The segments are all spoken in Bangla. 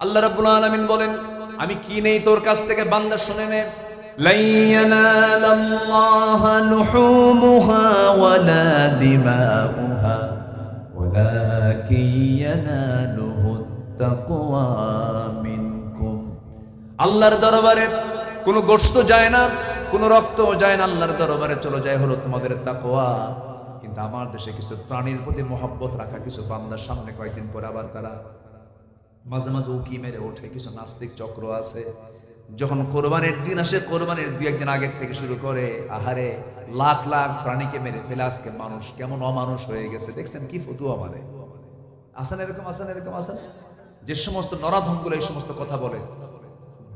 আল্লাহ রাব্বুল আলামিন বলেন, আমি কি নেই তোর কাছ থেকে, বান্দা শুনে নে। লা ইয়ানালাল্লাহা লুহুমুহা ওয়ালা দিমাউহা ওয়ালাকিন ইয়ানালুহুত তাকওয়া মিনকুম। আল্লাহর দরবারে কোনো গোশত যায় না, কোনো রক্ত যায় না, আল্লাহর দরবারে চলে যায় হলো তোমাদের তাকওয়া। কিন্তু আমার দেশে কিছু প্রাণীর প্রতি মহব্বত রাখা কিছু বান্দার সামনে কয়েকদিন পরে আবার তারা মাঝে মাঝে উকি মেরে ওঠে। কিছু নাস্তিক চক্র আছে, যখন কোরবানির দিন আসে, কোরবানির দুই একদিন আগের থেকে শুরু করে, আহারে লাখ লাখ প্রাণীকে মেরে ফেলে আজকে মানুষ কেমন অমানুষ হয়ে গেছে। দেখছেন কি ফতুয়া মানে, আসেন এরকম, আসেন এরকম, আসেন। যে সমস্ত নরাধমগুলো এই সমস্ত কথা বলে,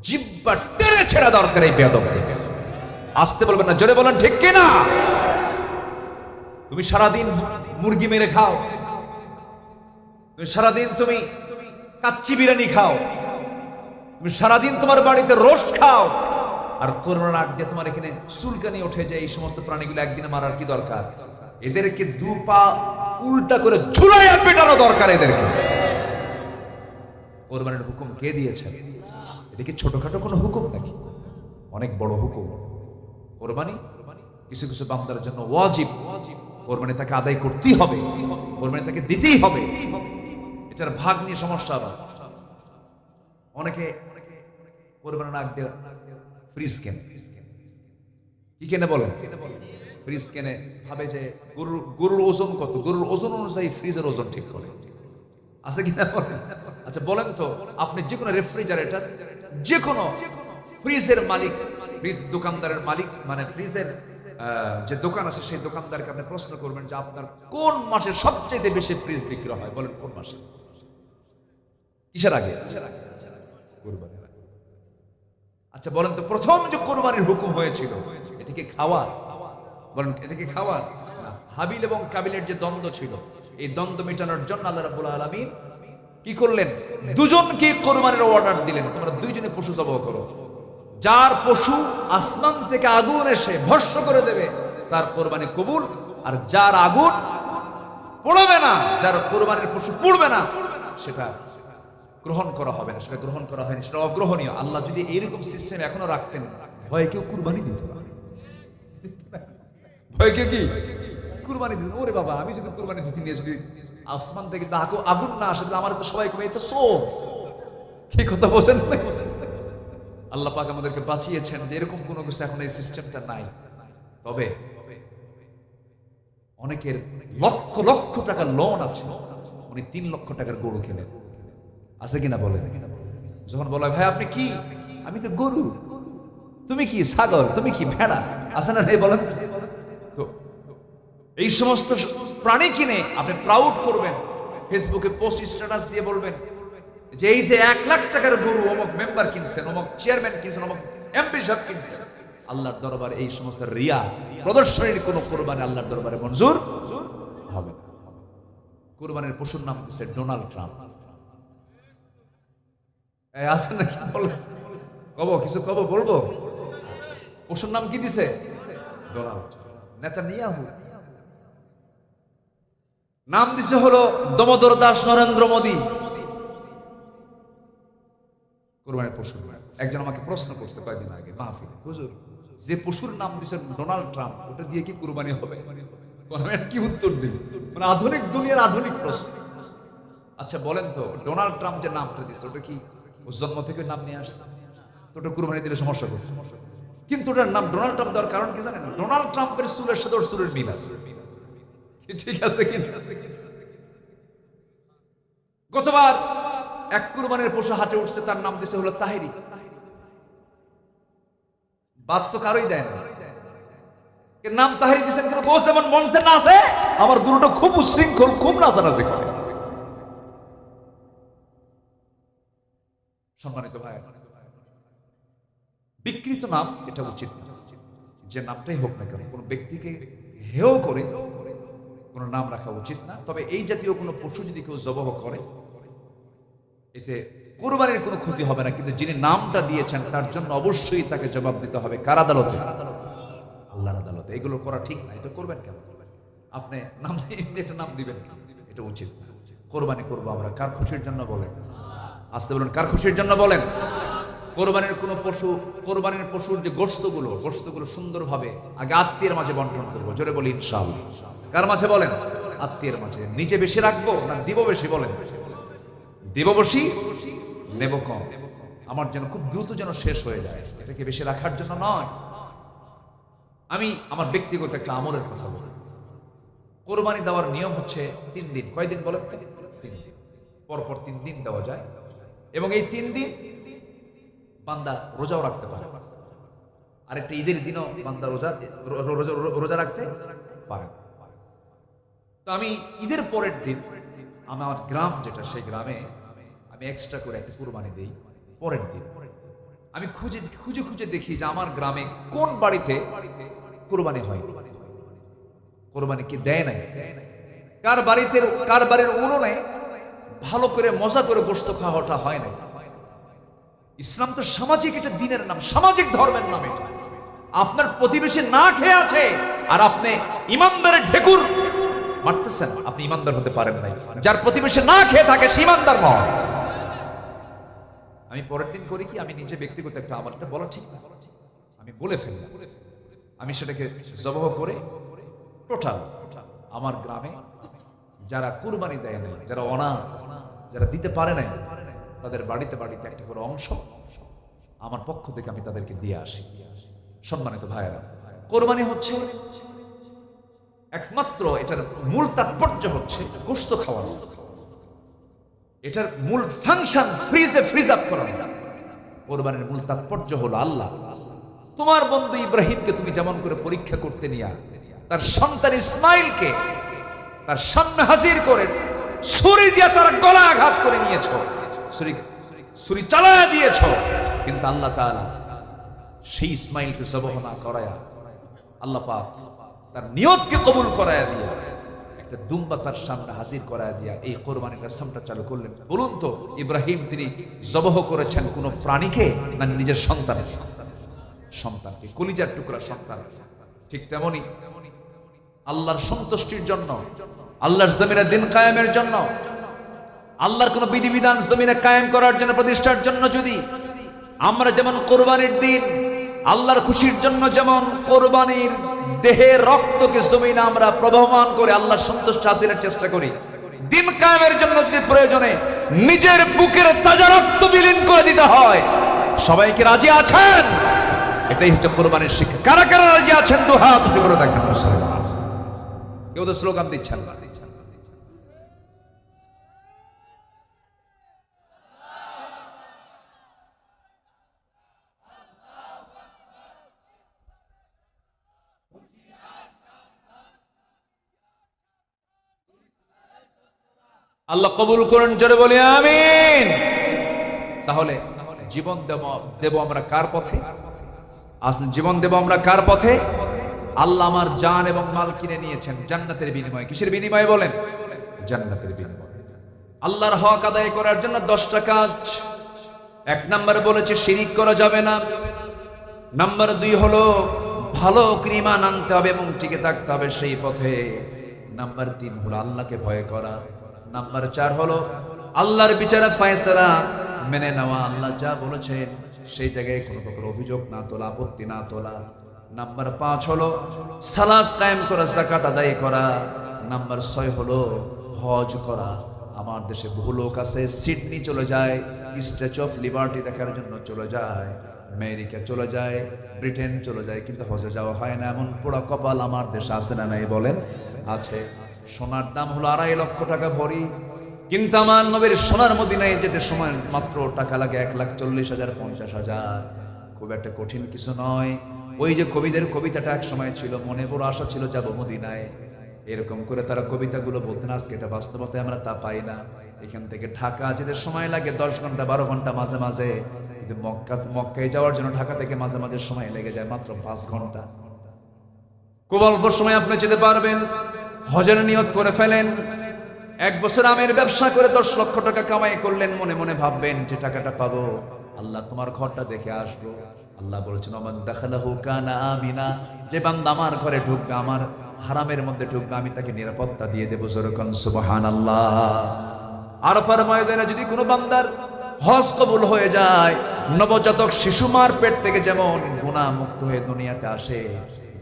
জিব্বা টেনে ছেড়া দরকার এই বেয়াদব থেকে। আসতে বলবেন না, জোরে বলেন ঠিক কিনা। তুমি সারাদিন মুরগি মেরে খাও, তুমি সারাদিন তুমি কাচ্চি বিরিয়ানি খাও, তুমি সারাদিন তোমার বাড়িতে রোস্ট খাও, আর কোরবানির আগ দিয়ে তোমার এখানে চুলকানি ওঠে যায়। এই সমস্ত প্রাণীগুলো একদিনে মারার কি দরকার? এদেরকে দু পা উল্টা করে ঝুলাইয়া পেটানো দরকার এদেরকে। কোরবানির হুকুম কে দিয়েছেন? এটা কি ছোটখাটো কোনো হুকুম নাকি? অনেক বড় হুকুম। কোরবানি কিছু কিছু বান্দার জন্য ওয়াজিব। কোরবানি তাকে আদায় করতেই হবে, কোরবানি তাকে দিতেই হবে। এটার ভাগ নিয়ে সমস্যা। আবার অনেকে কোরবানি নাক দিয়ে ফ্রিজ কেনে। কি কেনে বলেন? ফ্রিজ কেনে, ভাবে যে গরুর ওজন কত, গরুর ওজন অনুযায়ী ফ্রিজের ওজন ঠিক করে। আছে কিনা বলেন? আচ্ছা বলেন তো, আপনি যে কোনো রেফ্রিজারেটর, যে কোনো ফ্রিজের মালিক, ফ্রিজ দোকানদারের মালিক, মানে ফ্রিজের যে দোকান আছে সেই দোকানদারকে আপনি প্রশ্ন করবেন যে আপনার কোন মাসে সবচেয়ে বেশি ফ্রিজ বিক্রি হয়, বলেন কোন মাসে? কিসের আগে? কুরবানির আগে। আচ্ছা বলেন তো, প্রথম যে কোরবানির হুকুম হয়েছিল এটা কি খাওয়া? বলেন এটা কি খাওয়া? হাবিল এবং কাবিলের যে দ্বন্দ্ব ছিল, এই দ্বন্দ্ব মেটানোর জন্য আল্লাহ রাব্বুল আলামিন কি করলেন? দুজনকে কোরবানির অর্ডার দিলেন, তোমরা দুইজনে পশু জবাই করো। যার পশু আসমান থেকে আগুন এসে ভস্ম করে দেবে তার কোরবানি কবুল, আর যার আগুন পড়বে না, যার কোরবানির পশু পড়বে না, সেটা গ্রহণ করা হবে না। সেটা গ্রহণ করা হয়নি, সেটা অগ্রহণীয়। আল্লাহ যদি এইরকম সিস্টেম এখনো রাখতেন, ভয়ে কেউ কুরবানি দিত না। ভয়ে কেউ কি কুরবানি দিত? ওরে বাবা, আমি যদি কুরবানি দিতে নিয়ে যদি আসমান থেকে আগুন না আসে, আমার তো সবাই কমে, তো সো কি কথা বলছেন? আল্লাহ পাক আমাদেরকে বাঁচিয়েছেন যে এরকম কোনো কিছু এখন এই সিস্টেমটা নাই। তবে অনেকের লক্ষ লক্ষ টাকার লোন আছে, উনি 3 লক্ষ টাকার গরু কেনেন। আছে কিনা বলে? যখন বলে ভাই আপনি কি, আমি তো গরু, তুমি কি ছাগল, তুমি কি ভেড়া, আছে না নেই বলেন? তো এই সমস্ত প্রাণী কিনে আপনি প্রাউড করবেন, ফেসবুকে পোস্ট স্ট্যাটাস দিয়ে বলবেন যে এই যে 1 লাখ টাকার গরু অমুক মেম্বার কিনছেন, অমুক চেয়ারম্যান কিনছেন, অমুক এমপি সাহেব কিনছেন। আল্লাহর দরবারে এই সমস্ত রিয়া প্রদর্শনীর কোন কোরবানি আল্লাহর দরবারে মঞ্জুর হবে না। কোরবানির পশুর নাম দিচ্ছে ডোনাল্ড ট্রাম্প। আছে নাকি কব কিছু কব বলবো? পশুর নাম কি দিছে? ডোনাল্ড। নেতানিয়াহু নাম দিছে হলো দমোদর দাস নরেন্দ্র মোদী। কোরবানির পশুর একজন আমাকে প্রশ্ন করছে কয়েকদিন আগে মাহফিলে, হুজুর যে পশুর নাম দিছে ডোনাল্ড ট্রাম্প, ওটা দিয়ে কি কুরবানি হবে? কি উত্তর দিবে? মানে আধুনিক দুনিয়ার আধুনিক প্রশ্ন। আচ্ছা বলেন তো, ডোনাল্ড ট্রাম্প যে নামটা দিছে ওটা কি ও জন্ম থেকে নাম নিয়ে আসছে? তো ওটা কুরবানি দিলে সমস্যা করছে। কিন্তু ওটার নাম ডোনাল্ড ট্রাম্প দেওয়ার কারণ কি জানেন? ডোনাল্ড ট্রাম্পের চুলের সাথে ওর চুলের মিল আছে। ঠিক আছে কি? গতবার এক কুরবানির পশু হাটে উঠছে, তার নাম দিছে হলো তাহেরি। বাদ তো কারোই দেয় না। নাম তাহেরি দিচ্ছেন কেন? বস যেমন মনসে না আছে, আমার গুরুটা খুব উশৃঙ্খল, খুব নাচানাচি করে। সম্মানিত ভাই, বিকৃত নাম এটা উচিত না। যে নামটাই হোক না কেন, কোন ব্যক্তিকে হেয় করে কোন নাম রাখা উচিত না। তবে এই জাতীয় কোনো পশু যদি কেউ জবাহ করে, এতে কুরবানির কোনো ক্ষতি হবে না, কিন্তু যিনি নামটা দিয়েছেন তার জন্য অবশ্যই তাকে জবাব দিতে হবে। কার আদালতে? আল্লাহর আদালতে। এগুলো করা ঠিক না। এটা করবেন কেন? আপনি নাম এটা নাম দিবেন কেন? এটা উচিত না। কোরবানি করবো আমরা কার খুশির জন্য বলেন? আসতে বলুন, কার খুশির জন্য বলেন? কোরবানির পশুর যে গোশতগুলো সুন্দরভাবে আগে আত্মীয়ের মাঝে বন্টন করবো। জোরে বলি ইনশাআল্লাহ। কার মাঝে বলেন? আত্মীয়ের মাঝে। নিজে বেশি রাখবো না দিব বেশি? বলেন। দিব বেশি, নেব কম। আমার যেন খুব দ্রুত যেন শেষ হয়ে যায়, এটাকে বেশি রাখার জন্য নয়। আমি আমার ব্যক্তিগত একটা আমলের কথা বলি। কোরবানি দেওয়ার নিয়ম হচ্ছে 3 দিন। কয়দিন বলেন? 3 দিন। পরপর 3 দিন দেওয়া যায় এবং এই 3 দিন বান্দা রোজাও রাখতে পারে। আরেকটা ঈদের দিনও বান্দা রোজা রাখতে পারে। তো আমি ঈদের পরের দিন আমার গ্রাম যেটা, সেই গ্রামে আমি এক্সট্রা করে একটা কুরবানি দেই। পরের দিন আমি খুঁজে দেখি যে আমার গ্রামে কোন বাড়িতে কুরবানি হয়, কোরবানি কি দেয় নাই, কার বাড়ির উনুনে ভালো করে মজা করে গোশত খাওয়াটা হয় না। ইসলাম তো সামাজিক একটা দিনের নাম, সামাজিক ধর্মের নাম। এটা আপনার প্রতিবেশী না খেয়ে আছে আর আপনি ইমানদারের ঢেকুর মারতেছেন, আপনি ইমানদার হতে পারেন নাই। যার প্রতিবেশী না খেয়ে থাকে সে ইমানদার নয়। আমি পরের দিন করি কি, আমি নিজে ব্যক্তিগত একটা আমলটা বলা ঠিক না, আমি বলে ফেললাম। আমি সেটাকে জবহ করে টোটাল আমার গ্রামে যারা কুরবানি দেয় নাই, যারা অনাথ, যারা দিতে পারে নাই, তাদের বাড়িতে একটা করে অংশ আমার পক্ষ থেকে আমি তাদেরকে দিয়ে আসি। সম্মানিত ভাইয়েরা, কোরবানি হচ্ছে একমাত্র, এটার মূল তাৎপর্য হচ্ছে গোশত খাওয়ানো। এটার মূল ফাংশন ফ্রিজ আপ করা। কোরবানির মূল তাৎপর্য হলো আল্লাহ তোমার বন্ধু ইব্রাহিমকে তুমি যেমন করে পরীক্ষা করতে নিয়া তার সন্তান ইসমাইলকে তার সামনে হাজির করে ছুরি দিয়ে তার গলা আঘাত করে নিয়েছ, ছুরি চালায়া দিয়েছ, কিন্তু আল্লাহ তাআলা সেই ইসমাইলকে জবহ না করায়া, আল্লাহ পাক তার নিয়তকে কবুল করায়া দিয়া একটা দুম্বা তার সামনে হাজির করায়া দিয়া এই কোরবানির রসমটা চালু করলেন। বলুন তো, ইব্রাহিম তিনি জবহ করেছেন কোন প্রাণীকে না নিজের সন্তানকে, কলিজার টুকরা সন্তান? ঠিক তেমনি আল্লাহর সন্তুষ্টির জন্য, আল্লাহর জমিনে দিন কায়েমের জন্য, আল্লাহর কোন বিধিবিধান জমিনে কায়েম করার জন্য, প্রতিষ্ঠার জন্য যদি আমরা যেমন কোরবানির দিন আল্লাহর খুশির জন্য যেমন কোরবানির দেহের রক্তকে জমিনে আমরা প্রবহমান করে আল্লাহর সন্তুষ্টি হাসিলের চেষ্টা করি, দিন কায়েমের জন্য যদি প্রয়োজনে নিজের বুকের তাজা রক্ত বিলীন করে দিতে হয়, সবাইকে রাজি আছেন? এটাই হচ্ছে কোরবানির শিক্ষা। কারা কারা রাজি আছেন? দু হাত উঁচু করে দেখেন। কেউ তো স্লোগান দিচ্ছেন না। আল্লাহ কবুল করেন, জোরে বলি আমিন। তাহলে জীবন দেব আমরা কার পথে? জীবন দেব আমরা কার পথে? আল্লাহ আমার জান এবং মাল কিনে নিয়েছেন জান্নাতের বিনিময়ে। কিসের বিনিময়ে বলেন? জান্নাতের বিনিময়ে। আল্লাহর হক আদায় করার জন্য 10টা কাজ। 1 নম্বরে বলেছে শিরিক করা যাবে না। নাম্বার 2 হলো ভালো ঈমান আনতে হবে এবং টিকে থাকতে হবে সেই পথে। নাম্বার 3 হলো আল্লাহকে ভয় করা। নাম্বার 4 হলো আল্লাহর বিচারে ফয়সালা মেনে নেওয়া। আল্লাহ যা বলেছেন সেই জায়গায় কোনো প্রকার অভিযোগ না তোলা, আপত্তি না তোলা। নাম্বার 5 হলো সালাত কায়েম করা, যাকাত আদায় করা। নাম্বার 6 হলো হজ করা। আমার দেশে বহু লোক আছে সিডনি চলে যায়, স্ট্যাচু অফ লিবার্টি দেখার জন্য চলে যায়, আমেরিকা চলে যায়, ব্রিটেন চলে যায়, কিন্তু হজে যাওয়া হয় না। এমন পোড়া কপাল আমার দেশে আছে না নাই বলেন? আছে। সোনার দাম হলো 2.5 লক্ষ টাকা ভরি, কিন্তু আমার নবীর সোনার মদিনায় যেতে সময় মাত্র টাকা লাগে 1,40,000 50,000। খুব একটা কঠিন কিছু নয়। ওই যে কবিদের কবিতাটা এক সময় ছিল, মনে বড় আশা ছিল যাব মদিনায়, এরকম করে তারা কবিতাগুলো বলতেন। আজকে এটা বাস্তবতায় আমরা তা পাই না। এখান থেকে ঢাকা যেতে সময় লাগে 10 ঘন্টা 12 ঘন্টা মাঝে মাঝে, কিন্তু মক্কায় যাওয়ার জন্য ঢাকা থেকে মাঝে মাঝে সময় লেগে যায় মাত্র 5 ঘন্টা। খুব অল্প সময় আপনি যেতে পারবেন। হজের নিয়ত করে ফেলেন। 1 বছর আমের ব্যবসা করে 10 লক্ষ টাকা কামাই করলেন, মনে মনে ভাববেন যে টাকাটা পাবো, আল্লাহ তোমার ঘরটা দেখে আসবো। আল্লাহ বলেছেন ওমান দাখালাহু কানা আমিনা, যে বান্দা আমার ঘরে ঢুকবে, আমার হারামের মধ্যে ঢুকবে, আমি তাকে নিরাপত্তা দিয়ে দেবো। জোরে কোন সুবহানাল্লাহ। আরাফার ময়দানে যদি কোনো বান্দার হজ কবুল হয়ে যায়। নবজাতক শিশু মার পেট থেকে যেমন গুনাহ মুক্ত হয়ে দুনিয়াতে আসে,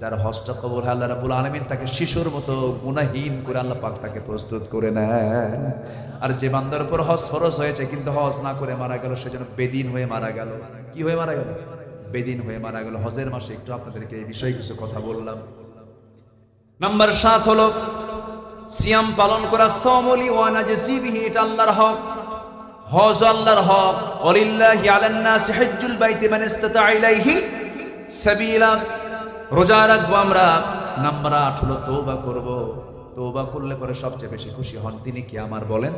যার হজটা কবুল হয় আল্লাহ রাব্বুল আলামিন তাকে শিশুর মতো গুনাহীন করে আল্লাহ পাক তাকে প্রস্তুত করে নেন। আর যে বান্দার উপর হজ ফরজ হয়েছে কিন্তু হজ না করে মারা গেল, সেজন্য বেদিন হয়ে মারা গেল। কি হয়ে মারা গেল? বেদিন হয়ে মারা গেল। হজের মাসে একটু আপনাদেরকে এই বিষয়ে কিছু কথা বললাম। নাম্বার 7 হলো সিয়াম পালন করা। সাওমুলি ওয়া নাজসি বিহি, এটা আল্লাহর হক। হজ আল্লাহর হক। ওয়ালিল্লাহি আলান নাসি হজ্জুল বাইতি মান ইসতাতা ইলাইহি সাবিলা। রোজা রাখবো আমরা। নাম্বার 8 হলো তওবা করব। তওবা করলে পরে সবচেয়ে বেশি খুশি হন তিনি কে আমার বলেন?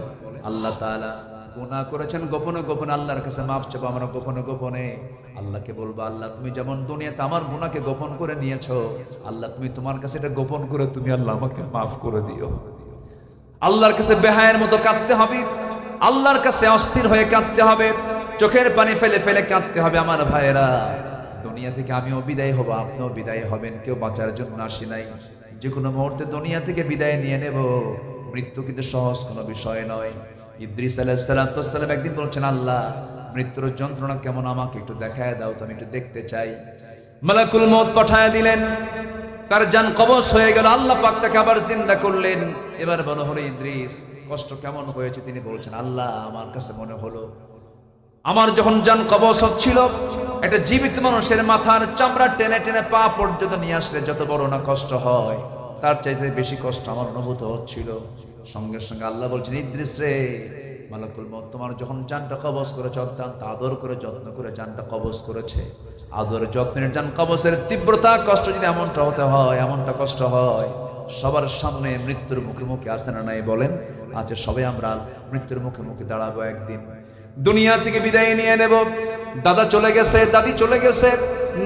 আল্লাহ তাআলা। গুনাহ করেছেন গোপনে গোপনে, আল্লাহর কাছে মাফ চাবো আমরা গোপনে গোপনে। আল্লাহকে বলবো, আল্লাহ তুমি যেমন দুনিয়াতে আমার গুনাহকে গোপন করে নিয়েছো, আল্লাহ তুমি তোমার কাছে এটা গোপন করে তুমি আল্লাহ আমাকে মাফ করে দিও। আল্লাহর কাছে বেহায়ের মতো কাঁদতে হবে, আল্লাহর কাছে অস্থির হয়ে কাঁদতে হবে, চোখের পানি ফেলে ফেলে কাঁদতে হবে। আমার ভাইয়েরা, দুনিয়া থেকে আমিও বিদায় হব, আপনিও বিদায় হবেন। কেউ বাঁচার জন্য আসি নাই। যে কোনো মুহূর্তে দুনিয়া থেকে বিদায় নিয়ে নেব। মৃত্যু কিন্তু সহজ কোনো বিষয় নয়। ইদ্রিস আলাইহিস সালাম একদিন বলছেন, আল্লাহ মৃত্যুর যন্ত্রণা কেমন আমাকে একটু দেখায় দাও তো, আমি একটু দেখতে চাই। মালাকুল মউত পাঠায় দিলেন, তার জান কবজ হয়ে গেল। আল্লাহ পাক তাকে আবার জিন্দা করলেন। এবার বলা হলো, ইদ্রিস কষ্ট কেমন হয়েছে? তিনি বলছেন, আল্লাহ আমার কাছে মনে হলো আমার যখন জান কবজ হচ্ছিল, একটা জীবিত মানুষের মাথার চামড়া টেনে টেনে পা পর্যন্ত নিয়ে আসলে যত বড় না কষ্ট হয়, তার চাইতে বেশি কষ্ট আমার অনুভূত হচ্ছিল। সঙ্গে সঙ্গে আল্লাহ বলছেন, ইদ্রিস রে, মালাকুল মউত তোমার যখন জানটা কবজ করেছে, অত্যন্ত আদর করে যত্ন করে জানটা কবজ করেছে। আদর যত্নের জান কবজের তীব্রতা কষ্ট যদি এমনটা হতে হয়, এমনটা কষ্ট হয়, সবার সামনে মৃত্যুর মুখে মুখে আসে না নাই বলেন? আচ্ছা, সবাই আমরা মৃত্যুর মুখে মুখে দাঁড়াবো একদিন। দুনিয়া থেকে বিদায় নিয়ে নেব। দাদা চলে গেছে, দাদি চলে গেছে,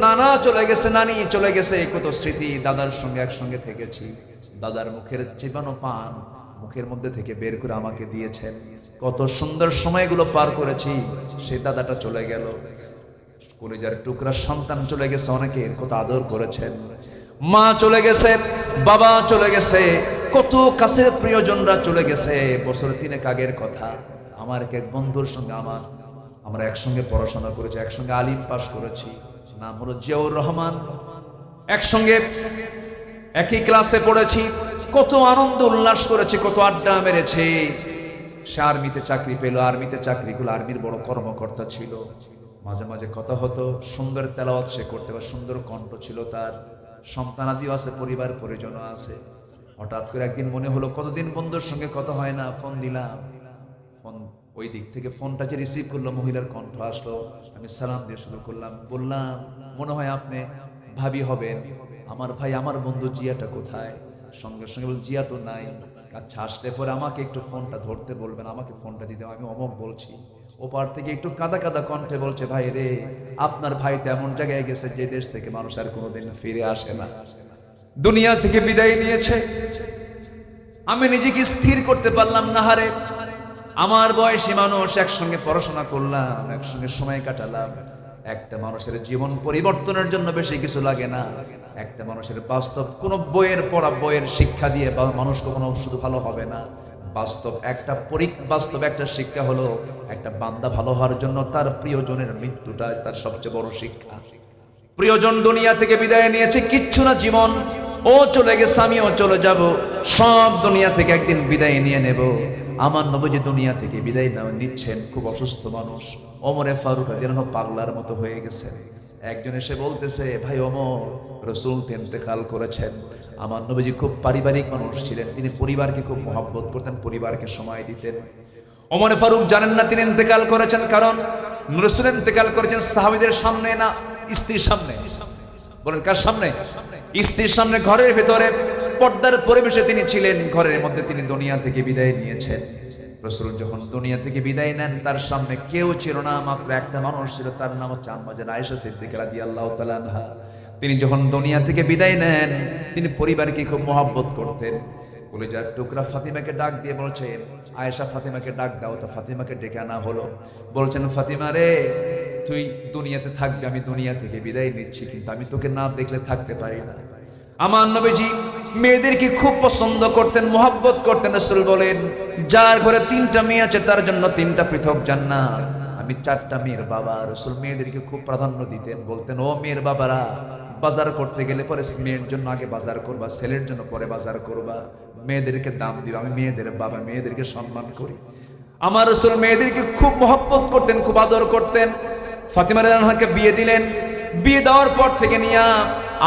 নানা চলে গেছে, নানি চলে গেছে। কত স্মৃতি দাদার সঙ্গে একসঙ্গে থেকেছি। দাদার মুখের চিবানো পান মুখের মধ্যে থেকে বের করে আমাকে দিয়েছেন। কত সুন্দর সময়গুলো পার করেছি। সেই দাদাটা চলে গেল। কলিজার টুকরা সন্তান চলে গেছে, অনেকে কত আদর করেছেন। মা চলে গেছে, বাবা চলে গেছে, কত কাছের প্রিয়জনরা চলে গেছে। বছর 3 আগের কথা, আমার এক বন্ধুর সঙ্গে আমরা একসঙ্গে পড়াশোনা করেছি, একসঙ্গে আলিম পাস করেছি। নাম হলো জিয়াউর রহমান। একসঙ্গে একই ক্লাসে পড়েছি, কত আনন্দ উল্লাস করেছি, কত আড্ডা মেরেছি। সে আর্মিতে চাকরি পেল, আর্মিতে চাকরি করলো, আর্মির বড় কর্মকর্তা ছিল। মাঝে মাঝে কথা হতো, সুন্দর তেলাওয়াত সে করতে পারে, সুন্দর কণ্ঠ ছিল তার, সন্তানাদিও আছে, পরিবার পরিজনও আছে। হঠাৎ করে একদিন মনে হলো কতদিন বন্ধুর সঙ্গে কথা হয় না, ফোন দিলাম। ফোন ওই দিক থেকে ফোনটা যে রিসিভ করলো, মহিলার কণ্ঠ আসলো। আমি সালাম দিয়ে শুরু করলাম, বললাম, মনে হয় আপনি ভাবি হবেন। আমার ভাই, আমার বন্ধু জিয়াটা কোথায়? সঙ্গে সঙ্গে বল, জিয়া তো নাই। আচ্ছা, আসলে পরে আমাকে একটু ফোনটা ধরতে বলবেন, আমাকে ফোনটা দিতে। আমি অমক বলছি। ওপার থেকে একটু কাদা কাদা কণ্ঠে বলছে, ভাই রে, আপনার ভাই তো এমন জায়গায় গেছে যে দেশ থেকে মানুষ আর কোনোদিন ফিরে আসে না, দুনিয়া থেকে বিদায় নিয়েছে। আমি নিজেকে স্থির করতে পারলাম না। হারে, আমার বয়সী মানুষ, একসঙ্গে পড়াশোনা করলাম, একসঙ্গে সময় কাটালাম। একটা মানুষের জীবন পরিবর্তনের জন্য বেশি কিছু লাগে না। একটা মানুষের বাস্তব কোন বইয়ের পড়া, বইয়ের শিক্ষা দিয়ে মানুষ কখনো শুধু ভালো হবে না। বাস্তব একটা শিক্ষা হলো, একটা বান্দা ভালো হওয়ার জন্য তার প্রিয়জনের মৃত্যুটা তার সবচেয়ে বড় শিক্ষা। প্রিয়জন দুনিয়া থেকে বিদায় নিয়েছে, কিচ্ছু না জীবন, ও চলে গেছে, আমিও চলে যাব। সব দুনিয়া থেকে একদিন বিদায় নিয়ে নেব। আমার নবীজি দুনিয়া থেকে বিদায় নিচ্ছেন, খুব অসুস্থ মানুষ। ওমরে ফারুক রাদিয়াল্লাহু আনহু পাগলার মতো হয়ে গেছে। একজন এসে বলতেছে, ভাই ওমর, রাসূল ইন্তেকাল করেছেন। আমার নবীজি খুব পারিবারিক মানুষ ছিলেন, তিনি পরিবারকে খুব মহব্বত করতেন, পরিবারকে সময় দিতেন। ওমরে ফারুক জানেন না তিনি ইন্তেকাল করেছেন, কারণ রাসূল ইন্তেকাল করেছেন সাহাবীদের সামনে না, স্ত্রীর সামনে। বলেন কার সামনে? স্ত্রীর সামনে, ঘরের ভেতরে পর্দার পরিবেশে তিনি ছিলেন। ঘরের মধ্যে তিনি দুনিয়া থেকে বিদায় নিয়েছেন। রাসূল যখন দুনিয়া থেকে বিদায় নেন, তার সামনে কেউ ছিল না, মাত্র একটা মানুষ ছিল, তার নাম হচ্ছে আম্মা জান আয়েশা সিদ্দিকা রাদিয়াল্লাহু তাআলা আনহা। তিনি যখন দুনিয়া থেকে বিদায় নেন, তিনি পরিবারকে খুব মহব্বত করতেন। কলিজার টুকরা ফাতিমাকে ডাক দিয়ে বলছেন, আয়েশা ফাতিমাকে ডাক দাও। তো ফাতিমাকে ডেকে আনা হলো। বলছেন, ফাতিমা রে, তুই দুনিয়াতে থাকবি, আমি দুনিয়া থেকে বিদায় নিচ্ছি, কিন্তু আমি তোকে না দেখলে থাকতে পারি না। আমার নবীজি মেয়েদেরকে খুব পছন্দ করতেন, মহব্বত করতেন। রাসূল বলেন, যার ঘরে 3টা মেয়ে আছে তার জন্য 3টা পৃথক জান্নাত। আমি আমি 4টা মেয়ের বাবা। রাসূল মেয়েদেরকে খুব প্রাধান্য দিতেন, বলতেন ও মেয়ের বাবারা, বাজার করতে গেলে পরে মেয়ের জন্য আগে বাজার করবা, ছেলের জন্য পরে বাজার করবা, মেয়েদেরকে দাম দিবা। আমি মেয়েদের বাবা, মেয়েদেরকে সম্মান করি। আমার রাসূল মেয়েদেরকে খুব মহব্বত করতেন, খুব আদর করতেন। ফাতিমা রাদিয়াল্লাহু আনহাকে বিয়ে দিলেন। বিয়ে দেওয়ার পর থেকে নিয়া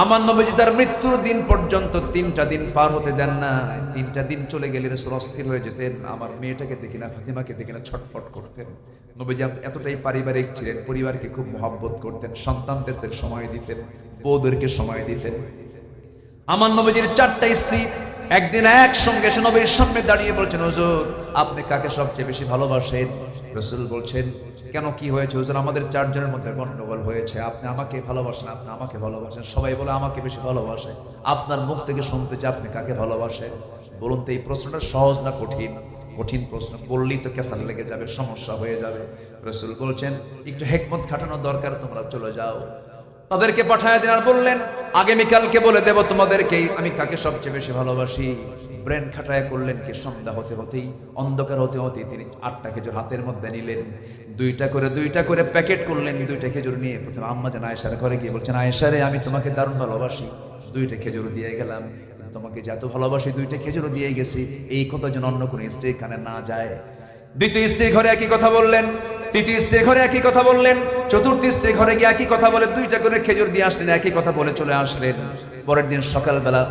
আমার নবীজি তার মৃত্যুর দিন পর্যন্ত 3টা দিন পার হতে দেন না। 3টা দিন চলে গেলে রাসূল অস্থির হয়ে যেতেন, আমার মেয়েটাকে দেখি না, ফাতিমাকে দেখি না, ছটফট করতেন। নবীজি এতটাই পারিবারিক ছিলেন, পরিবারকে খুব মহব্বত করতেন, সন্তানদের সময় দিতেন, বউদেরকে সময় দিতেন। আমার নবীজির 4টা স্ত্রী একদিন একসঙ্গে এসে নবীর সামনে দাঁড়িয়ে বলছেন, হুজুর আপনি কাকে সবচেয়ে বেশি ভালোবাসেন? রাসূল বলছেন, কেন কি হয়েছে হুজুর? আমাদের 4 জনের মধ্যে গন্ডগোল হয়েছে, আপনি আমাকে ভালোবাসেন, আপনি আমাকে ভালোবাসেন। সবাই বলে আমাকে বেশি ভালোবাসে। আপনার মুখ থেকে শুনতে চাই আপনি কাকে ভালোবাসেন। বলুন তো এই প্রশ্নটা সহজ না কঠিন? কঠিন প্রশ্ন, বললেই তো ক্যাসাল লেগে যাবে, সমস্যা হয়ে যাবে। রাসূল বলছেন, একটু হিকমত খাটানো দরকার, তোমরা চলে যাও। তাদেরকে পাঠায় দিন আর বললেন, আগামীকালকে বলে দেব তোমাদেরকে আমি কাকে সবচেয়ে বেশি ভালোবাসি। ব্রেন খাটায় করলেন কি, সন্ধ্যা হতে হতেই, অন্ধকার হতে হতেই তিনি 8টা খেজুর হাতের মধ্যে নিলেন, 2টা করে প্যাকেট করলেন। 2টা খেজুর নিয়ে প্রথমে আম্মা জান আয়েশার ঘরে গিয়ে বলছেন, আয়েশা রে, আমি তোমাকে দারুণ ভালোবাসি, 2টা খেজুর দিয়ে গেলাম, তোমাকে যে এত ভালোবাসি 2টা খেজুরও দিয়ে গেছি, এই কথা যেন অন্য কোনো স্ত্রীর কানে না যায়। 2য় স্ত্রী ঘরে একই কথা বললেন, 3য় স্ত্রী ঘরে একই কথা বললেন, 4র্থ স্ত্রী ঘরে গিয়ে একই কথা বলে 2টা করে খেজুর দিয়ে আসলেন, একই কথা বলে চলে আসলেন। পরের দিন সকালবেলা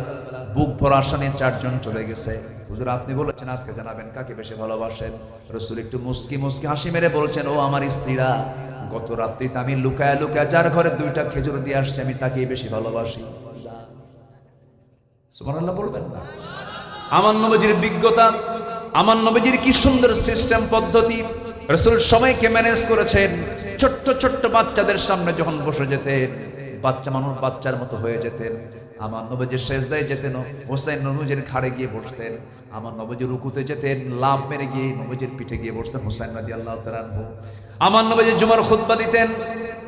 বুক ভরা আশা নিয়ে 4 জন চলে গেছে। হুজুর আপনি বলেছেন আজকে জানাবেন কাকে বেশি ভালোবাসেন। রাসূল একটু মুস্কি হাসি মেরে বলছেন, ও আমার স্ত্রীরা, গত রাত্রিতে আমি লুকায় লুকায় যার ঘরে 2টা খেজুর দিয়ে আসছি আমি তাকেই বেশি ভালোবাসি। সুবহানাল্লাহ বলবেন না? আমার নবীজির বিজ্ঞতা, আমার নবীজির কি সুন্দর সিস্টেম পদ্ধতি। রাসূল সময়কে ম্যানেজ করেছেন। ছোট্ট ছোট্ট বাচ্চাদের সামনে যখন বসে যেতেন, বাচ্চা মানুষ বাচ্চার মতো হয়ে যেতেন। আমার নবীজি সেজদায় যেতেন, হোসেন নবীজির ঘাড়ে গিয়ে বসতেন। আমার নবীজি রুকুতে যেতেন, লাভ মেরে গিয়ে নবীজির পিঠে গিয়ে বসতেন হোসেন রাদিয়াল্লাহু তাআলা আনহু। আমার নবীজি জুমার খুতবা দিতেন,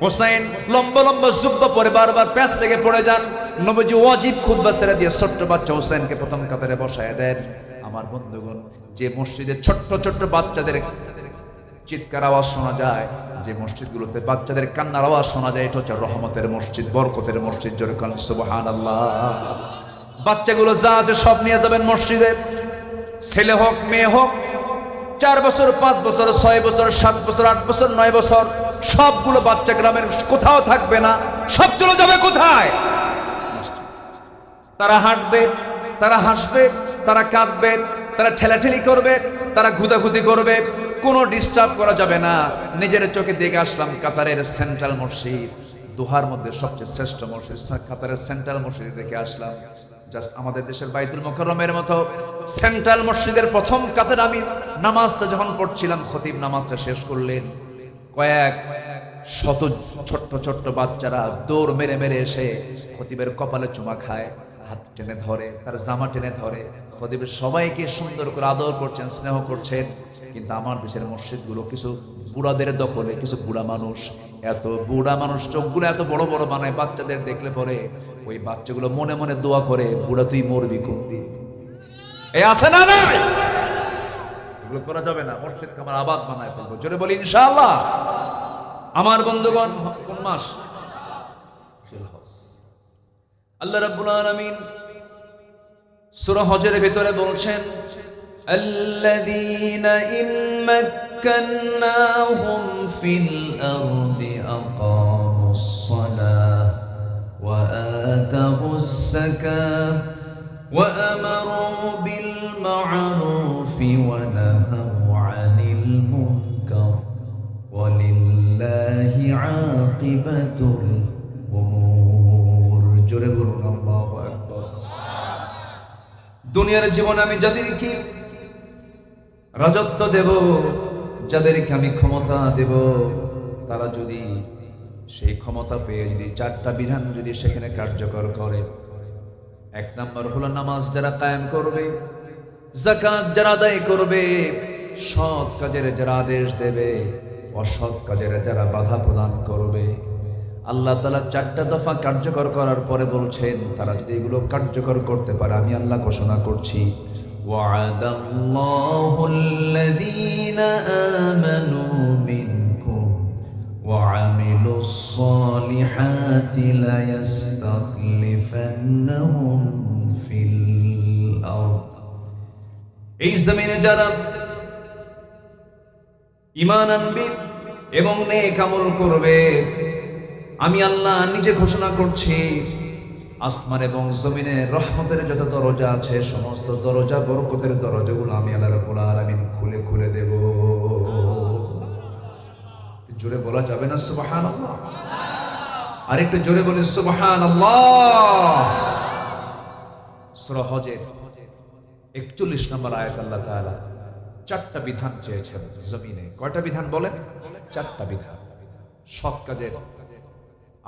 হোসেন লম্বা লম্বা জুব্বা পরে বারবার প্যাঁচ লেগে পড়ে যান। নবীজি ওয়াজিব খুতবা ছেড়ে দিয়ে ছোট্ট বাচ্চা হোসেনকে প্রথম কাতারে বসায় দেন। আমার বন্ধুগণ, যে মসজিদে ছোট্ট ছোট্ট বাচ্চাদের চিৎকার আওয়াজ শোনা যায়, যে মসজিদগুলোতে বাচ্চাদের কান্নার আওয়াজ শোনা যায়, এটা হচ্ছে রহমতের মসজিদ, বরকতের মসজিদ। জোরে বলেন সুবহানাল্লাহ। বাচ্চাগুলো যা আছে সব নিয়ে যাবেন মসজিদে, ছেলে হোক মেয়ে হোক, 4 বছর 5 বছর 6 বছর 7 বছর 8 বছর 9 বছর, সবগুলো বাচ্চা গ্রামের কোথাও থাকবে না, সব চলে যাবে কোথায়? তারা হাঁটবে, তারা হাসবে, তারা কাঁদবে, তারা ঠেলাঠেলি করবে, তারা ঘুদাঘুদি করবে, কোনো ডিস্টার্ব করা যাবে না। নিজের চোখে দেখে আসলাম কাতারের সেন্ট্রাল মসজিদ, দোহার মধ্যে সবচেয়ে শ্রেষ্ঠ মসজিদ, কাতারের সেন্ট্রাল মসজিদ দেখে আসলাম। জাস্ট আমাদের দেশের বাইতুল মুকাররমের মতো সেন্ট্রাল মসজিদের প্রথম কাতারে আমি নামাজটা যখন পড়ছিলাম, খতিব নামাজটা শেষ করলেন, কয়েক শত ছোট্ট ছোট্ট বাচ্চারা দৌড় মেরে মেরে এসে খতিবের কপালে চুমা খায়, হাত টেনে ধরে, তার জামা টেনে ধরে। খতিবের সবাইকে সুন্দর করে আদর করছেন, স্নেহ করছেন। কিন্তু আমার দেশের মসজিদগুলো কিছু বুড়াদের দখলে, কিছু বুড়া মানুষ, এত বুড়া মানুষ চোখগুলো এত বড় বড় বানায়, বাচ্চাদের দেখলে পরে ওই বাচ্চাগুলো মনে মনে দোয়া করে, বুড়া তুই মরবি কোন দিন। এই আছে না? না, এগুলো করা যাবে না। মসজিদকে আমার আবাদ বানায় ফেলবো। জোরে বলি ইনশাআল্লাহ। আমার বন্ধুগণ, কোন মাস? আল্লাহ রাব্বুল আলামিন সূরা হজের ভিতরে বলছেন, আল্লাযীনা ইম্মাক্কান্নাহুম ফিল আরদি আকামুস সালাহ ওয়া আতাউস যাকাহ ওয়া আমারু বিল মা'রুফি ওয়া নাহাউ আনিল মুনকার ওয়া লিল্লাহি আকিবাতুল উমুর। জোরে বলুন আল্লাহু আকবার। দুনিয়ার জীবনে আমি যাদেরকে রাজত্ব দেব, যাদেরকে আমি ক্ষমতা দেব, তারা যদি সেই ক্ষমতা পেয়ে যদি 4টা বিধান যদি সেখানে কার্যকর করে, 1 নম্বর হলো নামাজ যারা কায়েম করবে, যাকাত যারা আদায় করবে, সৎ কাজের যারা আদেশ দেবে, অসৎ কাজের যারা বাধা প্রদান করবে। আল্লাহ তাআলা 4টা দফা কার্যকর করার পরে বলছেন, তারা যদি এগুলো কার্যকর করতে পারে, আমি আল্লাহ ঘোষণা করছি, ওয়া'দাল্লাহুল্লাযীনা আমানু মিনকুম وعملوا الصالحات ليستخلفنهم في الأرض এই জমিনে যারা ঈমান আনবে এবং নেক আমল করবে, আমি আল্লাহ নিজে ঘোষণা করছি আসমান এবং জমিনে রহমতের যত দরজা আছে সমস্ত দরজা বরকতের দরজাগুলো আমি আল্লাহ রাব্বুল আলামিন খুলে খুলে দেব। জোরে বলা যাবে না সুবহানাল্লাহ? আর একটু জোরে বলে সুবহানাল্লাহ। সূরা হজের 41 নম্বর আয়াত আল্লাহ তাআলা 4টা বিধান চেয়েছেন জমিনে। কয়টা বিধান বলেন? 4টা বিধান। সৎ কাজের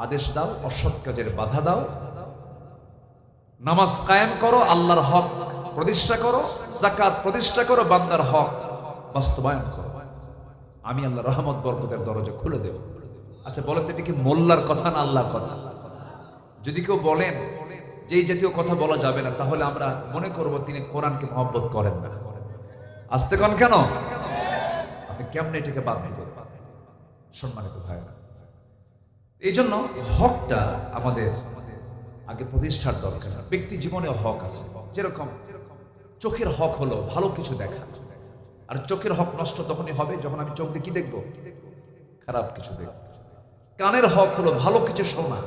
আদেশ দাও, অসৎ কাজের বাধা দাও, নামাজ কায়েম করো, আল্লাহর হক প্রতিষ্ঠা করো, যাকাত প্রতিষ্ঠা করো, বান্দার হক বাস্তবায়ন করো, আমি আল্লাহ রহমত বরকতের দরজা খুলে দেব। আচ্ছা বলেন তো, এটা কি মোল্লার কথা না আল্লাহর কথা? যদি কেউ বলেন যে এই জাতীয় কথা বলা যাবে না, তাহলে আমরা মনে করব তিনি কোরআনকে মহব্বত করেন না। আসতে কন কেন? আপনি কেমনে এটাকে বাদ দিবেন? সম্মানিত ভাইরা, এই জন্য হকটা আমাদের আগে প্রতিষ্ঠার দরকার। ব্যক্তি জীবনে হক আছে, যেরকম চোখের হক হলো ভালো কিছু দেখা, আর চোখের হক নষ্ট তখনই হবে যখন আমি চোখ দিয়ে কি দেখবো? খারাপ কিছু দেখবো। কানের হক হলো ভালো কিছু শোনা,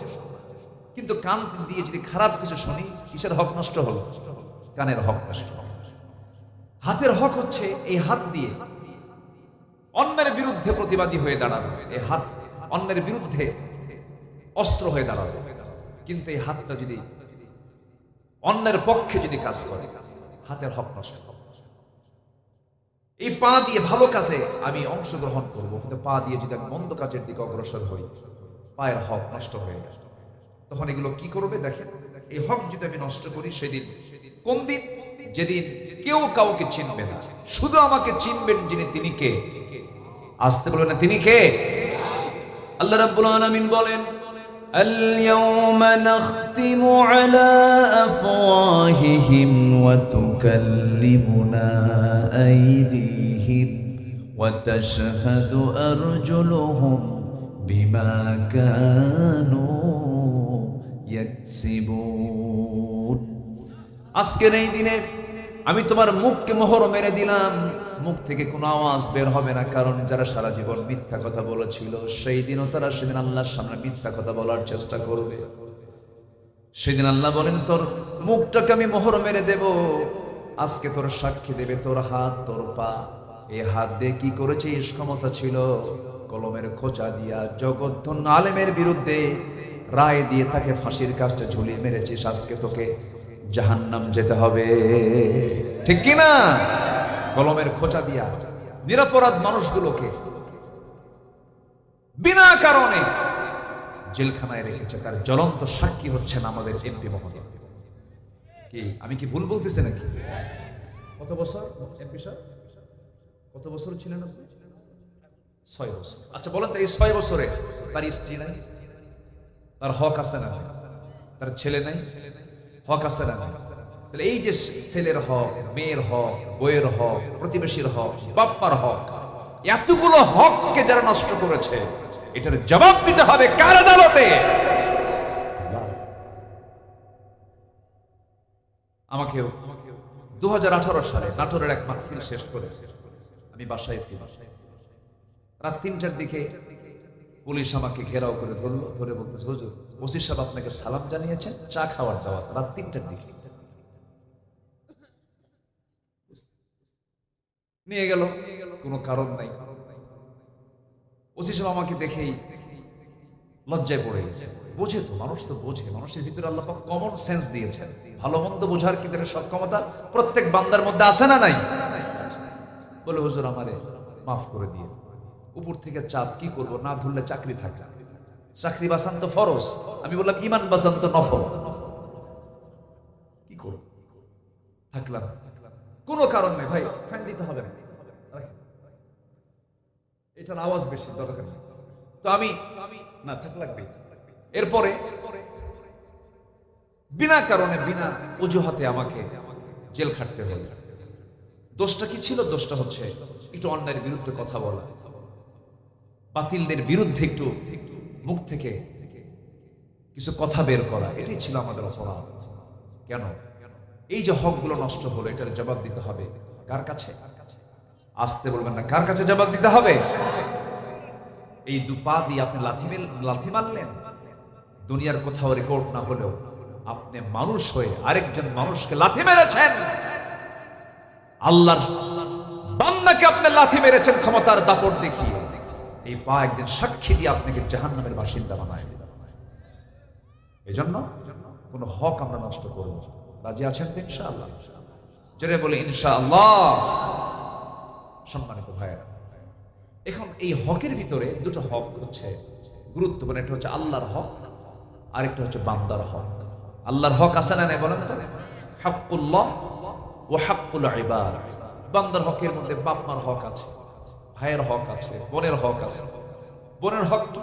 কিন্তু কান দিয়ে যদি খারাপ কিছু শুনি, কিসের হক নষ্ট হলো? কানের হক নষ্ট। হাতের হক হচ্ছে এই হাত দিয়ে অন্যের বিরুদ্ধে প্রতিবাদী হয়ে দাঁড়াবে, এই হাত অন্যের বিরুদ্ধে অস্ত্র হয়ে দাঁড়াবে। কিন্তু এই হাতটা যদি অন্যের পক্ষে যদি কাজ করে, হাতের হক নষ্ট হবে। এই পা দিয়ে ভালো কাজে আমি অংশগ্রহণ করব, কিন্তু পা দিয়ে যদি আমি মন্দ কাজের দিকে অগ্রসর হই, পায়ের হক নষ্ট হয়ে গেছে। তখন এগুলো কি করবে দেখেন? এই হক যদি আমি নষ্ট করি, সেদিন কোন দিন? যেদিন কেউ কাউকে চিনবে না, শুধু আমাকে চিনবেন যিনি, তিনি কে? আসতে বলবেন না, তিনি কে? আল্লাহ রাব্বুল আলামিন বলেন, اليوم نختم على أفواههم وتكلمنا أيديهم وتشهد أرجلهم بما كانوا يكسبون আজকের এই দিনে আমি তোমার মুখকে মোহর মেরে দিলাম, মুখ থেকে কোনো আওয়াজ বের হবে না। কারণ যারা সারা জীবন মিথ্যা কথা বলেছিল, সেই দিনও তারা সেদিন আল্লাহর সামনে মিথ্যা কথা বলার চেষ্টা করবে। সেদিন আল্লাহ বলেন, তোর মুখটাকে আমি মোহর মেরে দেব। আজকে তোর সাক্ষী দেবে তোর হাত, তোর পা। এই হাত দিয়ে কি করেছিস? ক্ষমতা ছিল কলমের খোঁচা দিয়া জগৎধন্য আলেমের বিরুদ্ধে রায় দিয়ে তাকে ফাঁসির কাস্টে ঝুলিয়ে মেরেছিস। আজকে তোকে জাহান্নাম যেতে হবে, ঠিক কি না? কলমের খোঁচা দিয়া নিরপরাধ মানুষগুলোকে বিনা কারণে জেলখানায় রেখেছে। তার জ্বলন্ত সাক্ষী হচ্ছেন আমাদের এমপি মহোদয়। কি আমি কি ভুল বলতেছি নাকি? কত বছর এমপি সাহেব? কত বছর ছিলেন আপনি? 6 বছর। আচ্ছা বলেন তো, এই 6 বছরে তার স্ত্রী নাই? তার হক আছে না? তার ছেলে নাই? হক আছে না? তাহলে এই যে ছেলের হক, মেয়ের হক, বইয়ের হক, প্রতিবেশীর হক, বাপ্পার হক, এতগুলো হককে যারা নষ্ট করেছে, এটার জবাব দিতে হবে কার আদালতে? আমাকেও 2018 সালে নাটোরের এক মাহফিল শেষ করে আমি বাসায় ফিরি। রাত 3টার দিকে পুলিশ আমাকে ঘেরাও করে ধরলো, ধরে বলতেছে, হুজুর ওসি সাহেব আপনাকে সালাম জানিয়েছেন, চা খাওয়ার দাওয়াত। রাত 3টার দিকে নিয়ে গেল, কোনো কারণ নাই। ওসি সাহেব আমাকে দেখেই লজ্জায় পড়ে গেছে। বোঝে তো, মানুষ তো বোঝে, মানুষের ভিতরে আল্লাহ পাক কমন সেন্স দিয়েছেন। ভালো মন্দ বোঝার কিন্তু সক্ষমতা প্রত্যেক বান্দার মধ্যে আছে না নাই? বলে, হুজুর আমারে মাফ করে দিয়ে, উপর থেকে চাপ, কি করব, না ধরলে চাকরি থাকে, চাকরি বাঁচান তো ফরজ। আমি বললাম ইমান বাঁচান তো নফল, কি করব? থাকলাম, কোনো কারণ নেই ভাই, ফ্যান দিতে হবে না, এটার আওয়াজ বেশি দরকার নেই, তো আমি না থাক লাগবে। এরপরে বিনা কারণে, বিনা অজুহাতে আমাকে জেল খাটতে হলো। দোষটা কি ছিল? দোষটা হচ্ছে একটু অন্যায়ের বিরুদ্ধে কথা বলা। বাতিলদের বিরুদ্ধে একটু মুখ থেকে কিছু কথা বের করা, এটাই ছিল আমাদের অপরাধ। কেন এই যে হকগুলো নষ্ট হলো, এটার জবাব দিতে হবে কার কাছে? আসতে বলবেন না, কার কাছে জবাব দিতে হবে? এই দুপা দিয়ে আপনি লাথি মারলেন, দুনিয়ার কোথাও রেকর্ড না হলেও আপনি মানুষ হয়ে আরেকজন মানুষকে লাথি মেরেছেন। আল্লাহর বান্দাকে আপনি লাথি মেরেছেন ক্ষমতার দাপট দেখিয়ে। এই পা একদিন সাক্ষী দিয়ে আপনাকে জাহান্নামের বাসিন্দা বানায়। এজন্য কোন হক আমরা নষ্ট করব না। রাজি আছেন তো ইনশাআল্লাহ? জোরে বলে ইনশাআল্লাহ। সম্মানিত ভাইয়েরা, এখন এই হকের ভিতরে দুটো হক হচ্ছে গুরুত্বপূর্ণ। একটা হচ্ছে আল্লাহর হক, আরেকটা হচ্ছে বান্দার হক। আল্লাহর হক আছে না নাই বলেন তো? হাক্কুল্লাহ ওয়া হাক্কুল ইবাদ। বান্দার হকের মধ্যে বাপ মার হক আছে, ভাইয়ের হক আছে, বোনের হক আছে। বোনের হক কি?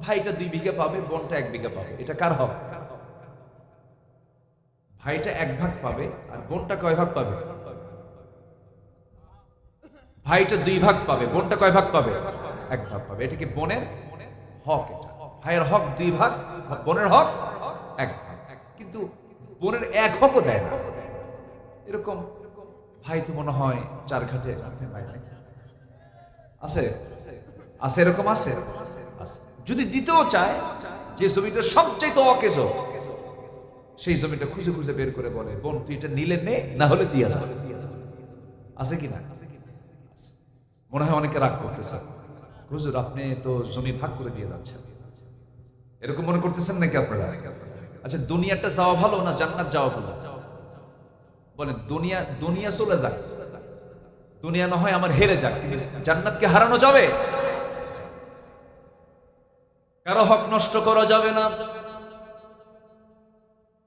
ভাইটা 2 বিঘা পাবে, বোনটা 1 বিঘা পাবে। এটা কার হক? ভাইটা 1 ভাগ পাবে আর বোনটা কয় ভাগ পাবে? ভাইটা 2 ভাগ পাবে, বোনটা কয় ভাগ পাবে? 1 ভাগ পাবে। এটা কি বোনের হক? এটা ভাইয়ের হক 2 ভাগ, বোনের হক 1 ভাগ। কিন্তু বোনের 1 হকও দেয় না। এরকম ভাই তো মনে হয় 4 ঘাটে আছে আছে, এরকম আছে। যদি দিতেও চায়, যে জমিটা সবচেয়ে তো অকেজ, সেই জমিটা খুঁজে খুঁজে বের করে বলে, বোন তুই এটা নিলে নে, না হলে দিয়া যা। আছে কি না? মনে হয় অনেকে রাগ করতেছে, হুজুর আপনি তো জমি ভাগ করে দিয়ে যাচ্ছেন, এরকম মনে করতেছেন নাকি আপনারা? আচ্ছা, দুনিয়াটা যাওয়া ভালো না জান্নাত যাওয়া ভালো? বলেন, দুনিয়া চলে যাক, দুনিয়া না হয় আমার হেরে যাক, কিন্তু জান্নাতকে হারানো যাবে? কারো হক নষ্ট করা যাবে না।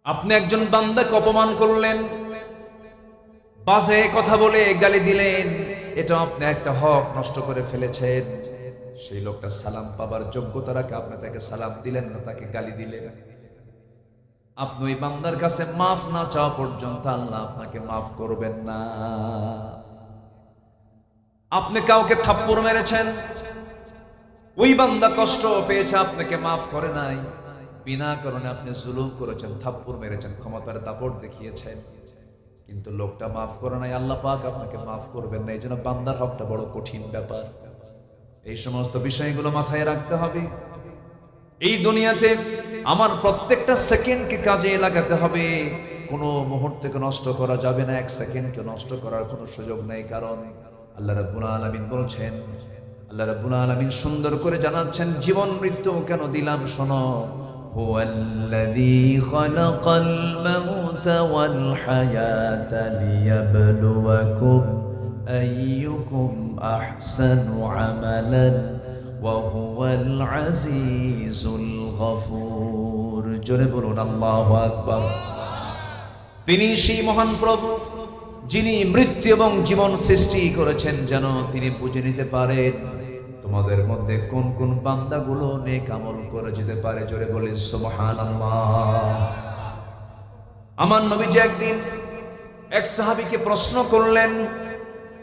আপনি একজন বান্দাকে অপমান করলেন, বাজে কথা বলে গালি দিলেন, এটা আপনি একটা হক নষ্ট করে ফেলেছেন। সেই লোকটা সালাম পাবার যোগ্যতা রাখে, আপনি তাকে সালাম দিলেন না, তাকে গালি দিলেন। আপনি ওই বান্দার কাছে মাফ না চাওয়া পর্যন্ত আল্লাহ আপনাকে মাফ করবেন না। আপনি কাউকে থাপ্পড় মেরেছেন, ওই বান্দা কষ্ট পেয়েছে, আপনাকে মাফ করে নাই। বিনা কারণে আপনি জুলুম করেছেন, থাপ্পড় মেরেছেন, ক্ষমতার দাপট দেখিয়েছেন, কিন্তু লোকটা মাফ করে নাই। আল্লাহ পাক আপনাকে মাফ করবেন না। এই জন্য বান্দার হকটা বড় কঠিন ব্যাপার। এই সমস্ত বিষয়গুলো মাথায় রাখতে হবে। এই দুনিয়াতে আমার প্রত্যেকটা সেকেন্ডকে কাজে লাগাতে হবে, কোনো মুহূর্তকে নষ্ট করা যাবে না, 1 সেকেন্ডকে নষ্ট করার কোনো সুযোগ নেই। কারণ আল্লাহ রাব্বুল আলামিন বলছেন, আল্লাহ রাব্বুল আলামিন সুন্দর করে জানাচ্ছেন, জীবন মৃত্যু কেন দিলাম শোনো। হুয়াল্লাযী খালাকাল মাউতা ওয়াল হায়াতা লিয়াবলুয়াকুম আইয়ুকুম আহসানু আমালান ওয়া হুয়াল আজিজুল গফুর। জোরে বলুন আল্লাহু আকবার। তিনি সেই মহান প্রভু যিনি মৃত্যু এবং জীবন সৃষ্টি করেছেন, যেন তিনি বুঝে নিতে পারেন তোমাদের মধ্যে কোন কোন বান্দাগুলো নেক আমল করে যেতে পারে। জোরে বলি সুবহানাল্লাহ। আমার নবীজি একদিন এক সাহাবীকে প্রশ্ন করলেন,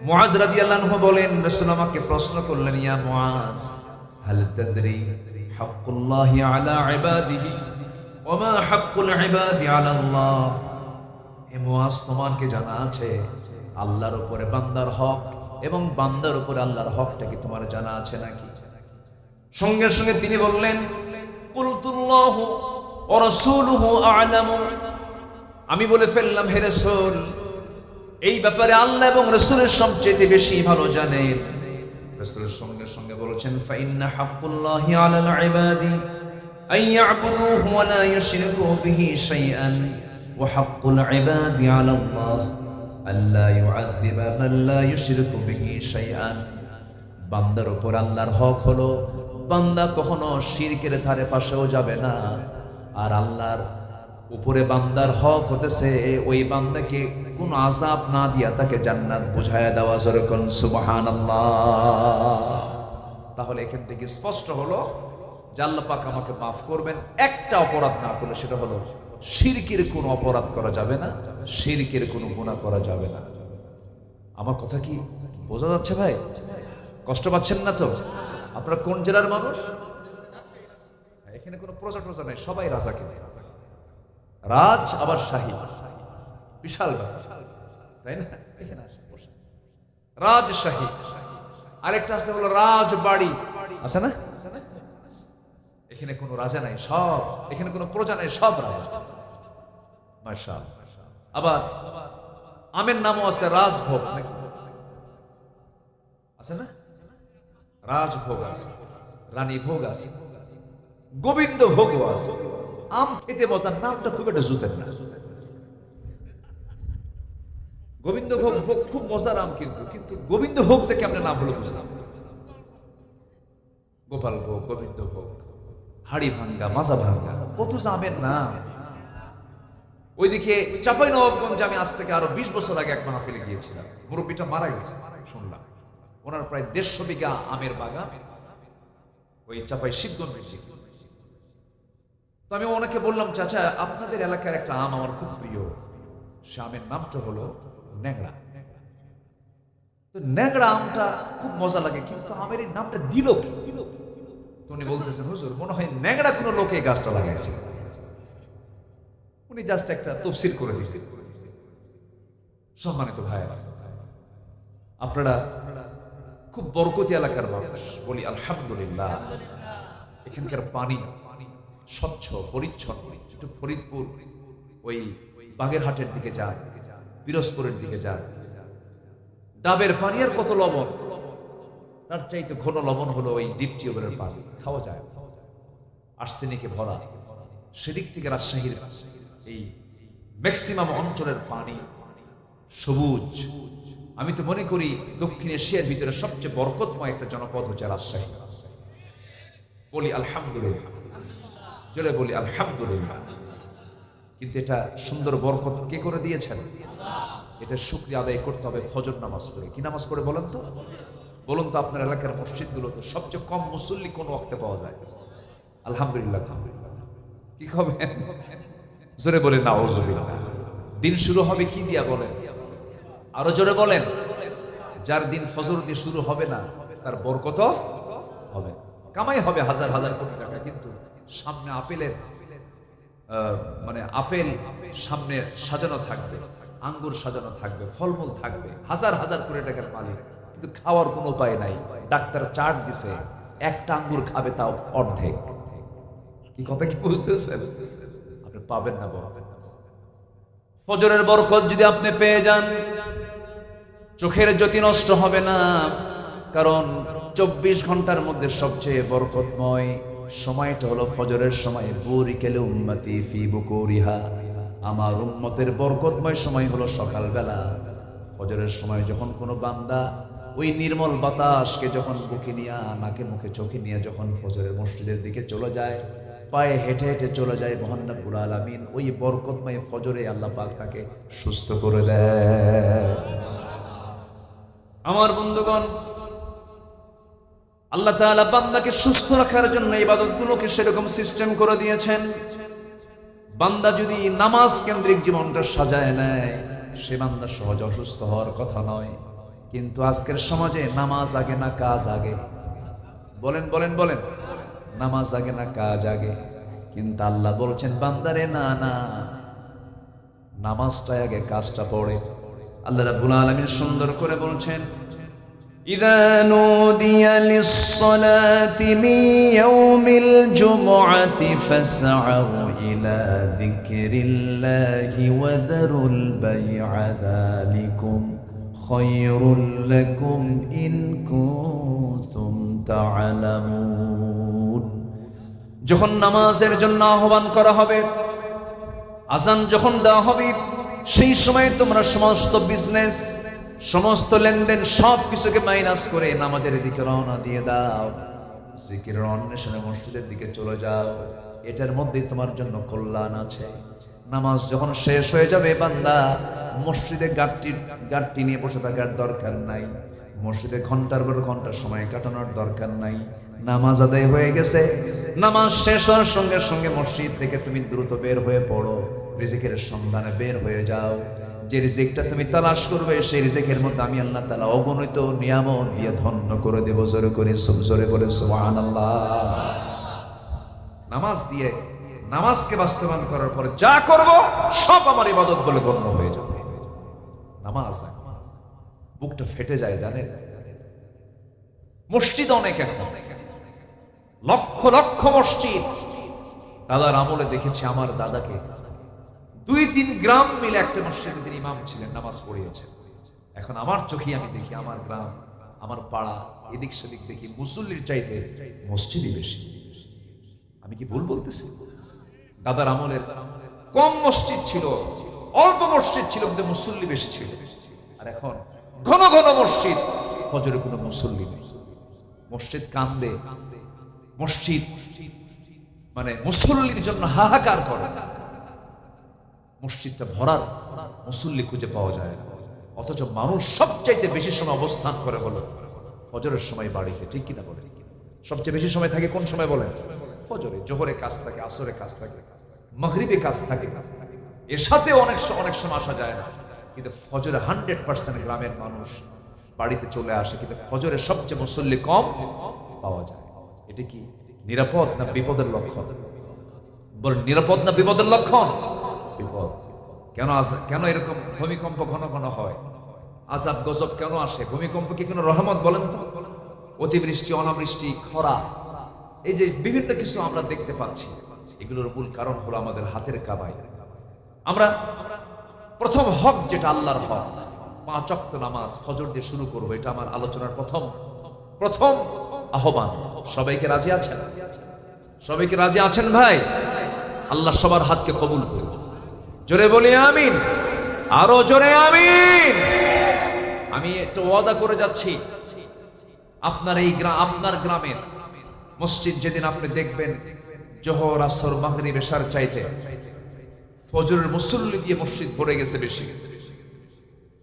মুআজ রাদিয়াল্লাহু আনহু বলেন, রাসূল আমাকে প্রশ্ন করলেন, ইয়া মুআজ হাল তাদরি হাক্কুল্লাহি আলা ইবাদিহি ওয়া মা হাক্কুল ইবাদি আলা আল্লাহ। হে মুআজ, তোমার কি জানা আছে আল্লাহর উপরে বান্দার হক এবং বান্দার উপরে আল্লাহর হকটা কি তোমার জানা আছে নাকি? সঙ্গে সঙ্গে তিনি বললেন, কুলতুল্লাহু ওয়া রাসূলুহু আ'লামু। আমি বলে ফেললাম, হে রাসূল, এই ব্যাপারে আল্লাহ এবং রাসূলের সবচেয়ে বেশি ভালো জানেন। রাসূল সঙ্গে সঙ্গে বলেছেন, ফা ইন্না হাক্কুল্লাহি আলাল ইবাদি আন ইয়া'বুদুহু ওয়া লা ইউশরিকু বিহি শাইআন ওয়া হাক্কুল ইবাদি আলা আল্লাহ আল্লা ইউআযযিবা মান লা ইউশরিকু বিহি শাইআন। বান্দার উপর আল্লাহর হক হলো বান্দা কখনো শিরকের ধারে পাশেও যাবে না। আর আল্লাহর উপরে বান্দার হক হতেছে ওই বান্দাকে কোনো আযাব না দিয়া তাকে জান্নাত বুঝায়া দেওয়া। জোরে কোন সুবহানাল্লাহ। তাহলে এখান থেকে স্পষ্ট হলো যে আল্লাহ পাক আমাকে মাফ করবেন একটা অপরাধ না করলে, সেটা হলো শিরকের কোনো অপরাধ করা যাবে না, শিরকের কোনো গুনাহ করা যাবে না। আমার কথা কি বোঝা যাচ্ছে ভাই? কষ্ট পাচ্ছেন না তো? আপনারা কোন জেলার মানুষ? এখানে কোনো প্রজা টজা নাই, সবাই রাজা। কিন্তু রাজ আবার শাহী, বিশাল ব্যাপার, তাই না? এখানে আসে বসে রাজশাহী, আরেকটা আছে হলো রাজবাড়ি, আছে না? এখানে কোনো রাজা নাই, সব এখানে কোনো প্রজা নাই, সব রাজা। মাশাআল্লাহ। আবার আমের নামও আছে রাজভোগ, আছে না? রাজভোগ আছে, রানী ভোগ আছে, গোবিন্দ ভোগও আছে। আম খেতে মজার, নামটা খুব একটা জুতের না। গোবিন্দ ভোগ খুব মজার আম, কিন্তু গোবিন্দ ভোগ যে কেমন নাম হলো বুঝলাম। গোপাল ভোগ, গোবিন্দ ভোগ, হাড়ি ভাঙ্গা, মাজা ভাঙ্গা, কত জামের নাম। ওইদিকে চাঁপাইনবাবগঞ্জে আমি আজ থেকে আরো 20 বছর আগে এক মাহফিলে গিয়েছিলাম। মুরব্বীটা মারা গেছে, শুনলাম ওনার প্রায় 150 বিঘা আমের বাগান ওই চাঁপাই শিবগঞ্জে। তো আমি ওনাকে বললাম, চাচা আপনাদের এলাকার একটা আম আমার খুব প্রিয়, সে আমের নামটা হলো ন্যাংরা। তো ন্যাংরা আমটা খুব মজা লাগে, কিন্তু আমের এই নামটা দিল কি? তো উনি বলতেছেন, হুজুর মনে হয় ন্যাংরা কোনো লোকে এই গাছটা লাগাইছে। উনি জাস্ট একটা তফসিল করে দিয়েছে। সম্মানিত ভাইয়েরা, আপনারা খুব বরকতি এলাকার মানুষ, বলি আলহামদুলিল্লাহ। এখানকার পানি স্বচ্ছ পরিচ্ছন্ন। একটু ফরিদপুর ওই বাগেরহাটের দিকে যান, পিরোজপুরের দিকে যান, ডাবের পানি আর কত লবণ, তার চাইতে ঘন লবণ হলো ওই ডিপ টিউবওয়েলের পানি, খাওয়া যায়, আর্সেনিকে ভরা। সেদিক থেকে রাজশাহীর এই ম্যাক্সিমাম অঞ্চলের পানি সবুজ। আমি তো মনে করি দক্ষিণ এশিয়ার ভিতরে সবচেয়ে বরকতময় একটা জনপদ হচ্ছে রাজশাহী। বলি আলহামদুলিল্লাহ, জোরে বলি আলহামদুলিল্লাহ। কিন্তু এটা সুন্দর বরকত কে করে দিয়েছেন? এটা শুকরিয়া আদায় করতে হবে ফজর নামাজ পড়ে। কি নামাজ পড়ে বলেন তো? বলুন তো আপনার এলাকার মসজিদগুলোতে সবচেয়ে কম মুসল্লি কোন ওয়াক্তে পাওয়া যায়? আলহামদুলিল্লাহ। কি হবে? জোরে বলে নাউজুবিল্লাহ। দিন শুরু হবে কি দিয়া বলেন? আরো জোরে বলেন। যার দিন ফজর দিয়ে শুরু হবে না তার বরকত হবে, কামাই হবে হাজার হাজার কোটি টাকা, কিন্তু সামনে আপেলের আপেল সামনে সাজানো থাকবে, আঙ্গুর সাজানো থাকবে, ফলমূল থাকবে, হাজার হাজার কোটি টাকার মালিক, কিন্তু খাওয়ার কোনো উপায় নাই। ডাক্তার চার্ট দিছে, একটা আঙ্গুর খাবে তাও অর্ধেক। কি কথা কি বুঝতেছেন? আপনি পাবেন না বলবেন। ফজরের বরকত যদি আপনি পেয়ে যান, চোখের জ্যোতি নষ্ট হবে না, কারণ 24 ঘন্টার মধ্যে সবচেয়ে বরকতময় সময়টা হলো ফজরের সময়। বুরিকাল উম্মতি ফি বুকুরিহা, আমার উম্মতের বরকতময় সময় হলো সকালবেলা। ফজরের সময় যখন কোনো বান্দা ওই নির্মল বাতাসকে যখন বুকে নিয়ে, নাকে মুখে চোখে নিয়ে যখন ফজরের মসজিদের দিকে চলে যায়, পায়ে হেঁটে হেঁটে চলে যায়, মহান রব্বুল আলামিন ওই বরকতময় ফজরে আল্লাহ পাক তাকে সুস্থ করে দেয়। আমার বন্ধুগণ, আল্লাহ তাআলা বান্দাকে সুস্থ রাখার জন্য ইবাদতগুলোকে সেরকম সিস্টেম করে দিয়েছেন। বান্দা যদি নামাজ কেন্দ্রিক জীবনটা সাজায় নেয়, সে বান্দা সহজে অসুস্থ হওয়ার কথা নয়। কিন্তু আজকের সমাজে নামাজ আগে না কাজ আগে? বলেন বলেন বলেন। নামাজ আগে না কাজ আগে? কিন্তু আল্লাহ বলছেন বান্দারে, না না, নামাজটা আগে, কাজটা পড়ে। আল্লাহ রাব্বুল আলামিন সুন্দর করে বলছেন, ইযা নুদিয়া লিস-সালাতি মিন ইয়াউমিল জুমআতি ফাসআউ ইলা যিকরিল্লাহি ওয়া যারুল বাই'a যালিকুম খায়রুল লাকুম ইন কুনতুম তা'লামুন। যখন নামাজের জন্য আহ্বান করা হবে, আযান যখন দেওয়া হবে, সেই সময় তোমরা সমস্ত বিজনেস, সমস্ত লেনদেন সব কিছুকে মাইনাস করে নামাজের দিকে রওনা দিয়ে দাও, জিকিরের অন্বেষণে মসজিদের দিকে চলে যাও। এটার মধ্যেই তোমার জন্য কল্যাণ আছে। নামাজ যখন শেষ হয়ে যাবে, বান্দা মসজিদে গাঁটটি নিয়ে বসে থাকার দরকার নাই, মসজিদে ঘন্টার পর ঘন্টা সময় কাটানোর দরকার নাই। নামাজ আদায় হয়ে গেছে, নামাজ শেষ হওয়ার সঙ্গে সঙ্গে মসজিদ থেকে তুমি দ্রুত বের হয়ে পড়ো, রিজিকের সন্ধানে বের হয়ে যাও। যে রিজিকটা তুমি তালাশ করবে সেই রিজিকের মধ্যে আমি আল্লাহ তাআলা অগণিত নিয়ামত দিয়ে ধন্য করে দেব। জোরে করে জোরে করে সুবহানাল্লাহ। নামাজ দিয়ে নামাজকে বাস্তবায়ন করার পরে যা করব সব আমার ইবাদত বলে গণ্য হয়ে যাবে। নামাজ বুকটা ফেটে যায় জানেন। মসজিদ অনেক, এখন লক্ষ লক্ষ মসজিদ। দাদার আমলে দেখেছি আমার দাদাকে 2-3 গ্রাম মিলে একটা মসজিদে তিনি ইমাম ছিলেন, নামাজ পড়িয়েছেন। এখন আমার চোখে আমি দেখি আমার গ্রাম, আমার পাড়া, এদিক সেদিক দেখি মুসল্লির চাইতে মসজিদই বেশি। আমি কি ভুল বলতেছি? দাদার আমলের কম মসজিদ ছিল, অল্প মসজিদ ছিল, কিন্তু মুসল্লি বেশি ছিল। আর এখন ঘন ঘন মসজিদ, ফজরে কোনো মুসল্লি নেই। মসজিদ কান্দে, মসজিদ মানে মুসল্লির জন্য হাহাকার করে। মসজিদটা ভরার মুসল্লি খুঁজে পাওয়া যায় না। অথচ মানুষ সবচাইতে বেশি সময় অবস্থান করে হলো ফজরের সময় বাড়িতে, ঠিক কিনা বলে? সবচেয়ে বেশি সময় থাকে কোন সময় বলেন? ফজরে। জোহরে কাজ থাকে, আসরে কাজ থাকে, মাগরিবে কাজ থাকে, এর সাথে অনেক সময় আসা যায় না। কিন্তু ফজরে 100% গ্রামের মানুষ বাড়িতে চলে আসে, কিন্তু ফজরে সবচেয়ে মুসল্লি কম পাওয়া যায়। এটা কি নিরাপদ না বিপদের লক্ষণ? বল, নিরাপদ না বিপদের লক্ষণ? বিপদ। কেন এরকম ভূমিকম্প ঘন ঘন হয়? আযাব গজব কেন আসে? ভূমিকম্প কি কোনো রহমত বলেন তো? অতিবৃষ্টি, অনাবৃষ্টি, খরা, এই যে বিভিন্ন কিছু আমরা দেখতে পাচ্ছি, এগুলোর মূল কারণ হলো আমাদের হাতের কামাই। আমরা প্রথম হক যেটা আল্লাহর হক, 5 ওয়াক্ত নামাজ ফজর দিয়ে শুরু করবো। এটা আমার আলোচনার প্রথম আহ্বান। সবাইকে রাজি আছেন? সবাইকে রাজি আছেন ভাই? আল্লাহ সবার হাতকে কবুল করুন। জোরে বলি আমিন, আরো জোরে আমিন। আমি একটু ওয়াদা করে যাচ্ছি, আপনার গ্রামের মসজিদ যেদিন আপনি দেখবেন জোহর, আসর, মাগরিব, এশার চাইতে ফজরের মুসল্লি দিয়ে মসজিদ ভরে গেছে বেশি,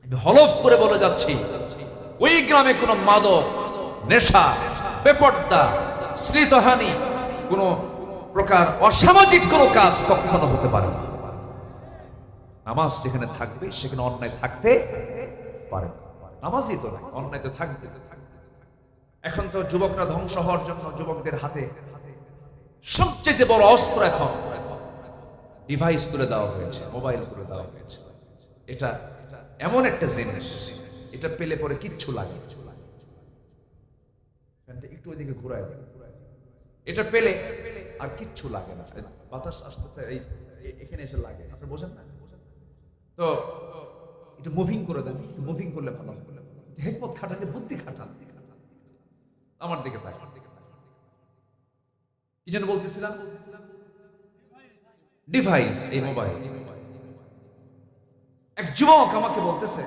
আমি হলফ করে বলে যাচ্ছি ওই গ্রামে কোনো মাদক, নেশা, বেপর্দা, শ্লীলতাহানি, কোনো প্রকার অসামাজিক কোনো কাজ কখনো হতে পারে না। নামাজ যেখানে থাকবে সেখানে অন্যায় থাকতে পারে না। নামাজই তো না, অন্যায় তো থাকবে। এখন তো যুবকরা ধ্বংস হওয়ার জন্য যুবকদের হাতে সবচেয়ে বড় অস্ত্র এখন ডিভাইস তুলে দেওয়া হয়েছে, মোবাইল তুলে দেওয়া হয়েছে। এটা এমন একটা জিনিস, এটা পেলে পরে কিচ্ছু লাগে। একটু ওইদিকে ঘুরায় দেয়, এটা পেলে আর কিচ্ছু লাগে না। বাতাস আসতেছে এখানে এসে লাগে, আপনি বোঝেন না তো? একটু মুভিং করে দেন, একটু মুভিং করলে ভালো হবে। হিকমত খাটালে, বুদ্ধি খাটান। আমার দিকে থাকে, কি যেন বলতেছিলাম? ডিভাইস, এই মোবাইল। এক যুবক আমাকে বলতেছে,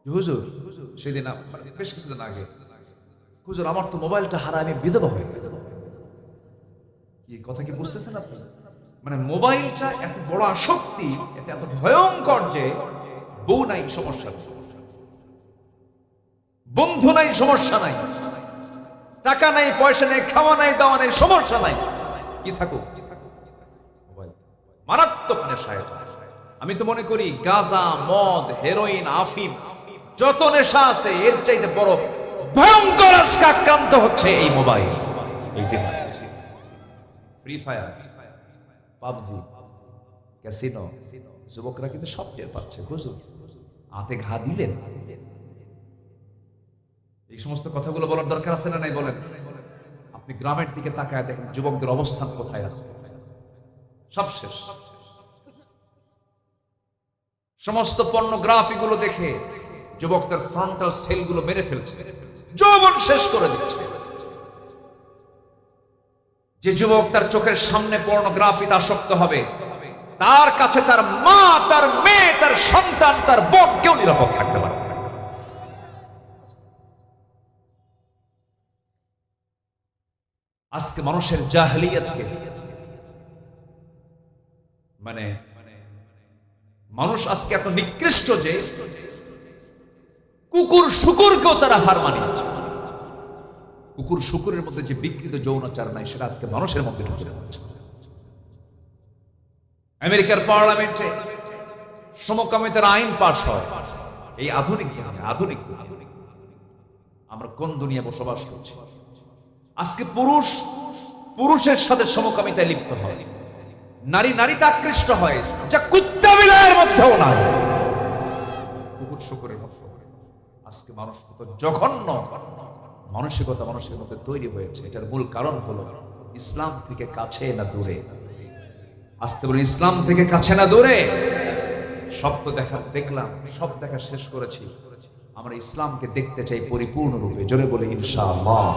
হুজুর সেদিন বেশ কিছুদিন আগে, হুজুর আমার তো মোবাইলটা হারা, আমি বিধবা হয়ে গেল। কি কথা কি বুঝতেছেন আপনি? মানে মোবাইলটা এত বড় আসক্তি, এত ভয়ঙ্কর যে বউ নাই সমস্যা, বন্ধু নাই সমস্যা নাই, টাকা নাই, পয়সা নেই, খাওয়া নাই, দাওয়া নাই, সমস্যা নাই, কি থাকুক মোবাইল। মারাত্মক নেশা এটা। আমি তো মনে করি গাঁজা, মদ, হেরোইন, আফিম, যত নেশা আছে এর চাইতে বড় ভয়ঙ্কর আজকে আক্রান্ত হচ্ছে এই মোবাইল, এই device. Free fire, PUBG, casino, যুবকরা কিন্তু সব টের পাচ্ছে। হুজুর হাতে ঘা দিলেন। এই সমস্ত কথাগুলো বলার দরকার আছে না নাই বলেন? আপনি গ্রামের দিকে তাকায় দেখেন যুবকদের অবস্থান কোথায় আছে, সব শেষ। সমস্ত পর্নোগ্রাফি গুলো দেখে যুবকদের ফ্রন্টাল সেল গুলো মেরে ফেলছে, যৌবন শেষ করে দিচ্ছে। যে যুবক তার চোখের সামনে পর্নোগ্রাফিতে আসক্ত হবে, তার কাছে তার মা, তার মেয়ে, তার সন্তান, তার বোন কেউ নিরাপদ থাকতে পারে না। আজকে মানুষের জাহেলিয়াতকে, মানে মানুষ আজকে এত নিকৃষ্ট যে কুকুর শুকুরকেও তারা হার মানিয়েছে। কুকুর শুকুরের মধ্যে যে বিকৃত যৌনাচার নাই সেটা আজকে মানুষের মধ্যে ঢুকে যাচ্ছে। আমেরিকার পার্লামেন্টে সমকামিতার আইন পাশ হয়। এই আধুনিক দুনিয়া, আধুনিক দুনিয়া। আমরা কোন দুনিয়া বসবাস করছি? আজকে পুরুষ পুরুষের সাথে সমকামিতায় লিপ্ত হয়, নারী নারীতে আকৃষ্ট হয়, যা কুত্তা বিলায়ের মধ্যেও নাই। কুকুর শুকুরের মতো আজকে মানুষ কত জঘন্য মানসিকতা মানুষের মধ্যে তৈরি হয়েছে। এটার মূল কারণ হলো ইসলাম থেকে কাছে না দূরে। আসতে বলে ইসলাম থেকে কাছে না দূরে। সব তো দেখলাম, সব দেখা শেষ করেছি। আমরা ইসলামকে দেখতে চাই পরিপূর্ণ রূপে। জোরে বলে ইনশাআল্লাহ।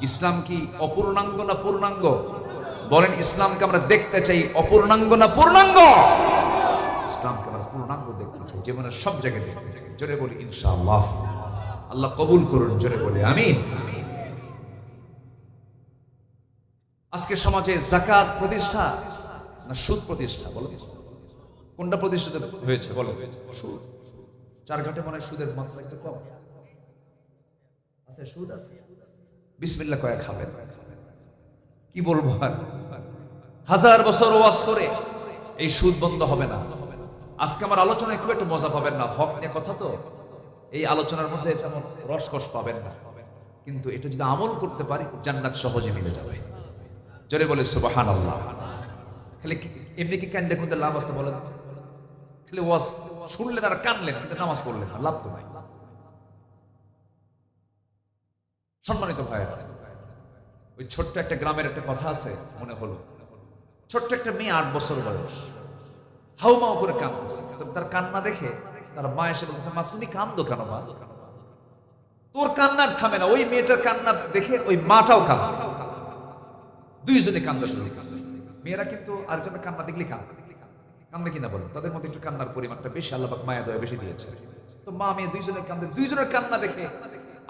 ইসলাম কি অপূর্ণাঙ্গ না পূর্ণাঙ্গ? বলেন, ইসলামকে আমরা দেখতে চাই অপূর্ণাঙ্গ না পূর্ণাঙ্গ? ইসলামকে আমরা পূর্ণাঙ্গ দেখতে চাই, জীবনের সব জায়গায় দেখতে চাই। জোরে বলি ইনশাআল্লাহ। আল্লাহ কবুল করুন, জোরে বলি আমিন। আজকে সমাজে যাকাত প্রতিষ্ঠা না সুদ প্রতিষ্ঠা? বলো, কোনটা প্রতিষ্ঠিত হয়েছে? বলো, সুদ। চারঘাটে মনে হয় সুদের মাত্রা একটু কম আছে। সুদ আছে, বিসমিল্লাহ কয়ে খাবেন। কি বলবো আর, হাজার বছর ওয়াজ করে এই সুদ বন্ধ হবে না। আজকে আমার আলোচনায় খুব একটু মজা পাবেন না, হক নিয়ে কথা তো, এই আলোচনার মধ্যে তেমন রসকস পাবেন না, কিন্তু এটা যদি আমল করতে পারি জান্নাত সহজে মিলে যাবে। জোরে বলে সুবহানাল্লাহ। খালি এমনি কি কান্দে কুন্দে লাভ আছে বলেন? খালি ওয়াজ শুনলেন আর কানলেন, কিন্তু নামাজ পড়লেন না, লাভ তো নাই। সম্মানিত ভাইয়েরা, ওই ছোট্ট একটা গ্রামের একটা কথা আছে মনে হলো। ছোট্ট একটা মেয়ে 8 বছর বয়স, হাউমাউ করে কাঁদতেছে। তার কান্না দেখে তার মা এসে বলতেছে, মা তুমি কান্দো কেন? মা, তোর কান্নার থামে না। ওই মেয়েটার কান্না দেখে ওই মাটাও কাঁদে, দুইজনে কান্দা শুরু করছে। মেয়েরা কিন্তু আরেকজনের কান্না দেখলে কান্দে কিনা বলেন, তাদের মধ্যে একটু কান্নার পরিমাণটা বেশি, আল্লাহ পাক মায়া দয়া বেশি দিয়েছে। তো মা মেয়ে দুইজনে কান্দে, দুইজনের কান্না দেখে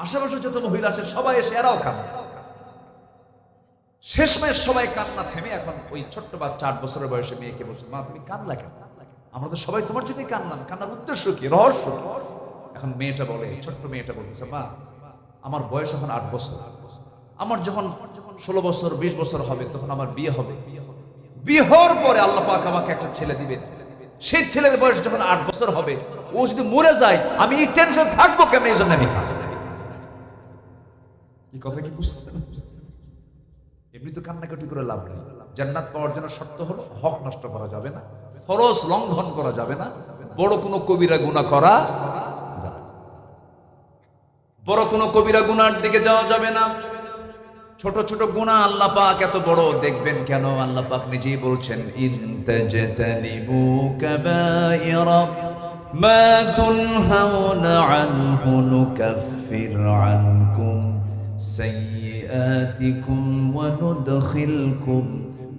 আশেপাশে যত মহিলা আছে সবাই এসে এরাও কান্দে। শেষমেশ সবাই কান্না থেমে এখন ওই ছোট্ট বাচ্চা 8 বছরের বয়সে মেয়েকে বলছে, মা তুমি কান্দলা কেন? আমরা তো সবাই তোমার জন্যই কান্দলাম, কান্নার উদ্দেশ্য কি, রহস্য কি? এখন মেয়েটা বলে, ছোট্ট মেয়েটা বলতেছে, মা আমার বয়স এখন 8 বছর, আমার যখন 16 বছর 20 বছর হবে তখন আমার বিয়ে হবে। বিয়ে হওয়ার পরে আল্লাহ পাক আমাকে একটা ছেলে দিবে, সেই ছেলের বয়স যখন 8 বছর হবে, ও যদি মরে যায় আমি এই টেনশন থাকবো কেন? এই জন্য আমি এই কথা কি বুঝতেছেন? এমনি তো কান্নাকাটি করে লাভ নেই। জান্নাত পাওয়ার জন্য শর্ত হলো হক নষ্ট করা যাবে না, ফরজ লঙ্ঘন করা যাবে না, বড় কোনো কবিরা গুনাহ করা যাবে না, বড় কোনো কবিরা গুনার দিকে যাওয়া যাবে না। ছোট ছোট গুনাহ আল্লাহ পাক এত বড় দেখবেন কেন? আল্লাহ পাক নিজেই বলছেন, ইন তাজতানিবু কাবাইরা মা তুনহাউনা আনহু নুকাফির আনকুম সাইয়্যাতিকুম ওয়া নুদখিলকুম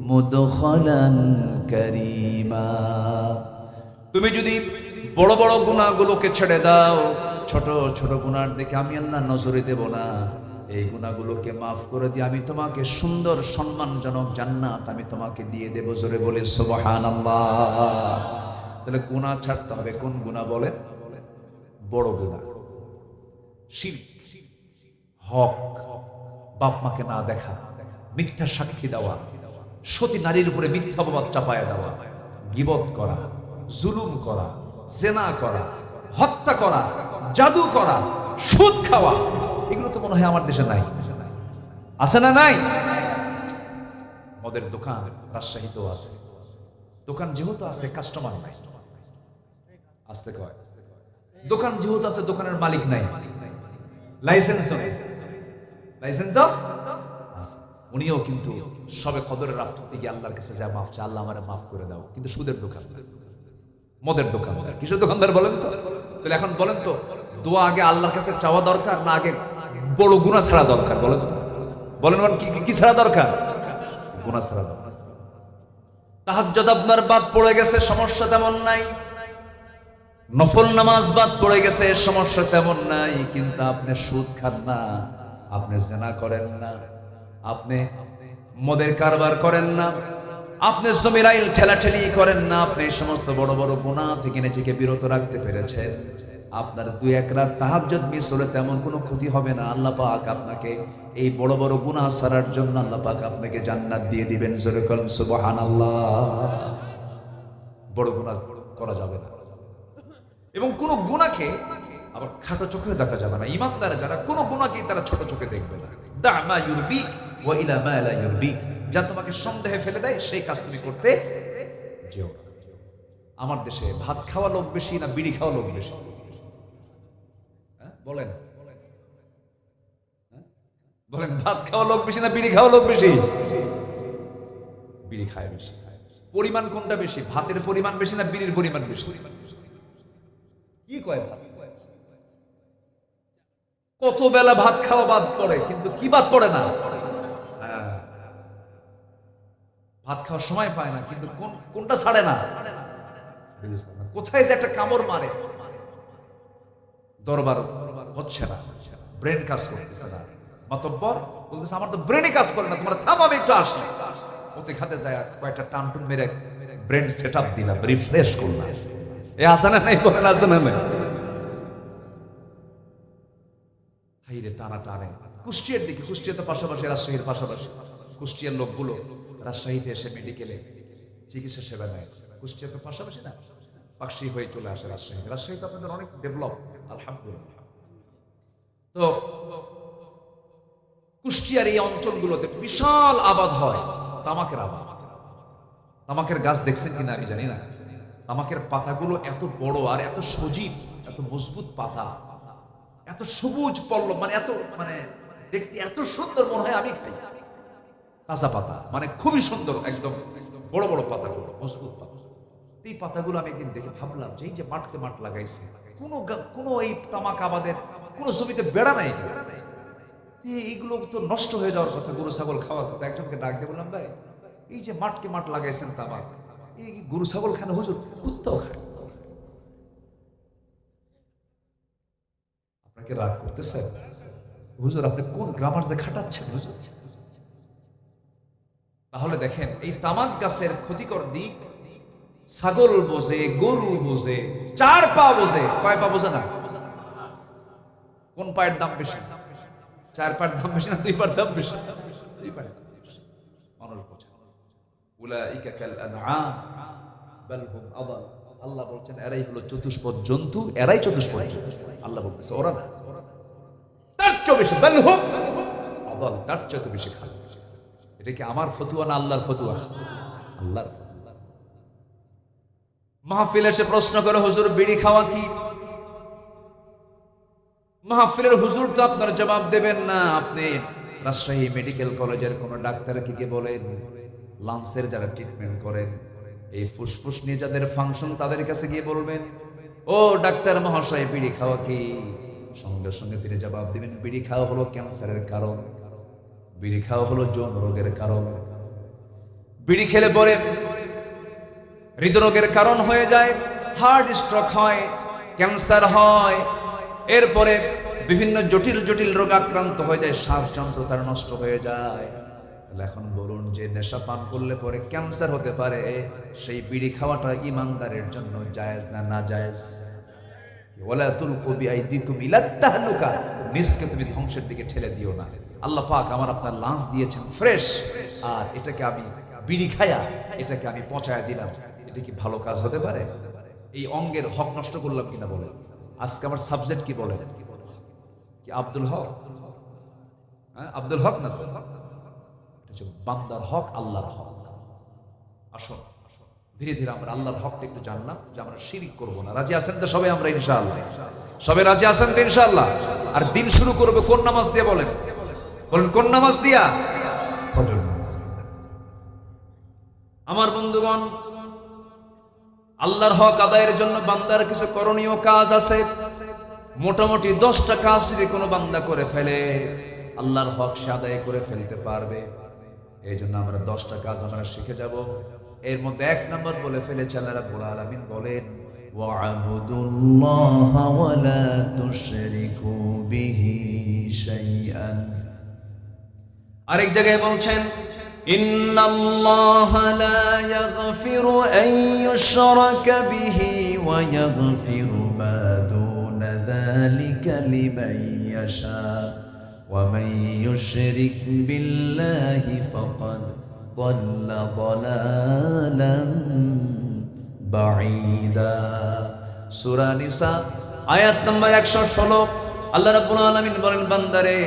মুদখালান কারীমা। তুমি যদি বড় বড় গুনাহগুলোকে ছেড়ে দাও, ছোট ছোট গুনার দিকে আমি আল্লাহ নজরে দেব না। এই গুনাহগুলোকে মাফ করে দিয়ে আমি তোমাকে সুন্দর সম্মানজনক জান্নাত আমি তোমাকে দিয়ে দেব। জোরে বলে সুবহানাল্লাহ। তাহলে গুনাহ ছাড়তে হবে। কোন গুনাহ বলেন? বড় গুনাহ, শিরক, হক, বাপ মাকে না দেখা, মিথ্যা সাক্ষী দেওয়া, সতী নারীর উপরে মিথ্যা অপবাদ চাপায়া দেওয়া, গীবত করা, জুলুম করা, জেনা করা, হত্যা করা, জাদু করা, সুদ খাওয়া, এগুলো তো মনে হয় আমার দেশে নাই। আছে না? নাই। মদের দোকান রাজশাহীতেও আছে। দোকান যেহেতু আছে কাস্টমার নাই, আসতে কয়। দোকান যেহেতু আছে দোকানের মালিক নাই, লাইসেন্স উনিও কিন্তু সবে কদরের রাত থেকে আল্লাহর কাছে যা মাফ চায়, আল্লাহ আমারে মাফ করে দাও, কিন্তু সুদের দোকান, মদের দোকান। কিসের দোকানদার বলেন তো? তাহলে এখন বলেন তো, দোয়া আগে আল্লাহর কাছে চাওয়া দরকার না আগে বড় গুনাহ ছাড়া দরকার? বলেন তো, বলেন কি ছাড়া দরকার? গুনাহ ছাড়া দরকার। তাহাজ্জুদ আপনার বাদ পড়ে গেছে, সমস্যা তেমন নাই। নফল নামাজ বাদ পড়ে গেছে, সমস্যা তেমন নাই। কিন্তু আপনি সুদ খান না, আপনি জেনা করেন না, আপনি মদের কারবার করেন না, আপনি জমির আইল ঠেলাঠেলি করেন না, আপনি এই সমস্ত বড় বড় গুনাহ থেকে নিজেকে বিরত রাখতে পেরেছেন, আপনার 2-1 রাত তাহাজ্জুদ মিস হলে তেমন কোনো ক্ষতি হবে না। আল্লাহ পাক আপনাকে এই বড় বড় গুনাহ ছাড়ার জন্য আল্লাহ পাক আপনাকে জান্নাত দিয়ে দিবেন। জোরে বলেন সুবহানাল্লাহ। বড় গুনাহ করা যাবে না। এবং কোন গুনাহকে আবার খাটো চোখে দেখা যাবে না। ইমানদার যারা কোন গুনাহকে তারা ছোট চোখে দেখবে না। দা মা ইউরবিক ওয়া ইলা মা লা ইউরবিক, যা তোমাকে সন্দেহে ফেলে দেয় সেই কাজ তুমি করতে যেও না। আমার দেশে ভাত খাওয়া লোক বেশি না বিড়ি খাওয়া লোক বেশি? বলেন বলেন, ভাত খাওয়া লোক বেশি না বিড়ি খাওয়া লোক বেশি? বিড়ি খায় বেশি। পরিমাণ কোনটা বেশি, ভাতের পরিমাণ বেশি না বিড়ির পরিমাণ বেশি? কি কয় ভাত? কত বেলা ভাত খাওয়া বাদ পড়ে, কিন্তু কি বাদ পড়ে না? ভাত খাওয়ার সময় পায় না, কিন্তু কোনটা ছাড়ে না? কোথায় যে একটা কামড় মারে, দরবার হচ্ছে না, ব্রেন কাজ করতেছে না। মাতব্বর বলতেছে আমার তো ব্রেনে কাজ করে না, তোমার থামাবে একটু আসি। ওতে খাতে যায় কয়েকটা টানটুন মেরে ব্রেন সেট আপ দিলাম, রিফ্রেশ করলাম। এ আসে না নাই? বলেন আসে না নাই? হাইরে টানা টানে কুষ্টিয়ার দিকে। কুষ্টিয়া তো পাশাপাশি, রাজশাহীর পাশাপাশি। কুষ্টিয়ার লোকগুলো রাজশাহীতে এসে মেডিকেলে চিকিৎসা সেবা নেয়। কুষ্টিয়া তো পাশাপাশি না, পাকশি হয়ে চলে আসে রাজশাহী। রাজশাহী তো আপনাদের অনেক ডেভেলপ, আলহামদুলিল্লাহ। তো কুষ্টিয়ার এই অঞ্চলগুলোতে বিশাল আবাদ হয়, তামাকের আবাদ। তামাকের গাছ দেখছেন কিনা আমি জানি না। তামাকের পাতাগুলো এত বড় আর এত সজীব, এত মজবুত পাতা, এত সবুজ পল্লব, মানে এত দেখতে এত সুন্দর, মনে হয় আমি খাই। তাজা পাতা, মানে খুবই সুন্দর, একদম বড় বড় পাতাগুলো, মজবুত পাতা। এই পাতাগুলো আমি একদিন দেখে ভাবলাম যে এই যে মাঠকে মাঠ লাগাইছে, কোনো এই তামাক আবাদের কোনো জমিতে বেড়া নাই, এইগুলো তো নষ্ট হয়ে যাওয়ার কথা, গরু ছাগল খাওয়ার কথা। একজনকে ডাক দিয়ে বললাম, ভাই এই যে মাঠকে মাঠ লাগাইছেন তামাক, এই গরু ছাগল খান? হুজুর কুত্তাও খায়। আপনাকে রাগ করতেছেন হুজুর? আপনি কোন গ্রামার যে খাটাচ্ছেন হুজুর? তাহলে দেখেন এই তামাক গাছের ক্ষতিকর দিক ছাগল বোঝে, গরু বোঝে, 4 পা বোঝে, কয় পা বোঝে না? কোন পায়ের দাম বেশি? 4 পায়ের দাম বেশি না 2 পায়ের দাম বেশি? 2 পায়ের দাম বেশি। মানুষ বোঝে। উলাইকা কাল আনআম বাল হুম আদাল। আল্লাহ বলছেন এরাই হলো চতুষ্পদ জন্তু, এরাই চতুষ্পদ জন্তু। আল্লাহ বলতেছে ওরা না, তার চেয়ে বেশি, বাল হুম আদাল, তার চেয়ে বেশি খায়। এটা কি আমার ফতুয়া না আল্লাহর ফতুয়া? আল্লাহর ফতুয়া। মাহফিল এসে প্রশ্ন করে হুজুর বিড়ি খাওয়া কি? মাহফিলের হুজুর তো আপনার জবাব দেবেন না। আপনি রাজশাহী মেডিকেল কলেজের কোন ডাক্তারকে গিয়ে বলেন, লাংসের যারা ট্রিটমেন্ট করেন, এই ফুসফুস নিয়ে যাদের ফাংশন, তাদের কাছে গিয়ে বলবেন, ও ডাক্তার মহাশয় বিড়ি খাওয়া কি? সঙ্গে সঙ্গে তিনি জবাব দিবেন, বিড়ি খাওয়া হলো ক্যান্সারের কারণ, বিড়ি খাওয়া হলো যৌন রোগের কারণ, বিড়ি খেলে পরে হৃদরোগের কারণ হয়ে যায়, হার্ট স্ট্রোক হয়, ক্যান্সার হয়, এরপরে বিভিন্ন জটিল জটিল রোগ আক্রান্ত হয়ে যায়, শ্বাসযন্ত্র তার নষ্ট হয়ে যায়। এখন বলুন যে নেশা পান করলে পরে ক্যান্সার হতে পারে, সেই বিড়ি খাওয়াটা ইমানদারের জন্য জায়েজ না না জায়েজ? ওয়ালা তুলকু বিআইদিকুম ইলাত তাহলুকা, নিজকে তুমি ধ্বংসের দিকে ঠেলে দিও না। আল্লাহ পাক আমার আপনার লাঞ্চ দিয়েছেন ফ্রেশ, আর এটাকে আমি বিড়ি খায়া এটাকে আমি পচায়া দিলাম, এটা কি ভালো কাজ হতে পারে? এই অঙ্গের হক নষ্ট করলাম কিনা বলেন? আজকে আমার সাবজেক্ট কি বলেন? কি আব্দুল হক? হ্যাঁ আব্দুল হক না, বান্দার হক, আল্লাহর হক। আসুন ধীরে ধীরে আমরা আল্লাহর হকটা একটু জানলাম, যে আমরা শিরিক করব না। রাজি আছেন তো সবাই? আমরা ইনশাআল্লাহ সবাই রাজি আছেন তো ইনশাআল্লাহ? আর দিন শুরু করবে কোন নামাজ দিয়ে বলেন? বলেন কোন নামাজ দিয়া? ফজর নামাজ। আমার বন্ধুগণ, আল্লাহর হক আদায়ের জন্য বান্দার কিছু করণীয় কাজ আছে। মোটামুটি 10টা কাজ যদি কোনো বান্দা করে ফেলে, আল্লাহর হক সে আদায় করে ফেলতে পারবে। এই জন্য আমরা 10টা কাজ আমরা শিখে যাব। এর মধ্যে 1 নম্বর বলে ফেলেছে আল্লাহ রাব্বুল আলামিন বলেন, ওয়া'বুদুল্লাহা ওয়া লা তুশরিকু বিহি শাইআন। আরেক জায়গায় বলছেন, ইন্নাল্লাহা লা ইয়াগফিরু আন ইউশরাকা বিহি ওয়া ইয়াগফিরু মা দুনা যালিকা লিমান ইয়াশা ওয়া মান ইউশরিক বিল্লাহি ফাকাদ দাল্লা দালালান বাঈদা। সূরা নিসা আয়াত নম্বর 116। আল্লাহ রাব্বুল আলামিন বলেন, বান্দারে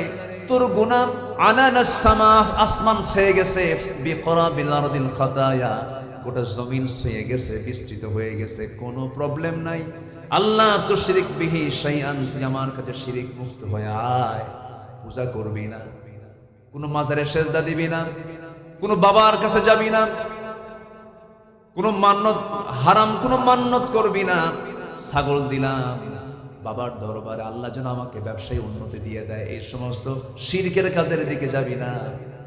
তোর গুনাহ আনানাস সামা, আসমান ছেয়ে গেছে, বিকরাবিল আরদিল খাতায়া, গোটা জমিন ছেয়ে গেছে, বিস্তৃত হয়ে গেছে, কোনো প্রবলেম নাই। আল্লাহ তো শিরিক বিহি শাইআন, তুই আমার কাছে শিরিক মুক্ত হয়ে আয়, পূজা করবি না, কোনো মাজারে সেজদা দিবি না, কোনো বাবার কাছে যাবি না, কোনো মান্নত হারাম কোনো মান্নত করবি না। ছাগল দিলাম বাবার দরবারে, আল্লাহ যেন আমাকে ব্যবসায় উন্নতি দিয়ে দেয়, এই সমস্ত শিরকের কাজের দিকে যাবি না।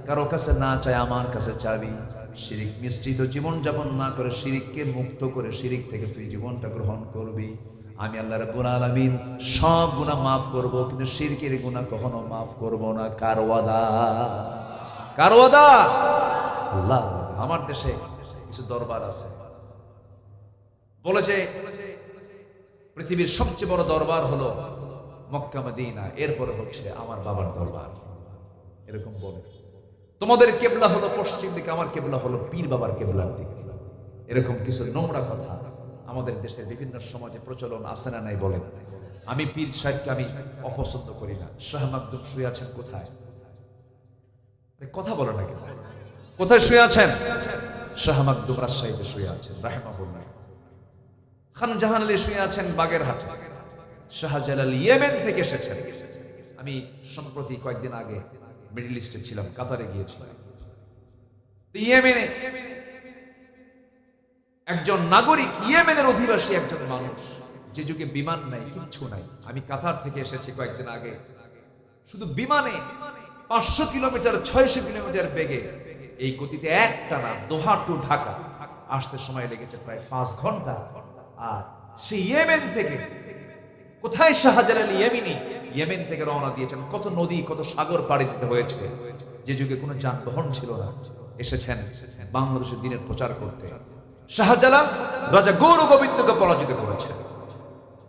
কারো কাছে না চাই, আমার কাছে চাবি। শিরিক মিশ্রিত জীবন যাপন না করে, শিরিককে মুক্ত করে শিরিক থেকে তুই জীবনটা গ্রহণ করবি। আমি আল্লাহ রাব্বুল আলামিন সব গুনাহ মাফ করব, কিন্তু শিরকের গুনাহ কখনো মাফ করব না। কার ওয়াদা? কার ওয়াদা? আল্লাহ। আমার দেশে কিছু দরবার আছে, বলেছে পৃথিবীর সবচেয়ে বড় দরবার হলো মক্কা মদিনা, এরপরে হচ্ছে আমার বাবার দরবার, এরকম বলে। তোমাদের কেবলা হলো পশ্চিম দিকে, আমার কেবলা হলো পীর বাবার কেবলার দিকে। এরকম কিছু নোংরা কথা আমাদের দেশের বিভিন্ন সমাজে প্রচলন আছে না নাই বলেন? আমি পীর সাহেবকে আমি অপছন্দ করি না। শাহ মাকদুম শুয়ে আছেন কোথায়? কথা বলো না কেন? কোথায় শুয়ে আছেন? শাহ মাকদুম রাজশাহীতে শুয়ে আছেন রাহিমাহুল্লাহ। খান জাহান আলী শুয়ে আছেন বাগেরহাটে। শাহজালাল ইয়েমেন থেকে এসেছেন। আমি সম্প্রতি কয়েকদিন আগে মিডল ইস্টে ছিলাম, কাতারে গিয়েছিলাম। ইয়েমেনে একজন নাগরিক, ইয়েমেনের অধিবাসী একজন মানুষ, যে যুগে বিমান নাই, কিচ্ছু নাই। আমি কাতার থেকে এসেছি কয়েকদিন আগে, শুধু বিমানে 500 কিলোমিটার 600 কিলোমিটার বেগে এই গতিতে একটানা দোহা টু ঢাকা আসতে সময় লেগেছে প্রায় 5 ঘন্টা। আর সেই ইয়েমেন থেকে কোথায়? শাহজালাল ইয়েমেনি ইয়েমেন থেকে রওনা দিয়েছেন। কত নদী কত সাগর পাড়ি দিতে হয়েছে, যে যুগে কোনো যানবাহন ছিল না। এসেছেন বাংলাদেশের দিনের প্রচার করতে। শাহজালাল রাজা গৌর গোবিন্দকে পরাজিত করেছেন।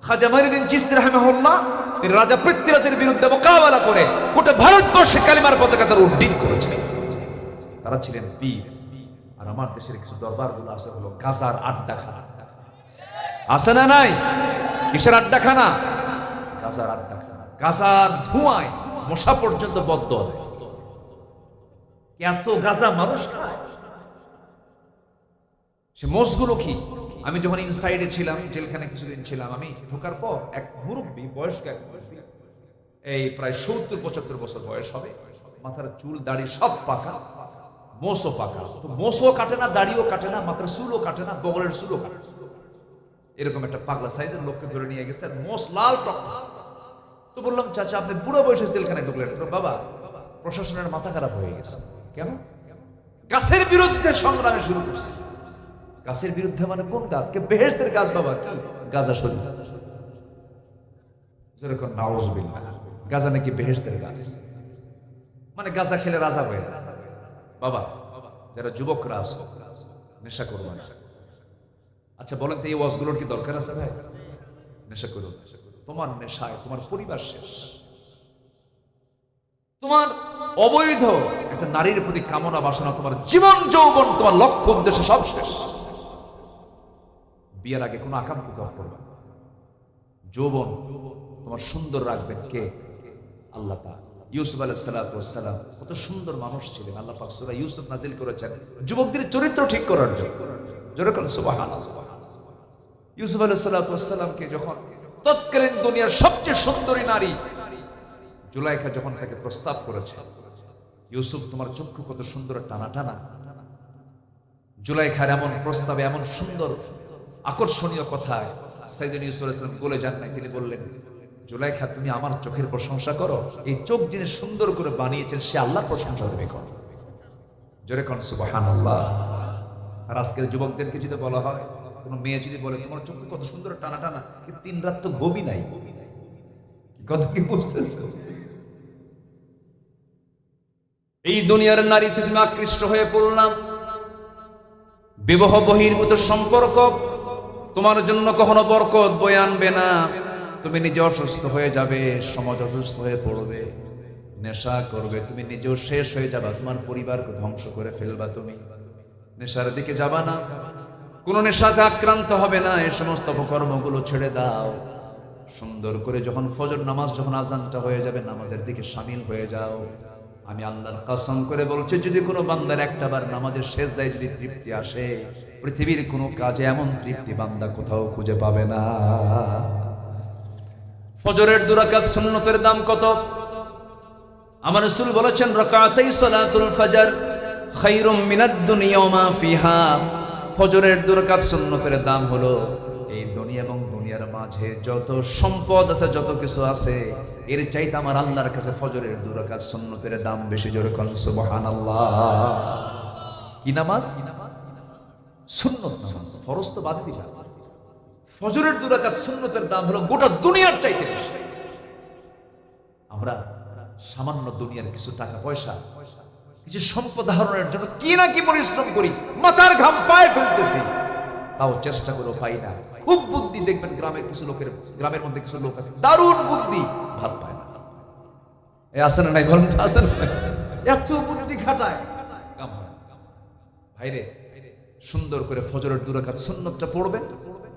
খাজা মঈনুদ্দিন চিশতি রাহিমাহুল্লাহ তিনি রাজা পৃথ্বীরাজের বিরুদ্ধে মোকাবেলা করে গোটা ভারতবর্ষে কালিমার পতাকা তারা উড্ডীন করেছেন। তারা ছিলেন পীর। আর আমার দেশের কিছু দরবারগুলো আছে হলো গাজার আড্ডাখানা। আছে না নাই? কিসের আড্ডাখানা? গাজার আড্ডাখানা। গাজার ধোঁয়ায় মশা পর্যন্ত বদ্ধ হয়। এত গাজা মানুষ খায়। সে মোষগুলো কি? আমি যখন ইনসাইডে ছিলাম, জেলখানে কিছুদিন ছিলাম, আমি ঢোকার পর এক মুরব্বী, বয়স্ক এক মুরব্বী, এই প্রায় 70-75 বছর বয়স হবে, মাথার চুল দাড়ি সব পাকা, মোষও পাকা। তো মোষও কাটে না, দাড়িও কাটে না, মাথার চুলও কাটে না, বগলের চুলও কাটে না। এরকম একটা পাগলা সাইজের লোককে ধরে নিয়ে গেছে, আর মোষ লাল টক। তো বললাম, চাচা আপনি বুড়ো বয়সে জেলখানে ঢুকলেন? বাবা, প্রশাসনের মাথা খারাপ হয়ে গেছে। কেন? গাছের বিরুদ্ধে সংগ্রামে শুরু করছে। গাছের বিরুদ্ধে মানে কোন গাছ? বেহেশতের গাছ বাবা, কি গাজা শরীর। যেরকম নাউজুবিল্লাহ, গাজা নাকি বেহেশতের গাছ, মানে গাজা খেলে রাজা হয়ে বাবা। যারা যুবকরা আসো, নেশা করবো না। আচ্ছা বলেন তো, এই ওয়াজগুলোর কি দরকার আছে ভাই? নেশা করো, তোমার নেশায় তোমার পরিবার শেষ। তোমার অবৈধ একটা নারীর প্রতি কামনা বাসনা, তোমার জীবন যৌবন, তোমার লক্ষ্য উদ্দেশ্য সব শেষ। বিয়ের আগে কোনো আকাম কুকাম করবে না। যৌবন তোমার সুন্দর রাখবেন কে? আল্লাহ পাক। ইউসুফ আলাইহিস সালাতু ওয়াস সালাম কত সুন্দর মানুষ ছিলেন। আল্লাহ পাক সূরা ইউসুফ নাজিল করেছেন যুবকদের চরিত্র ঠিক করার জন্য। জোরে বলেন সুবহানাল্লাহ। ইউসুফ আলাইহিস সালাতু ওয়াস সালামকে যখন তৎকালীন দুনিয়ার সবচেয়ে সুন্দরী নারী জুলাইখা যখন তাকে প্রস্তাব করেছে, ইউসুফ তোমার চক্ষু কত সুন্দর টানা টানা। জুলাইখার এমন প্রস্তাবে, এমন সুন্দর আকর্ষণীয় কথায় সাইয়েদনা ইউসুফ আলাইহিস সালাম বলে যান নাই। তিনি বললেন, জুলাইখা তুমি আমার চোখের প্রশংসা করো। এই চোখ যিনি সুন্দর করে বানিয়েছেন সে আল্লাহর প্রশংসা তুমি করো। জোরে কোন সুবহানাল্লাহ। আর আজকের যুবকদেরকে যদি বলা হয়, কোন মেয়ে যদি বলে তোমার চোখ কত সুন্দর টানা টানা, কিন্তু 3 রাত তো ঘুমই নাই, কথা কি বুঝতেছ? এই দুনিয়ার নারীতে তুমি আকৃষ্ট হয়ে পড়লাম। বিবাহ বহির্ভূত সম্পর্ক তোমার জন্য কখনো বরকত বয়ে আনবে না। তুমি নিজে অসুস্থ হয়ে যাবে, সমাজ অসুস্থ হয়ে পড়বে। নেশা করবে, তুমি নিজেও শেষ হয়ে যাবা, তোমার পরিবারকে ধ্বংস করে ফেলবা। তুমি নেশার দিকে যাবা না, কোন নেশাতে আক্রান্ত হবে না, এই সমস্ত অপকর্মগুলো ছেড়ে দাও। সুন্দর করে যখন ফজর নামাজ, যখন আজানটা হয়ে যাবে, নামাজের দিকে শামিল হয়ে যাও। আমি আল্লাহর কসম করে বলছি, যদি কোনো বান্দার একটাবার নামাজের সেজদায় যদি তৃপ্তি আসে, পৃথিবীর কোনো কাজে এমন তৃপ্তি বান্দা কোথাও খুঁজে পাবে না। ফজরের 2 রাকাত সুন্নতের দাম কত? আমার রাসূল বলেছেন, রাকাতাই সালাতুল ফজর খায়রুম মিনাদ দুনিয়া ওয়া মা ফিহা। ফজরের 2 রাকাত সুন্নতের দাম হলো এই দুনিয়া এবং দুনিয়ার মাঝে যত সম্পদ আছে, যত কিছু আছে, এর চাইতে আমার আল্লাহর কাছে ফজরের 2 রাকাত সুন্নতের দাম বেশি। জোরে কোন সুবহানাল্লাহ। কি নামাজ? সুন্নত নামাজ, ফরজ তো বাদ দিলাম। ফজরের 2 রাকাত সুন্নতের দাম হলো গোটা দুনিয়ার চাইতে বেশি। আমরা সামান্য দুনিয়ার কিছু টাকা পয়সা, কিছু সম্পদ আহরণের জন্য কি না কি পরিশ্রম করি, মাথার ঘাম পায়ে ফেলতেছি, তাও চেষ্টা করে পাই না। খুব বুদ্ধি দেখবেন গ্রামের মধ্যে কিছু লোক আছে, দারুণ বুদ্ধি, ভাত পায় না। এই আসেন নাই, বলেন তো আসেন, এত বুদ্ধি খাটায়, কাম হয়। ভাইরে, সুন্দর করে ফজরের 2 রাকাত সুন্নতটা পড়বেন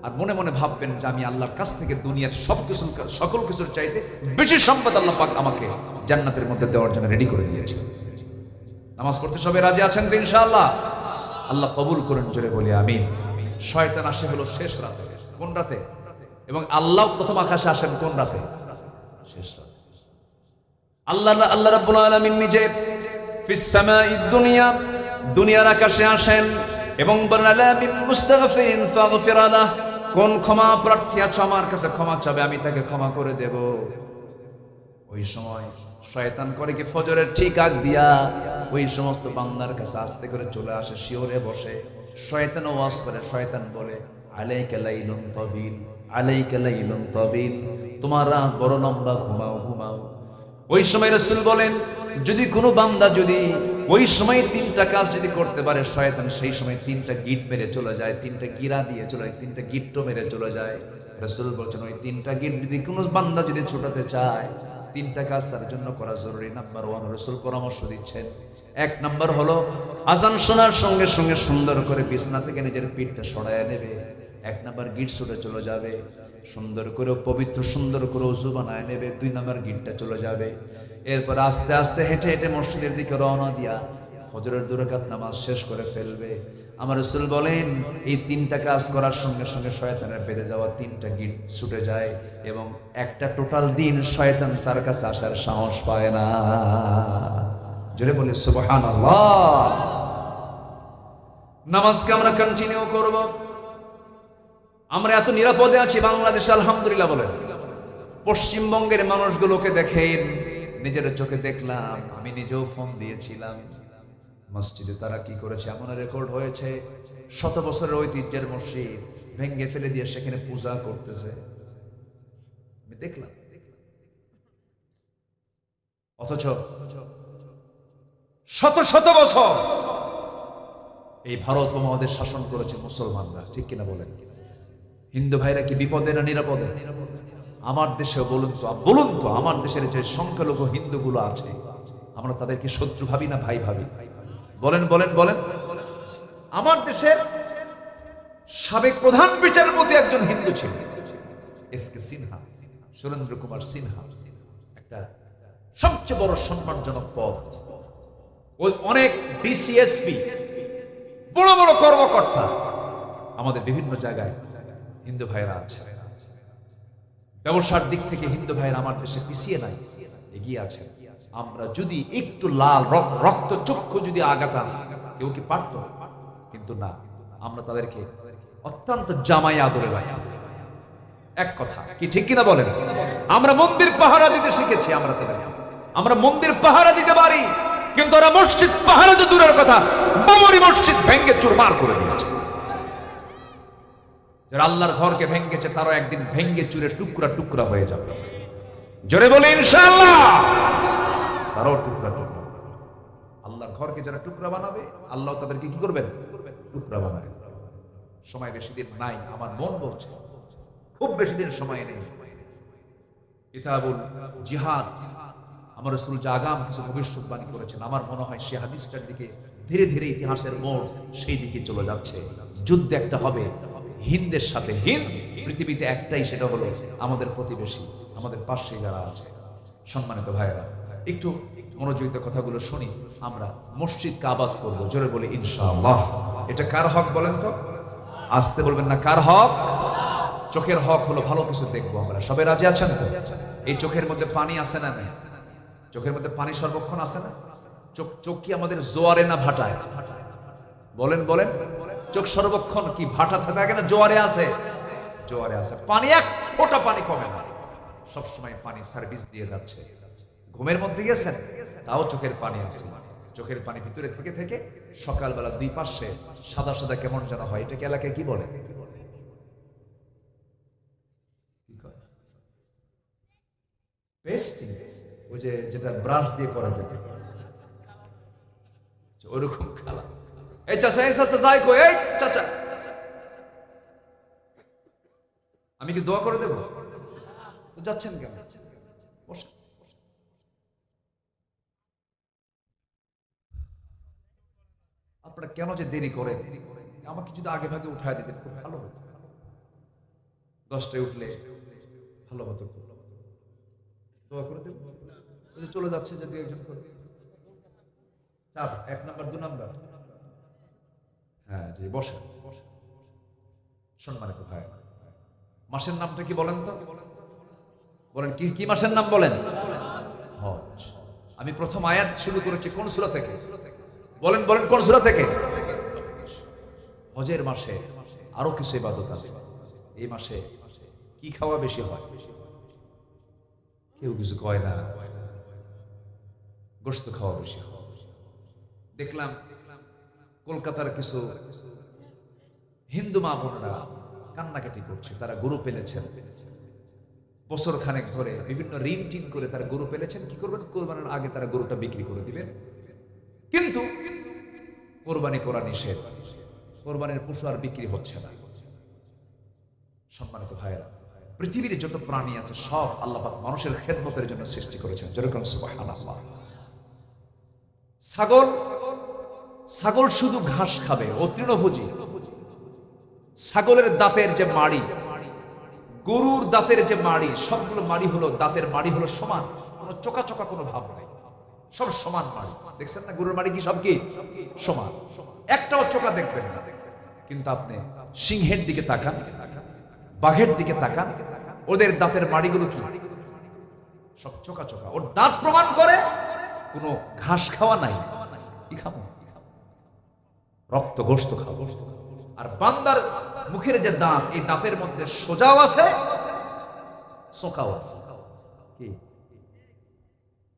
আর মনে মনে ভাববেন যে আমি আল্লাহর কাছ থেকে দুনিয়ার সবকিছু, সকল কিছুর চাইতে বেশি সম্পদ আল্লাহ পাক আমাকে জান্নাতের মধ্যে দেওয়ার জন্য রেডি করে দিয়েছে। নামাজ পড়তে সবাই রাজি আছেন তো ইনশাআল্লাহ? আল্লাহ কবুল করেন, জোরে বলি আমিন। শয়তান আসে হলো শেষ রাতে। কোন রাতে? এবং আল্লাহ প্রথম আকাশে আসেন কোন রাতে? শেষ রাতে। আল্লাহ রাব্বুল আলামিন নিজে ফিস সামাইদ দুনিয়া, দুনিয়ার আকাশে আসেন এবং বলেন, আলা বিল মুস্তাগফিরিন ফাগফির লাহ। কোন ক্ষমা প্রার্থী আছে আমার কাছে ক্ষমা চাবে, আমি তাকে ক্ষমা করে দেব। ওই সময় শয়তান করে কি, ফজরের ঠিক আগ দিয়া ওই সমস্ত বান্দার কাছে আস্তে করে চলে আসে, শিওরে বসে। শয়তান ওয়াজ করে, শয়তান বলে, আলাইকা লাইলুন তাবিল, আলাইকা লাইলুন তাবিল, তোমার রাত বড় লম্বা, ঘুমাও ঘুমাও। ওই সময় রাসূল বলেন, যদি কোনো বান্দা যদি ওই সময় 3টা কাজ যদি করতে পারে, শয়তান সেই সময় 3টা গিট মেরে চলে যায়, 3টা গিরা দিয়ে চলে যায়, 3টা গিট্টো মেরে চলে যায়। রাসূল বলছেন, ওই 3টা গিট যদি কোনো বান্দা যদি ছোটাতে চায়, 3টা কাজ তার জন্য করা জরুরি। নাম্বার 1, রাসূল পরামর্শ দিচ্ছেন, 1 নাম্বার হলো আজান শোনার সঙ্গে সঙ্গে সুন্দর করে বিছনা থেকে নিজের পিঠটা সরায় নেবে। 1 নাম্বার গিট ছুটে চলে যাবে, সুন্দর করে পবিত্র সুন্দর করে ওযু বানায় নেবে। 2 নাম্বার গিটটা চলে যাবে। এরপর আস্তে আস্তে হেঁটে হেঁটে মসজিদের দিকে রওনা দিয়া ফজরের 2 রাকাত নামাজ শেষ করে ফেলবে। আমার রাসূল বলেন, এই 3টা কাজ করার সঙ্গে সঙ্গে শয়তানের বেঁধে দেওয়া 3টা গিট ছুটে যায় এবং একটা টোটাল দিন শয়তান তার কাছে আসার সাহস পায় না। জোরে বলি সুবহানাল্লাহ। নামাজকে আমরা কন্টিনিউ করব। আমরা এত নিরাপদে আছি বাংলাদেশে, আলহামদুলিল্লাহ বলেন। পশ্চিমবঙ্গের মানুষগুলোকে দেখেন, নিজের চোখে দেখলাম, আমি নিজেও ফোন দিয়েছিলাম। মসজিদে তারা কি করেছে, এমন রেকর্ড হয়েছে, 100 বছরের ঐতিহ্যের মসজিদ ভেঙ্গে ফেলে দিয়ে সেখানে পূজা করতেছে, আমি দেখলাম। অথচ শত শত বছর এই ভারত উপমহাদেশ শাসন করেছে মুসলমানরা, ঠিক কিনা বলেন? হিন্দু ভাইরা কি বিপদে না নিরাপদে? আমার দেশে বলুন তো আমার দেশের যে সংখ্যালঘু হিন্দুগুলো আছে, আমরা তাদেরকে শত্রু ভাবি না ভাই ভাবি? বলেন বলেন বলেন। আমার দেশের সাবেক প্রধান বিচারপতি একজন হিন্দু ছিলেন, এসকে সিনহা, সুরেন্দ্র কুমার সিনহা। একটা সবচেয়ে বড় সম্মানজনক পদ। ওই অনেক ডিসিএসপি, বড় বড় কর্মকর্তা আমাদের বিভিন্ন জায়গায় হিন্দু ভাইরা আছে। ব্যবসার দিক থেকে হিন্দু ভাইরা আমার দেশে পিছিয়ে নাই, এগিয়ে আছে। আমরা যদি একটু লাল রক্ত চক্ষু যদি আগাতাম, কেউ কি পারত? কিন্তু না, আমরা তাদেরকে অত্যন্ত জামাই আদরে রাখি। এক কথা কি ঠিক কিনা বলেন? আমরা মন্দির পাহারা দিতে শিখেছি, আমরা মন্দির পাহারা দিতে পারি, কিন্তু ওরা মসজিদ পাহারা তো দূরের কথা, বাবরি মসজিদ ভেঙ্গে চুরমার করে দিয়েছে। যারা আল্লাহর ঘরকে ভেঙ্গেছে, তারও একদিন ভেঙ্গে চুরে টুকরা টুকরা হয়ে যাবে। জোরে বলে ইনশাআল্লাহ, তারও টুকরা টুকরা। আল্লাহর ঘরকে যারা টুকরা বানাবে, আল্লাহ তাদেরকে কি করবেন? টুকরা বানাবে। সময় বেশি দিন নাই, আমার মন বলছে খুব বেশি দিন সময় নেই। কিতাবুল জিহাদ, আমার রাসূল যে আগাম কিছু ভবিষ্যৎবাণী করেছেন, আমার মনে হয় সে হাদিসটার দিকে ধীরে ধীরে ইতিহাসের মোড় সেই দিকে চলে যাচ্ছে। যুদ্ধ একটা হবে হিন্দের সাথে। হিন্দ পৃথিবীতে একটাই, সেটা হলো আমাদের প্রতিবেশী, আমাদের পাশে যারা আছে। সম্মানিত ভাইয়েরা, একটু মনোযোগিত কথাগুলো শুনি। আমরা মসজিদ কাবাদ করব, জোরে বলি ইনশাআল্লাহ। এটা কার হক বলেন তো? আসতে বলবেন না, কার হক? চোখের হক হলো ভালো কিছু দেখবো আমরা। সবাই রাজি আছেন তো? এই চোখের মধ্যে পানি আছে না নেই? চোখের মধ্যে পানি সর্বক্ষণ আছে না? চোখ কি আমাদের জোয়ারে না ভাটায়? বলেন বলেন। চোখ সর্বক্ষণ কি ভাটাতে থাকে না জোয়ারে আছে? জোয়ারে আছে। পানি এক ফোঁটা পানি কমে না, সবসময় পানি সার্ভিস দিয়ে যাচ্ছে। ঘুমের মধ্যে গেছেন, তাও চোখের পানি আছে। চোখের পানি ভিতরে থেকে থেকে সকালবেলা দুই পাশে সাদা সাদা কেমন যেন হয়। এটাকে এলাকায় কি বলে? পেস্টিং। ওই যে যেটা ব্রাশ দিয়ে করা যায়, ওরকম খালা। এই চাচা, এই চাচা যাই কই, এই চাচা, আমি কি দোয়া করে দেবো? তো যাচ্ছেন কেন? বসে। আপনারা কেন যে দেরি করেন? আমাকে যদি আগে ভাগে উঠায় দিতেন খুব ভালো হতো। 10টায় উঠলে ভালো হতো। দোয়া করে দেব। চলে যাচ্ছে যদি একজন করে চাপ 1 নাম্বার 2 নাম্বার। হ্যাঁ জি, বসে। সম্মানিত ভাই, মাসের নামটা কি বলেন তো? বলেন কি কি মাসের নাম বলেন? হজ। আমি প্রথম আয়াত শুরু করেছি কোন সূরা থেকে? বলেন বলেন, কোন সূরা থেকে? হজের মাসে আরো কিছু ইবাদত আছে। এই মাসে কি খাওয়া বেশি হয়? কেউ কিছু কয় না। গোশত খাওয়া বেশি হয়। দেখলাম কলকাতার কিছু হিন্দু মা বোনেরা কান্নাকাটি করছে। তারা গরু পেলেছেন বছর খানেক ধরে, বিভিন্ন ঋণ টিন করে তারা গরু পেলেছেন। কি করবেন? কোরবানির আগে তারা গরুটা বিক্রি করে দিবেন। কিন্তু কোরবানি করা নিষেধ। কোরবানির পশু আর বিক্রি হচ্ছে না। সম্মানিত ভাইয়েরা, পৃথিবীর যত প্রাণী আছে সব আল্লাহ পাক মানুষের খেদমতের জন্য সৃষ্টি করেছেন। যেরকম সুবহানাল্লাহ। ছাগল, ছাগল শুধু ঘাস খাবে, ও তৃণভোজী। ছাগলের দাঁতের যে মাড়ি, গরুর দাঁতের যে মাড়ি, সবগুলো মাড়ি হলো, দাঁতের মাড়ি হলো সমান, কোনো চোকা চোকা কোনো ভাব নাই, সব সমান মাড়ি। দেখছেন না গরুর মাড়ি কি সব কি সমান? একটাও চোকা দেখবেন না। কিন্তু আপনি সিংহের দিকে তাকান, বাঘের দিকে তাকান, ওদের দাঁতের মাড়িগুলো কি সব চোকা চোকা। ওর দাঁত প্রমাণ করে কোনো ঘাস খাওয়া নাই। কি খাবো? রক্ত গোশত খাবো। আর বান্দার মুখের যে দাঁত, এই দাঁতের মধ্যে সোজাও আছে, চোকাও আছে। কি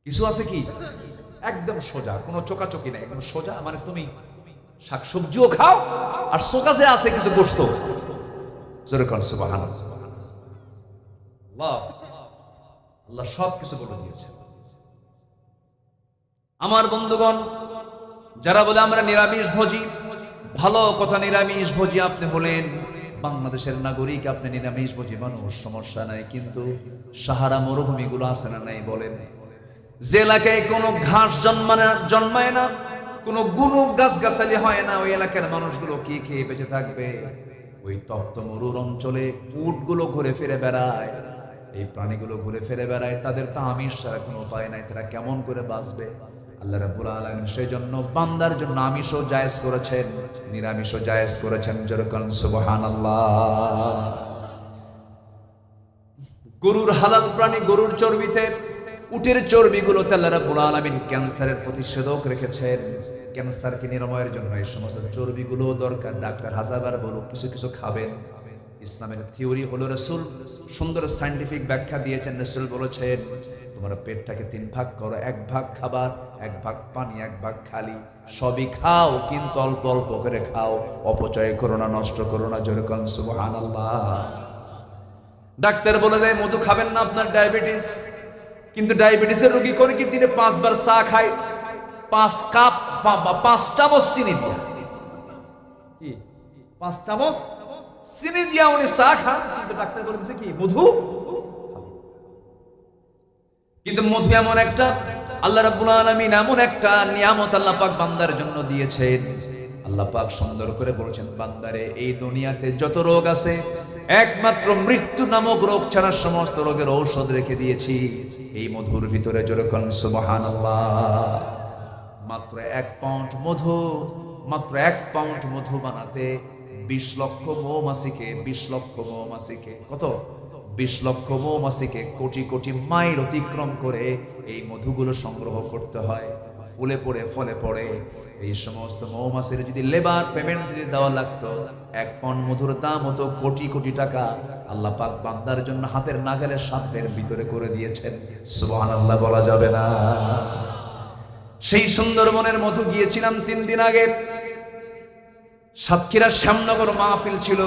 কিছু আছে কি? একদম সোজা, কোনো চোকাচোকি নাই, একদম সোজা। মানে তুমি শাকসবজিও খাও আর চোকা যে আছে কিছু গোশত। যেরকম সুবহানাল্লাহ। আল্লাহ সব কিছু বলে দিয়েছে। আমার বন্ধুগণ, যারা বলে আমরা নিরামিষ ভোজী, ভালো কথা, নিরামিষ ভোজী আপনি হলেন, বাংলাদেশের নাগরিক, আপনি নিরামিষ ভোজী মানুষ, সমস্যা নাই। কিন্তু সাহারা মরুভূমিগুলো আছে না নাই বলেন? যে এলাকায় কোনো ঘাস জন্মায় না, কোনো গুনু গাছগাছালি হয় না, ওই এলাকার মানুষগুলো কি খেয়ে বেঁচে থাকবে? ওই তপ্ত মরুর অঞ্চলে উটগুলো ঘুরে ফিরে বেড়ায়, এই প্রাণীগুলো ঘুরে ফিরে বেড়ায়, তাদের তো আমিষ ছাড়া কোনো উপায় নাই, তারা কেমন করে বাঁচবে? আল্লাহ রাব্বুল আলামিন সেই জন্য বান্দার জন্য আমিষও জায়েজ করেছেন, নিরামিষও জায়েজ করেছেন। যেরকম সুবহানাল্লাহ। গরুর হালাল প্রাণী, গরুর চর্বিতে, উটের চর্বিগুলোতে আল্লাহ রাব্বুল আলামিন ক্যান্সারের প্রতিষেধক রেখেছেন। ক্যান্সারকে নিরাময়ের জন্য এই সমস্ত চর্বিগুলো দরকার। ডাক্তার হাজারবার বলুক কিছু কিছু খাবেন। ইসলামের থিওরি হলো, রাসূল সুন্দর সায়েন্টিফিক ব্যাখ্যা দিয়েছেন। রাসূল বলেছেন, তোমার পেটটাকে 3 ভাগ করো, 1 ভাগ খাবার, 1 ভাগ পানি, 1 ভাগ খালি। সবই খাও, কিন্তু অল্প অল্প করে খাও, অপচয় করো না, নষ্ট করো না। যেরকম সুবহানাল্লাহ। ডাক্তার বলে দেয় মধু খাবেন না, আপনার ডায়াবেটিস। কিন্তু ডায়াবেটিসের রোগী করে কি দিনে 5 বার চা খায়, 5 কাপ 5 চামচ চিনি দিয়া, কি 5 চামচ চিনি দিয়া উনি চা খান। কিন্তু ডাক্তার বলেছে কি মধু। কিন্তু মধু এমন একটা, আল্লাহ রাব্বুল আলামিন এমন একটা নিয়ামত আল্লাহ পাক বান্দার জন্য দিয়েছেন। আল্লাহ পাক সুন্দর করে বলছেন, বান্দারে এই দুনিয়াতে যত রোগ আছে একমাত্র মৃত্যু নামক রোগ ছাড়া সমস্ত রোগের ঔষধ রেখে দিয়েছি এই মধুর ভিতরে। জোরে কোন সুবহানাল্লাহ। মাত্র 1 পাউন্ড মধু, মাত্র 1 পাউন্ড মধু বানাতে 20 লক্ষ মৌমাছিকে, 20 লক্ষ মৌমাছিকে, কত? 20 লক্ষ মৌমাছিকে কোটি কোটি মাইল অতিক্রম করে এই মধুগুলো সংগ্রহ করতে হয়। ফুলে পড়ে ফলে পড়ে এই সমস্ত মৌমাছির যদি লেবার পেমেন্ট যদি দেওয়া লাগতো, 1 পাউন্ড মধুর দাম হতো কোটি কোটি টাকা। আল্লাহ পাক বান্দার জন্য হাতের নাগালের সাধ্যের ভিতরে করে দিয়েছেন। সুবহানাল্লাহ বলা যাবে না? সেই সুন্দরবনের মধু গিয়েছিলাম 3 দিন আগে। সাতক্ষীরার শ্যামনগর মাহফিল ছিল।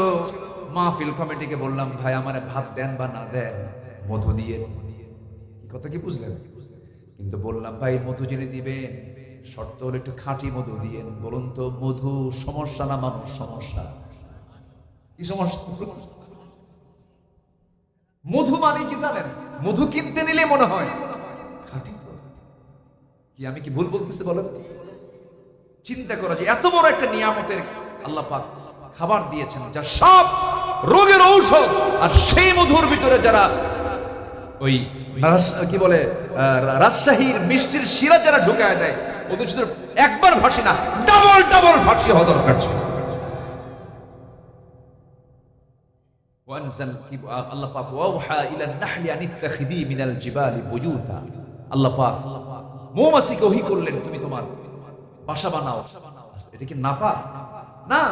মাহফিল কমিটিকে বললাম, ভাই আমারে ভাত দেন বা না দেন, মধু দিয়ে। কথা কি বুঝলেন? কিন্তু বললাম, ভাই মধু যিনি দিবেন শর্ত হলো একটু খাঁটি মধু দিয়েন। বলুন তো, মধু সমস্যা না মানুষ সমস্যা? কি সমস্যা? মধু মানে কি জানেন? মধু কিনতে নিলে মনে হয় খাঁটি। তো কি আমি কি ভুল বলতেছি বলেন? চিন্তা করা যে এত বড় একটা নিয়ামতের আল্লাহ পাক খাবার দিয়েছেন যা সব রোগের ঔষধ, আর সেই মধুর ভিতরে যারা ওই কি বলে রাজশাহীর মিষ্টির শিরা যারা ঢুকায় দেয়, ওদের শুধু একবার ভাসি না, ডাবল ডাবল ভাসি হওয়া দরকার ছিল। আল্লাহ পাক ওয়াহা ইলান নাহলি আন ইত্তাখিযি মিনাল জিবালি বুয়ুতা। আল্লাহ পাক মৌমাছিকে ওহী করলেন, তুমি তোমার বাসা বানাও। এটা কি নাপাক? না,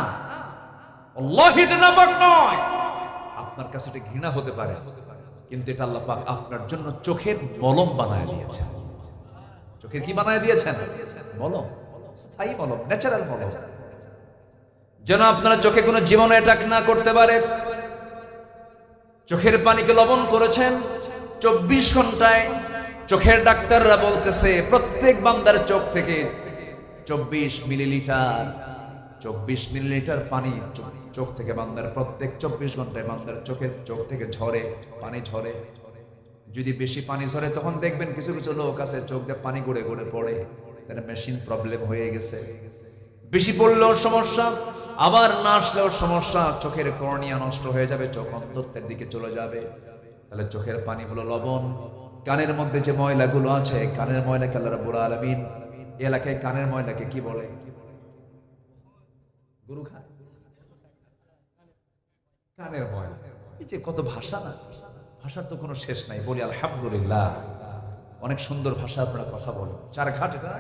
আল্লাহি এটা নাপাক নয়। আপনার কাছে এটা ঘৃণা হতে পারে, কিন্তু এটা আল্লাহ পাক আপনার জন্য চোখের মলম বানায় দিয়েছেন। চোখের কি বানায় দিয়েছেন? মলম, স্থায়ী মলম, ন্যাচারাল মলম, যেন আপনারা চোখে কোনো জীবাণু অ্যাটাক না করতে পারে। চোখের পানিকে লবণ করেছেন 24 ঘন্টায়। চোখের ডাক্তাররা বলতেছে প্রত্যেক বান্দার চোখ থেকে 24 মিলিলিটার পানি চোখ থেকে বান্দার প্রত্যেক 24 ঘন্টায় বান্দার চোখ থেকে ঝরে, পানি ঝরে। যদি বেশি পানি ঝরে তখন দেখবেন কিছু কিছু লোক আছে চোখ দিয়ে পানি গড়ে গড়ে পড়ে, তার মেশিন প্রবলেম হয়ে গেছে। বেশি পড়লেও সমস্যা, আবার না আসলেও সমস্যা। চোখের কর্নিয়া নষ্ট হয়ে যাবে, চোখ অন্ধত্বের দিকে চলে যাবে। তাহলে চোখের পানি হলো লবণ। কানের মধ্যে যে ময়লাগুলো আছে, কানের ময়লাকে আল্লাহ রাব্বুল আলামিন এলাকায় কানের ময়লাকে কি বলে? গরু খায় কানের ময়লা। এই যে কত ভাষা না, ভাষার তো কোনো শেষ নাই। বলি আলহামদুলিল্লাহ, অনেক সুন্দর ভাষা আপনারা কথা বলেন। চারঘাট, এটা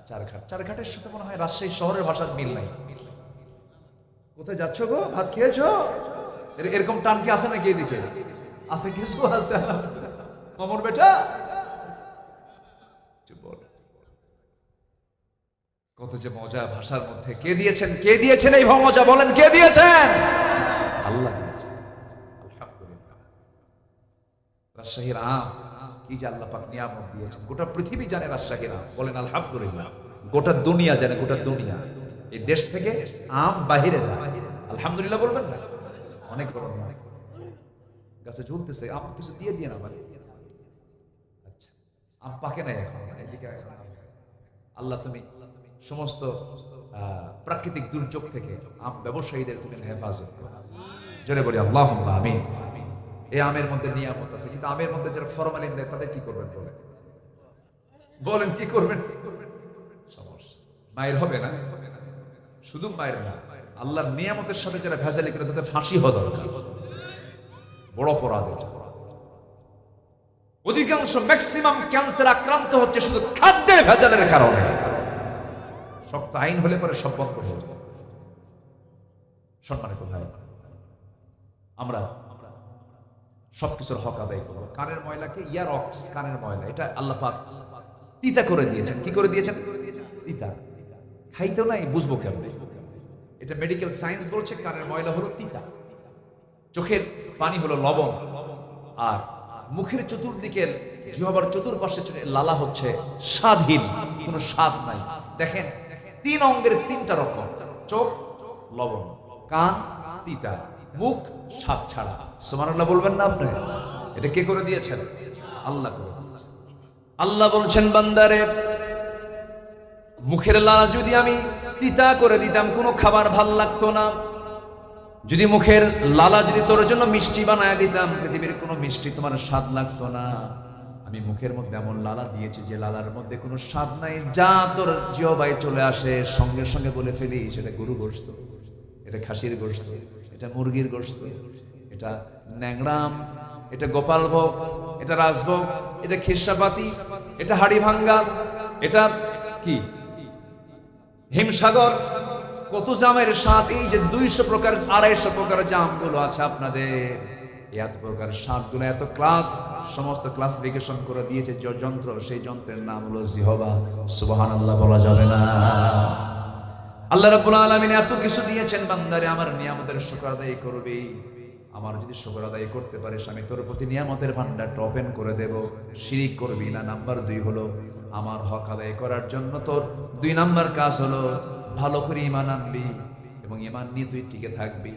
চারঘাট, চারঘাটের সাথে মনে হয় রাজশাহী শহরের ভাষার মিল নাই। কোথায় যাচ্ছ গো? ভাত খেয়েছো? এরকম টান কি আছে নাকি এদিকে? আছে, কিছু আছে। মামুর বেটা কত যে মজা ভাষার মধ্যে। কে দিয়েছেন? কে দিয়েছেন এই মজা? বলেন কে দিয়েছেন? আল্লাহ দিয়েছেন। আলহামদুলিল্লাহ। রাজশাহীর আম কি যে আল্লাহ পাক নিয়ামত দিয়েছেন। গোটা পৃথিবী জানে রাজশাহীর আম। বলেন আলহামদুলিল্লাহ। গোটা দুনিয়া জানে, গোটা দুনিয়া। এই দেশ থেকে আম বাহিরে যায়, আলহামদুলিল্লাহ বলবেন না? অনেক বড় গাছে ঝুলতেছে আম, কিছু দিয়ে দিয়ে না ভাই। আচ্ছা, আম পাকে নাই এখন, এদিকে আল্লাহ তুমি সমস্ত প্রাকৃতিক দুর্যোগ থেকে আম ব্যবসায়ীদের তুমি হেফাজত করো। জোরে বলি আল্লাহুম্মা আমিন। এই আমের মধ্যে নিয়ামত আছে, কিন্তু আমের মধ্যে যারা ফরমালিন দেয় তাদের কি করবেন? বলেন কি করবেন? সমস্যা। মায়ের হবে না, শুধু মায়ের না, আল্লাহর নিয়ামতের সাথে যারা ভেজালি করে তাদের ফাঁসি হওয়া দরকার। বড় অপরাধ এটা। অধিকাংশ ম্যাক্সিমাম ক্যান্সার আক্রান্ত হচ্ছে শুধু খাদ্যের ভেজালের কারণে। শক্ত আইন হলে পরে সব বন্ধ হয়ে যাবে। সম্মানিত ভাই, আমরা সবকিছুর হক আদায় করবো। কানের ময়লাকে ইয়ারক্স, কানের ময়লা, এটা আল্লাহ পাক তিতা করে দিয়েছেন। কি করে দিয়েছেন? তিতা। খাইতেও নাই, বুঝবো কেমন? এটা মেডিকেল সায়েন্স বলছে কানের ময়লা হলো তিতা, চোখের পানি হলো লবণ, আর মুখের চতুর্দিকের জিহ্বার চতুর্পাশে লালা হচ্ছে স্বাদহীন, কোনো স্বাদ নাই। দেখেন 3 অঙ্গের 3টা রকম, চোখ লবণ, কান তিতা, মুখ স্বাদ ছাড়া। সুবহানাল্লাহ বলবেন না আপনি? এটা কে করে দিয়েছেন? আল্লাহ করে দিয়েছেন। আল্লাহ বলছেন বান্দারে মুখের লালা যদি আমি তিতা করে দিতাম, কোনো খাবার ভাল লাগতো না। যদি মুখের লালা যদি তোর জন্য মিষ্টি বানায় দিতাম, পৃথিবীর কোনো মিষ্টি তোমার স্বাদ লাগতো না। আমি মুখের মধ্যে এমন লালা দিয়েছি যে লালার মধ্যে কোনো স্বাদ নাই, যা তোর জিহ্বায় চলে আসে সঙ্গে সঙ্গে বলে ফেলি সেটা গরু গোশত, এটা খাসির গোশত, এটা মুরগির গোশত, এটা ন্যাংরাম, এটা গোপাল ভোগ, এটা রাজভোগ, এটা খিরসাপাতি, এটা হাড়ি ভাঙ্গা, এটা কি হিমসাগর, কত জামের স্বাদ। এই যে 200 প্রকার 250 প্রকার জামগুলো আছে আপনাদের, এত প্রকার স্বাদগুলো, এত ক্লাস, সমস্ত ক্লাসিফিকেশন করে দিয়েছে যে যন্ত্র, সেই যন্ত্রের নাম হলো জিহবা। সুবহানাল্লাহ বলা যাবে না? আল্লাহ রাব্বুল আলামিন এত কিছু দিয়েছেন বান্দারে, আমার নিয়ামতের শুকর আদায় করবি। আমার যদি শুকর আদায় করতে পারিস, আমি তোর প্রতি নিয়ামতের ভান্ডারটা ওপেন করে দেব। শিরিক করবি না। নাম্বার 2 হলো আমার হক আদায় করার জন্য তোর 2 নাম্বার কাজ হলো ভালো করে ঈমান আনবি এবং ঈমান নিয়ে তুই টিকে থাকবি।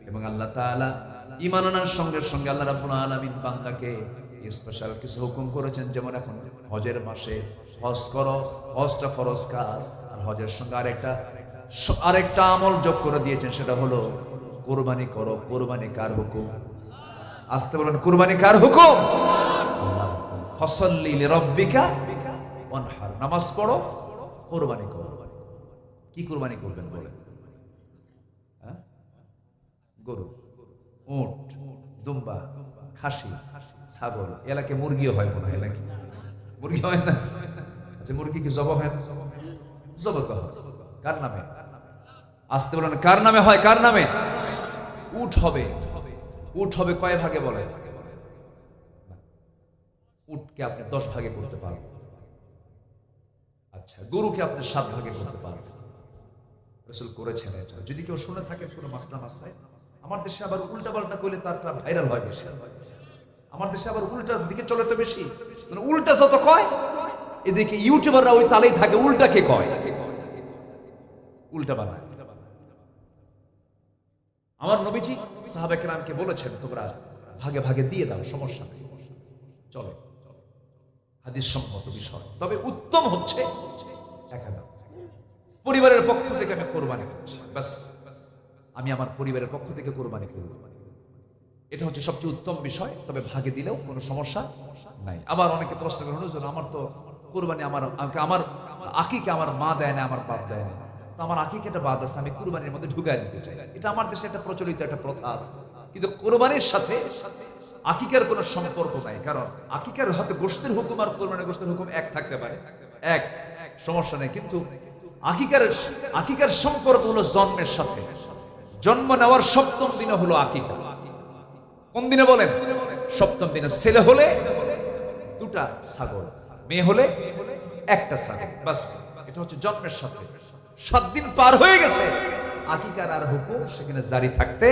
এবং আল্লাহ তাআলা ঈমান আনার সঙ্গে সঙ্গে আল্লাহ রাব্বুল আলামিন বান্দাকে স্পেশাল কিছু হুকুম করেছেন। যেমন এখন হজের মাসে হজ করো, হজটা ফরজ কাজ, আর হজের সঙ্গে আরেকটা আমল যোগ করে দিয়েছেন, সেটা হলো কুরবানি করো। কুরবানি কার হুকুম? আসতে বলেন, কুরবানি কার হুকুম? ফসল্লি লিরাব্বিকা ওয়ানহার, নামাজ পড়ো, কুরবানি করো। কি কুরবানি করবেন বলেন? গরু, উট, দুম্বা, খাসি, ছাগল, এলাকে মুরগিও হয় মনে হয় নাকি? মুরগি হয় না? আচ্ছা, মুরগি কি জবাব হয়? জবাব তো হয়। কার নামে? আসতে বলেন, কার নামে হয়? কার নামে? উট হবে। উট হবে কয় ভাগে বলে? উটকে আপনি 10 ভাগে করতে পারবেন। আচ্ছা, গরুকে আপনি 7 ভাগে করতে পারবেন। রাসূল করেছেন এটা। যদি কেউ শুনে থাকে পুরো মাসলা মাসলায়, আমার দেশে আবার উল্টা পাল্টা করলে তারটা ভাইরাল হয় বেশি। আমার দেশে আবার উল্টার দিকে চলে তো বেশি, মানে উল্টা যত কয় এদিকে ইউটিউবাররা ওই তালেই থাকে, উল্টাকে কয়, উল্টা বানায়। আমার নবীজি সাহাবায়ে কেরামকে বলেছেন, তোমরা ভাগে ভাগে দিয়ে দাও, সমস্যা নেই, চলো, হাদিস সম্মত বিষয়। তবে উত্তম হচ্ছে একা পরিবারের পক্ষ থেকে আমি কোরবানি করছি, বাস আমি আমার পরিবারের পক্ষ থেকে কোরবানি করব, এটা হচ্ছে সবচেয়ে উত্তম বিষয়। তবে ভাগে দিলেও কোনো সমস্যা নাই। আবার অনেকে প্রশ্ন করেন, হুজুর আমার তো কোরবানি আমার আকিকা আমার মা দেয় না, আমার বাপ দেয় না, তো আমার আকিকাটা বাদ আছে, আমি কুরবানির মধ্যে ঢুকায় দিতে চাই। এটা আমার দেশে একটা প্রচলিত একটা প্রথা আছে, কিন্তু কোরবানির সাথে আকিকার কোনো সম্পর্ক নাই। কারণ আকিকার হয়তো গোশতের হুকুম আর কোরবানির গোশতের হুকুম এক থাকতে পারে, এক সমস্যা নেই, কিন্তু আকিকার সম্পর্ক হলো জন্মের সাথে। জন্ম নেওয়ার 7ম দিনে হলো আকিকা। কোন দিনে বলেন? 7ম দিনে। ছেলে হলে 2টা ছাগল, মেয়ে হলে 1টা ছাগল, বাস। এটা হচ্ছে জন্মের সাথে। 7 দিন পার হয়ে গেছে, আকিকার আর হুকুম সেখানে জারি থাকতে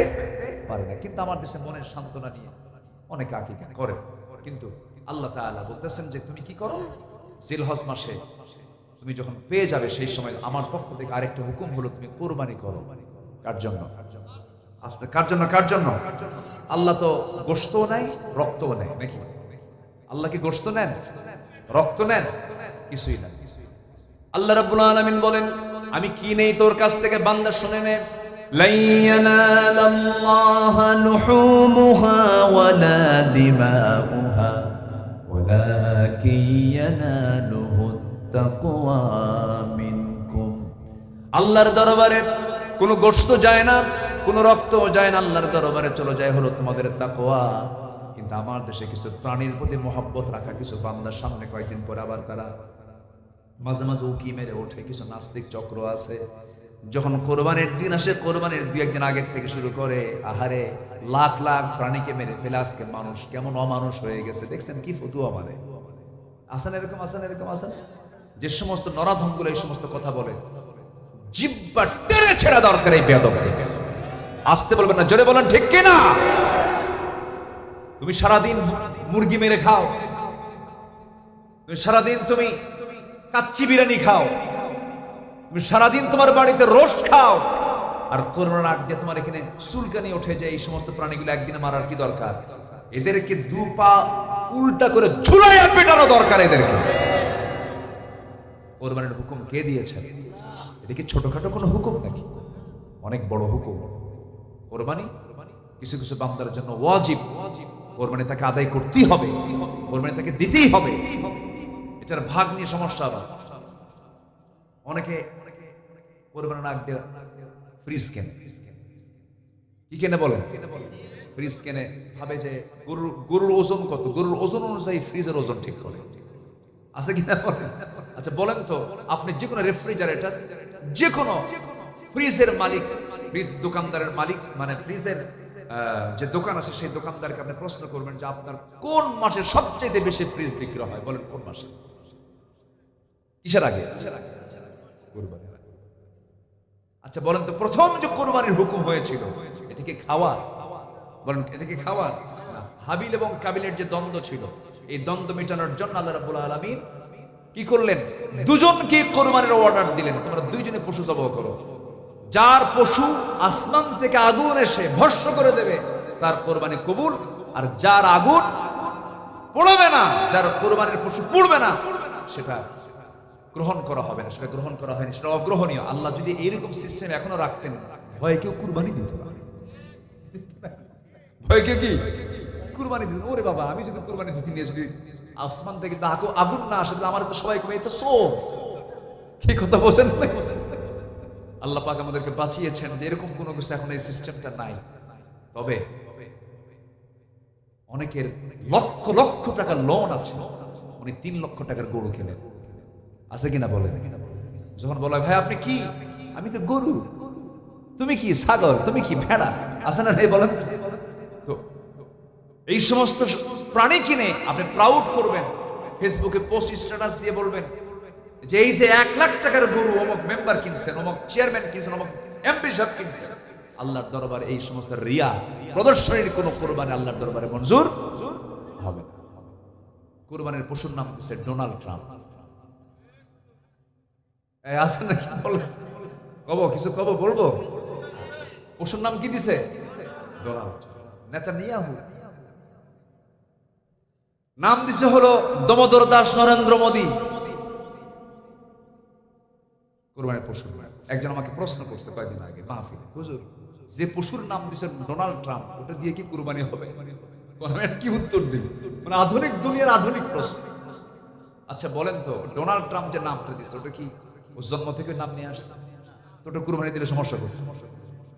পারে না। কিন্তু আমার দেশে মনের সান্ত্বনা নিয়ে অনেকে আকিকা করে, কিন্তু আল্লাহ তাআলা বলতেছেন যে তুমি কি করো, জিলহজ মাসে তুমি যখন পেয়ে যাবে, সেই সময় আমার পক্ষ থেকে আরেকটা হুকুম হলো তুমি কোরবানি করো। কার জন্য? আস্তে, কার জন্য? কার জন্য? আল্লাহ তো গোশতও নাই, রক্তও নেয় নাকি? আল্লাহ কি গোশত নেন, রক্ত নেন? কিছুই না। আল্লাহ রাব্বুল আলামিন বলেন, আমি কি নেই তোর কাছ থেকে, বান্দা শুনে নে। লা ইয়ানালাল্লাহু লুহুমুহা ওয়ালা দিমাউহা ওয়ালাকিন ইয়ানালুহুত তাকওয়া মিনকুম। আল্লাহর দরবারে কোনো গোশত যায় না, কোনো রক্ত যায় না, আল্লাহর দরবারে চলে যায় হলো তোমাদের তাকওয়া। কিন্তু আমার দেশে কিছু প্রাণীর প্রতি মহব্বত রাখা কিছু বান্দার সামনে কয়েকদিন পরে আবার তারা মাঝে মাঝে উকি মেরে ওঠে। কিছু নাস্তিক চক্র আছে, যখন কোরবানির দিন আসে, কোরবানির 2-1 দিন আগের থেকে শুরু করে, আহারে লাখ লাখ প্রাণীকে মেরে ফেলে, আজকে মানুষ কেমন অমানুষ হয়ে গেছে, দেখছেন কি ফতুয়া মানে? আসেন এরকম, আসেন এরকম, আসেন। যে সমস্ত নরাধমগুলো এই সমস্ত কথা বলে, জিহ্বা টেনে ছেড়া দরকার এই বেয়াদব থেকে। আসতে বলবেন না, জোরে বলেন ঠিক কিনা? তুমি সারাদিন মুরগি মেরে খাও, তুমি সারাদিন তুমি কাচ্চি বিরিয়ানি খাও, তুমি সারাদিন তোমার বাড়িতে রোস্ট খাও, আর কোরবানির আগ দিয়ে তোমার এখানে চুলকানি ওঠে যে এই সমস্ত প্রাণীগুলো একদিনে মারার কি দরকার? এদেরকে 2 পা উল্টা করে ঝুলাইয়া পেটানো দরকার এদেরকে। কোরবানির হুকুম কে দিয়েছেন? এটা কি ছোটখাটো কোনো হুকুম নাকি? অনেক বড় হুকুম। কোরবানি কিছু কিছু বান্দার জন্য ওয়াজিব। কোরবানি তাকে আদায় করতেই হবে, কোরবানি তাকে দিতেই হবে। এটার ভাগ নিয়ে সমস্যা। আবার অনেকে কোরবানি নাক দিয়ে ফ্রিজ কেনে। কি কেনে বলেন? ফ্রিজ কেনে, ভাবে যে গরুর ওজন কত, গরুর ওজন অনুযায়ী ফ্রিজের ওজন ঠিক করে। আছে কিনা বলেন? আচ্ছা বলেন তো, আপনি যে কোনো রেফ্রিজারেটর, যে কোনো ফ্রিজের মালিক, ফ্রিজ দোকানদারের মালিক, মানে ফ্রিজের যে দোকান আছে সেই দোকানদারকে আপনি প্রশ্ন করবেন যে আপনার কোন মাসে সবচেয়ে বেশি ফ্রিজ বিক্রি হয়, বলেন কোন মাসে? কিসের আগে? কুরবানি। আচ্ছা বলেন তো, প্রথম যে কোরবানির হুকুম হয়েছিল এটা কি খাওয়া? বলেন এটা কি খাওয়া? হাবিল এবং কাবিলের যে দ্বন্দ্ব ছিল, এই দ্বন্দ্ব মেটানোর জন্য আল্লাহ রাব্বুল আলামিন কি করলেন? দুজনকে কোরবানির অর্ডার দিলেন, তোমরা দুইজনে পশু জবাই করো। যার পশু আসমান থেকে আগুন এসে ভস্ম করে দেবে তার কোরবানি কবুল, আর যার আগুন পড়বে না, যার কোরবানির পশু পড়বে না, সেটা গ্রহণ করা হবে না। সেটা গ্রহণ করা হয়নি, সেটা অগ্রহণীয়। আল্লাহ যদি এইরকম সিস্টেম এখনো রাখতেন, ভয়ে কেউ কুরবানি দিত না। ভয়ে কেউ কি কুরবানি দিত? ওরে বাবা, আমি যদি কুরবানি দিতে নিয়ে যদি আসমান থেকে আগুন না আসে, তাহলে আমার তো সবাই কমে তো সো কি কথা বলছেন? আল্লাহ পাক আমাদেরকে বাঁচিয়েছেন যে এরকম কোনো কিছু এখন এই সিস্টেমটা নাই। তবে অনেকের লক্ষ লক্ষ টাকার লোন আছে, উনি 3 লক্ষ টাকার গরু কেনেন। আছে কিনা বলে? যখন বলে ভাই আপনি কি? আমি তো গরু। তুমি কি ছাগল? তুমি কি ভেড়া? আছে না ভাই বলেন তো? এই সমস্ত প্রাণী কিনে আপনি প্রাউড করবেন, ফেসবুকে পোস্ট স্ট্যাটাস দিয়ে বলবেন যে এই যে 1 লাখ টাকার গরু অমুক মেম্বার কিনছেন, অমুক চেয়ারম্যান কিনছেন, অমুক এমপি সাহেব কিনছেন। আল্লাহর দরবারে এই সমস্ত রিয়া প্রদর্শনীর কোন কোরবানি আল্লাহর দরবারে মঞ্জুর হবে না। কোরবানির পশুর নাম দিচ্ছে ডোনাল্ড ট্রাম্প। আছে নাকি? কব কিছু কব বলবো? পশুর নাম কি দিছে? ডোনাল্ড। নেতানিয়াহু নাম দিছে হলো দমোদর দাস নরেন্দ্র মোদী। কোরবানির পশুর নাম। একজন আমাকে প্রশ্ন করছে কয়েকদিন আগে মাহফিলে, হুজুর যে পশুর নাম দিছে ডোনাল্ড ট্রাম্প, ওটা দিয়ে কি কুরবানি হবে? কি উত্তর দিই? মানে আধুনিক দুনিয়ার আধুনিক প্রশ্ন। আচ্ছা বলেন তো, ডোনাল্ড ট্রাম্প যে নামটা দিছে ওটা কি ও জন্ম থেকে নাম নিয়ে আসছে? তো ওটা কুরবানি দিলে সমস্যা করছে।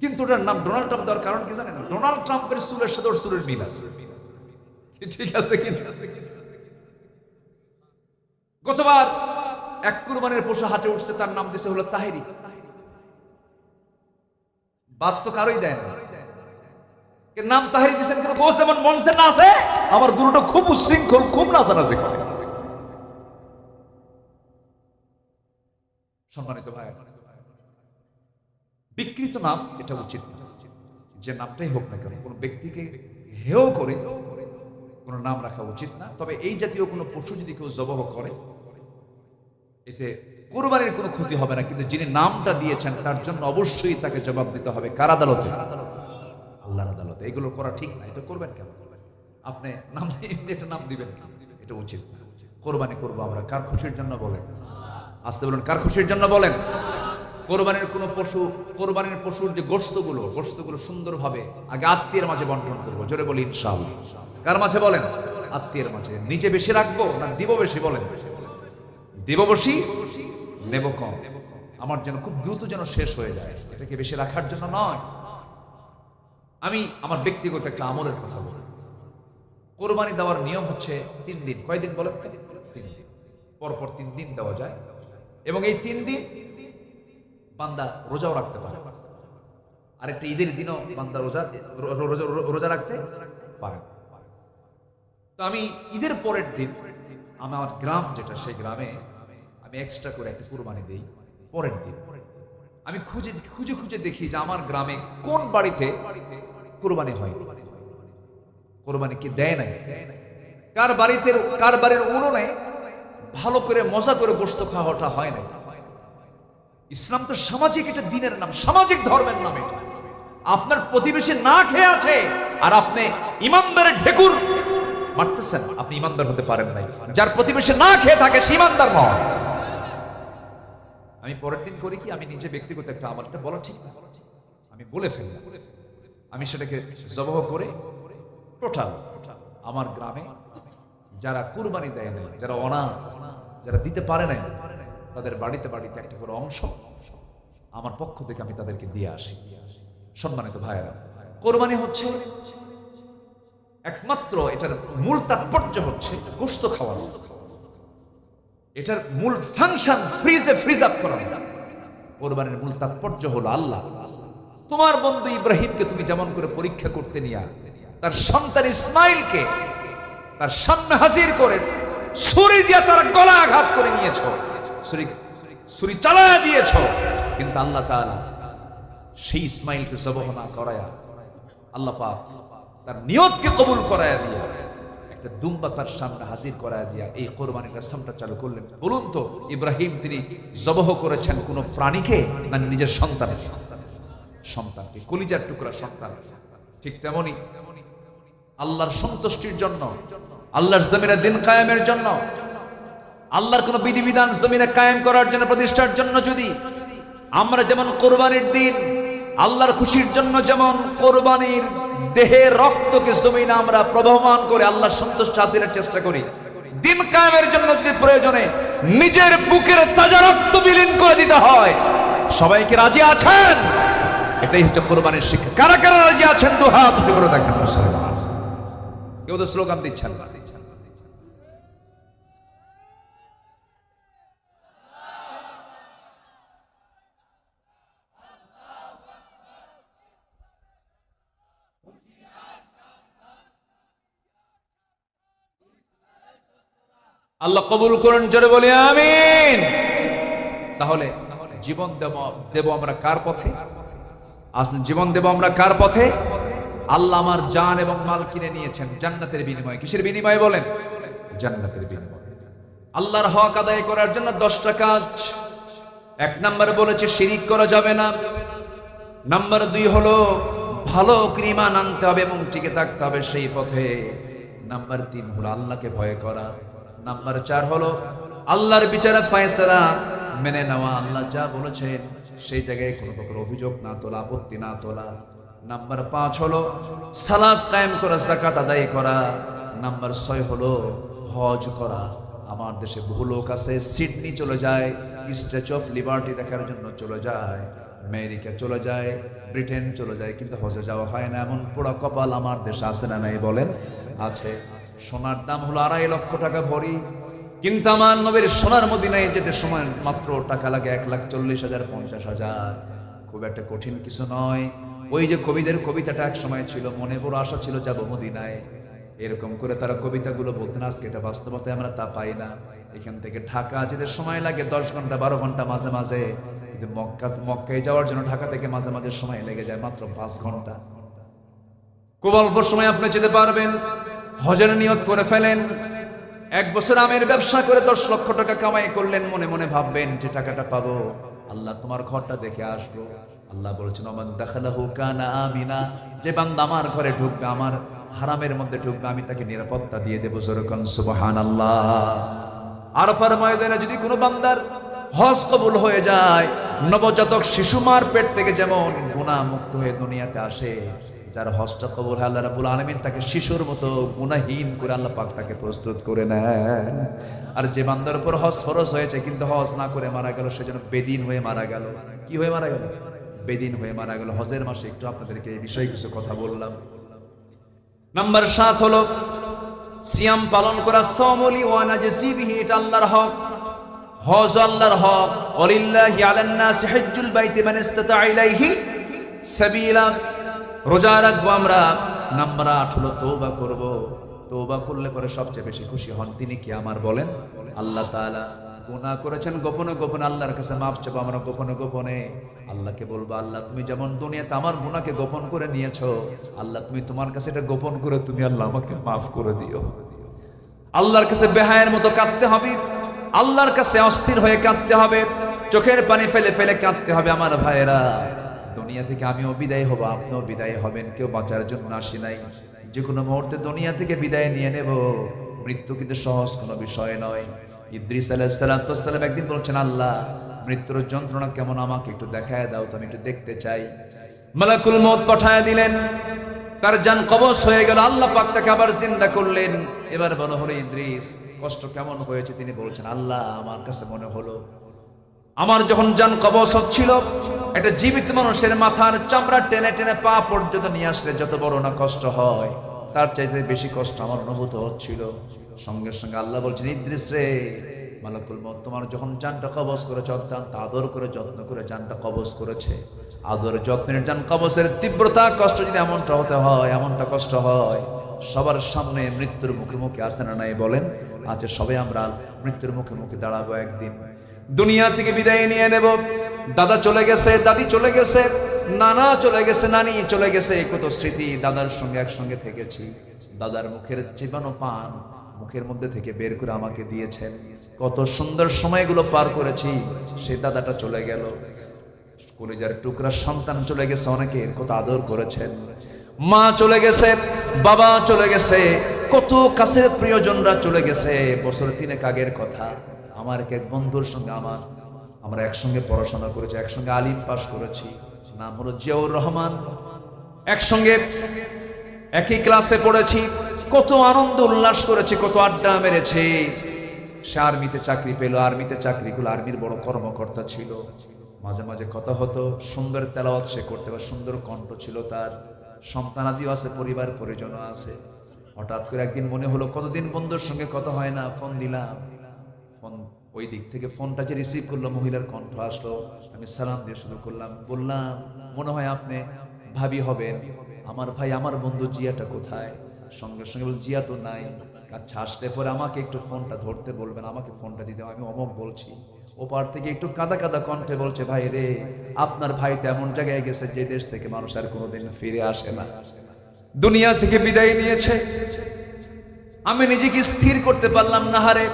কিন্তু ওটার নাম ডোনাল্ড ট্রাম্প দেওয়ার কারণ কি জানেন? ডোনাল্ড ট্রাম্পের চুলের সাথে ওর চুলের মিল আছে। ঠিক আছে কিনা? গতবার এক কুরবানির পশু হাটে উঠছে, তার নাম দিছে হলো তাহেরি। বাদ তো কারোই দেয় না। নাম তাহেরি দিচ্ছেন কেন? বস যেমন মনসে না আছে, আমার গুরুটা খুব উশৃঙ্খল, খুব নাচানাচি করে। সম্মানিত ভাই, বিকৃত নাম এটা উচিত না। যে নামটাই হোক না কেন, কোন ব্যক্তিকে হেয় করে কোন নাম রাখা উচিত না। তবে এই জাতীয় কোনো পশু যদি কেউ জবাহ করে, এতে কুরবানির কোনো ক্ষতি হবে না, কিন্তু যিনি নামটা দিয়েছেন তার জন্য অবশ্যই তাকে জবাব দিতে হবে। কার আদালতে? আল্লাহর আদালতে। এগুলো করা ঠিক না। এটা করবেন কেন? আপনি নাম এটা নাম দিবেন কেন? এটা উচিত না। কোরবানি করবো আমরা কার খুশির জন্য? বলেন আসতে বলুন, কার খুশির জন্য বলেন? কোরবানির কোন পশু, কোরবানির পশুর যে গোশতগুলো সুন্দরভাবে আগে আত্মীয়ের মাঝে বন্টন করবো। জোরে বলি ইনশাআল্লাহ। কার মাঝে? বলেন আত্মীয়ের মাঝে। নিজে বেশি রাখবো না দিব বেশি? বলেন দিব বেশি, নেব কম। আমার যেন খুব দ্রুত যেন শেষ হয়ে যায়, এটাকে বেশি রাখার জন্য নয়। আমি আমার ব্যক্তিগত একটা আমলের কথা বলি। কোরবানি দেওয়ার নিয়ম হচ্ছে 3 দিন। কয়দিন বলেন? 3 দিন। পরপর 3 দিন দেওয়া যায়, এবং এই 3 দিন বান্দা রোজাও রাখতে পারে। আরেকটা ঈদের দিনও বান্দা রোজা রাখতে পারে। তো আমি ঈদের পরের দিন আমার গ্রাম যেটা, সেই গ্রামে আমি এক্সট্রা করে একটা কুরবানি দেই। পরের দিন আমি খুঁজে খুঁজে দেখি যে আমার গ্রামে কোন বাড়িতে কুরবানি হয়, কোরবানি কি দেয় নাই, কার বাড়ির উনুনে ভালো করে মজা করে গোশত খাওয়াটা হয় না। ইসলাম তো সামাজিক একটা দিনের নাম, সামাজিক ধর্মের নাম। এটা আপনার প্রতিবেশী না খেয়ে আছে আর আপনি ইমানদারের ঢেকুর মারতেছেন, আপনি ইমানদার হতে পারেন নাই। যার প্রতিবেশী না খেয়ে থাকে সে ইমানদার নয়। আমি পরের দিন করি কি, আমি নিজে ব্যক্তিগত একটা আমলটা বলা ঠিক না, আমি বলে ফেললাম, আমি সেটাকে জবহ করে টোটাল আমার গ্রামে যারা কুরবানি দেয় নাই, যারা অনাথ, যারা দিতে পারে নাই, তাদের বাড়িতে বাড়িতে একটা করে অংশ আমার পক্ষ থেকে আমি তাদেরকে দিয়ে আসি। সম্মানিত ভাইয়েরা, কোরবানি হচ্ছে একমাত্র, এটার মূল তাৎপর্য হচ্ছে গোশত খাওয়ানো, এটার মূল ফাংশন ফ্রিজ আপ করা। কোরবানির মূল তাৎপর্য হলো আল্লাহ তোমার বন্ধু ইব্রাহিমকে তুমি যেমন করে পরীক্ষা করতে নিয়া তার সন্তান ইসমাইলকে তার সামনে হাজির করে ছুরি দিয়ে তার গলা আঘাত করে নিয়েছ, ছুরি চালায়া দিয়েছ, কিন্তু আল্লাহ তাআলা সেই ইসমাইলকে জবহ না করায়া, আল্লাহ পাক তার নিয়তকে কবুল করায়া দিয়া একটা দুম্বা তার সামনে হাজির করায়া দিয়া এই কোরবানির রসমটা চালু করলেন। বলুন তো, ইব্রাহিম তিনি জবহ করেছেন কোন প্রাণীকে না নিজের সন্তানকে, কলিজার টুকরা সন্তান? ঠিক তেমনি আল্লাহর সন্তুষ্টির জন্য, আল্লাহর জমিনে দিন কায়েমের জন্য, আল্লাহর কোন বিধিবিধান জমিনে কায়েম করার জন্য, প্রতিষ্ঠার জন্য যদি আমরা যেমন কোরবানির দিন আল্লাহর খুশির জন্য যেমন কোরবানির দেহের রক্তকে জমিনে আমরা প্রবহমান করে আল্লাহর সন্তুষ্টি হাসিলের চেষ্টা করি, দিন কায়েমের জন্য যদি প্রয়োজনে নিজের বুকের তাজা রক্ত বিলীন করে দিতে হয়, সবাইকে রাজি আছেন? এটাই হচ্ছে কোরবানির শিক্ষা। কারা কারা রাজি আছেন দু হাত উঁচু করে দেখেন। কেউ তো স্লোগান দিচ্ছেন না। আল্লাহ কবুল করেন, জোরে বলি আমিন। তাহলে জীবন দেব আমরা কার পথে? জীবন দেব আমরা কার পথে? আল্লাহ আমার জান এবং মাল কিনে নিয়েছেন জান্নাতের বিনিময়ে। কিসের বিনিময়ে বলেন? জান্নাতের বিনিময়ে। আল্লাহর হক আদায় করার জন্য 10টা কাজ। 1 নম্বরে বলেছে শিরিক করা যাবে না। নাম্বার 2 হলো ভালো ঈমান আনতে হবে এবং টিকে থাকতে হবে সেই পথে। নাম্বার 3 হলো আল্লাহকে ভয় করা। নাম্বার 4 হলো আল্লাহর বিচারে ফয়সালা মেনে নেওয়া, আল্লাহ যা বলেছেন সেই জায়গায় কোনো প্রকার অভিযোগ না তোলা, আপত্তি না তোলা। নাম্বার 5 হলো সালাত কায়েম করা, যাকাত আদায় করা। নাম্বার 6 হলো হজ করা। আমার দেশে বহু লোক আছে সিডনি চলে যায়, স্ট্যাচু অফ লিবার্টি দেখার জন্য চলে যায়, আমেরিকা চলে যায়, ব্রিটেন চলে যায়, কিন্তু হজে যাওয়া হয় না। এমন পোড়া কপাল আমার দেশে আছে না নাই বলেন? আছে। সোনার দাম হলো 2.5 লক্ষ টাকা ভরি, কিন্তু আমার নবীর সোনার মদিনায় যেতে সময় মাত্র টাকা লাগে 1,40,000 50,000। খুব একটা কঠিন কিছু নয়। ওই যে কবিদের কবিতাটা এক সময় ছিল, মনে বড় আশা ছিল যাব মদিনায়, এরকম করে তারা কবিতাগুলো বলতেন। আজকে এটা বাস্তবতায় আমরা তা পাই না। এখান থেকে ঢাকা যেতে সময় লাগে 10 ঘন্টা 12 ঘন্টা মাঝে মাঝে, কিন্তু মক্কায় যাওয়ার জন্য ঢাকা থেকে মাঝে মাঝে সময় লেগে যায় মাত্র 5 ঘন্টা। খুব অল্প সময় আপনি যেতে পারবেন। হজের নিয়ত করে ফেলেন। 1 বছর আমের ব্যবসা করে 10 লক্ষ টাকা কামাই করলেন, মনে মনে ভাববেন যে টাকাটা পাবো, আল্লাহ তোমার ঘরটা দেখে আসবো। আল্লাহ বলেছেন ওমান দাখালাহু কানা আমিনা, যে বান্দা আমার ঘরে ঢুকবে, আমার হারামের মধ্যে ঢুকবে, আমি তাকে নিরাপত্তা দিয়ে দেবো। জোরকান সুবহানাল্লাহ। আরাফার ময়দানে যদি কোনো বান্দার হজ কবুল হয়ে যায়, নবজাতক শিশু মার পেট থেকে যেমন গুনাহ মুক্ত হয়ে দুনিয়াতে আসে, যার হজটা কবুল হয় আল্লাহ রাব্বুল আলামিন তাকে শিশুর মতো গুনাহীন করে আল্লাহ পাক তাকে প্রস্তুত করে নেন। আর যে বান্দার উপর হজ ফরজ হয়েছে কিন্তু হজ না করে মারা গেল, সেজন্য বেদিন হয়ে মারা গেল। কি হয়ে মারা গেল? বেদিন হয়ে মারা গেল। হজের মাসে একটু আপনাদেরকে এই বিষয়ে কিছু কথা বললাম। নাম্বার 7 হলো সিয়াম পালন করা। সাওমুলি ওয়া নাজসিবিহি, এটা আল্লাহর হক। হজ আল্লাহর হক। ওয়ালিল্লাহি আলান নাসি হজ্জুল বাইতি মান ইসতাতা ইলাইহি সাবিলা। রোজা রাখবো আমরা। নাম্বার 8 হলো তওবা করব। তওবা করলে পরে সবচেয়ে বেশি খুশি হন তিনি কি? আমার বলেন আল্লাহ তাআলা। গুনাহ করেছেন গোপনে গোপনে, আল্লাহর কাছে মাফ চাইবো আমরা গোপনে গোপনে। আল্লাহকে বলবো আল্লাহ তুমি যেমন দুনিয়াতে আমার গুনাহকে গোপন করে নিয়েছো, আল্লাহ তুমি তোমার কাছে এটা গোপন করে তুমি আল্লাহ আমাকে মাফ করে দিও। আল্লাহর কাছে বেহায়ের মতো কাঁদতে হবে, আল্লাহর কাছে অস্থির হয়ে কাঁদতে হবে, চোখের পানি ফেলে ফেলে কাঁদতে হবে। আমার ভাইয়েরা, দুনিয়া থেকে আমিও বিদায় হব, আপনিও বিদায় হবেন। কেউ বাঁচার জন্য আসি নাই। যে কোনো মুহূর্তে দুনিয়া থেকে বিদায় নিয়ে নেব। মৃত্যু কিন্তু সহজ কোনো বিষয় নয়। ইদ্রিস আলাইহিস সালাম একদিন বলছেন আল্লাহ মৃত্যুর যন্ত্রণা কেমন আমাকে একটু দেখায় দাও তো, আমি একটু দেখতে চাই। মালাকুল মউত পাঠায় দিলেন, তার জান কবজ হয়ে গেল। আল্লাহ পাক তাকে আবার জিন্দা করলেন। এবার বলা হলো ইদ্রিস কষ্ট কেমন হয়েছে? তিনি বলছেন, আল্লাহ আমার কাছে মনে হলো আমার যখন জান কবজ হচ্ছিল, একটা জীবিত মানুষের মাথার চামড়া টেনে টেনে পা পর্যন্ত নিয়ে আসলে যত বড় না কষ্ট হয়, তার চাইতে বেশি কষ্ট আমার অনুভূত হচ্ছিল। সঙ্গে সঙ্গে আল্লাহ বলছেন, ইদ্রিস রে, মালাকুল মউত তোমার যখন জানটা কবজ করেছে, অত্যন্ত আদর করে যত্ন করে জানটা কবজ করেছে। আদর যত্নের জান কবজের তীব্রতা কষ্ট যদি এমনটা হতে হয়, এমনটা কষ্ট হয়, সবার সামনে মৃত্যুর মুখে মুখে আসে না নাই বলেন? আচ্ছা, সবাই আমরা মৃত্যুর মুখে মুখে দাঁড়াবো একদিন। দুনিয়া থেকে বিদায় নিয়ে নেব। দাদা চলে গেছে, দাদি চলে গেছে, নানা চলে গেছে, নানি চলে গেছে। কত স্মৃতি দাদার সঙ্গে একসঙ্গে থেকেছি। দাদার মুখের চিবানো পান মুখের মধ্যে থেকে বের করে আমাকে দিয়েছেন। কত সুন্দর সময়গুলো পার করেছি। সেই দাদাটা চলে গেল। কলিজার টুকরা সন্তান চলে গেছে, অনেকে কত আদর করেছেন। মা চলে গেছে, বাবা চলে গেছে, কত কাছের প্রিয়জনরা চলে গেছে। বছর 3 আগের কথা, আমার এক বন্ধুর সঙ্গে আমরা একসঙ্গে পড়াশোনা করেছি, একসঙ্গে আলিম পাস করেছি, নাম হলো জিয়াউর রহমান। একসঙ্গে একই ক্লাসে পড়েছি, কত আনন্দ উল্লাস করেছি, কত আড্ডা মেরেছি। সে আর্মিতে চাকরি পেল, আর্মিতে চাকরি করলো, আর্মির বড় কর্মকর্তা ছিল। মাঝে মাঝে কথা হতো, সুন্দর তেলাওয়াত সে করতে পারে, সুন্দর কণ্ঠ ছিল তার, সন্তানাদিও আছে, পরিবার পরিজনও আছে। হঠাৎ করে একদিন মনে হলো কতদিন বন্ধুর সঙ্গে কথা হয় না, ফোন দিলাম। ফোন ওই দিক থেকে ফোনটা যে রিসিভ করলো, মহিলার কণ্ঠ আসলো। আমি সালাম দিয়ে শুরু করলাম, বললাম, মনে হয় আপনি ভাবি হবেন। আমার ভাই, আমার বন্ধু জিয়াটা কোথায়? সঙ্গে সঙ্গে বল, জিয়া তো নাই। আচ্ছা, আসলে পরে আমাকে একটু ফোনটা ধরতে বলবেন, আমাকে ফোনটা দিতে। আমি অমক বলছি। ওপার থেকে একটু কাদা কাদা কণ্ঠে বলছে, ভাই রে, আপনার ভাই তো এমন জায়গায় গেছে যে দেশ থেকে মানুষ আর কোনোদিন ফিরে আসে না, দুনিয়া থেকে বিদায় নিয়েছে। আমি নিজেকে স্থির করতে পারলাম না। হারে,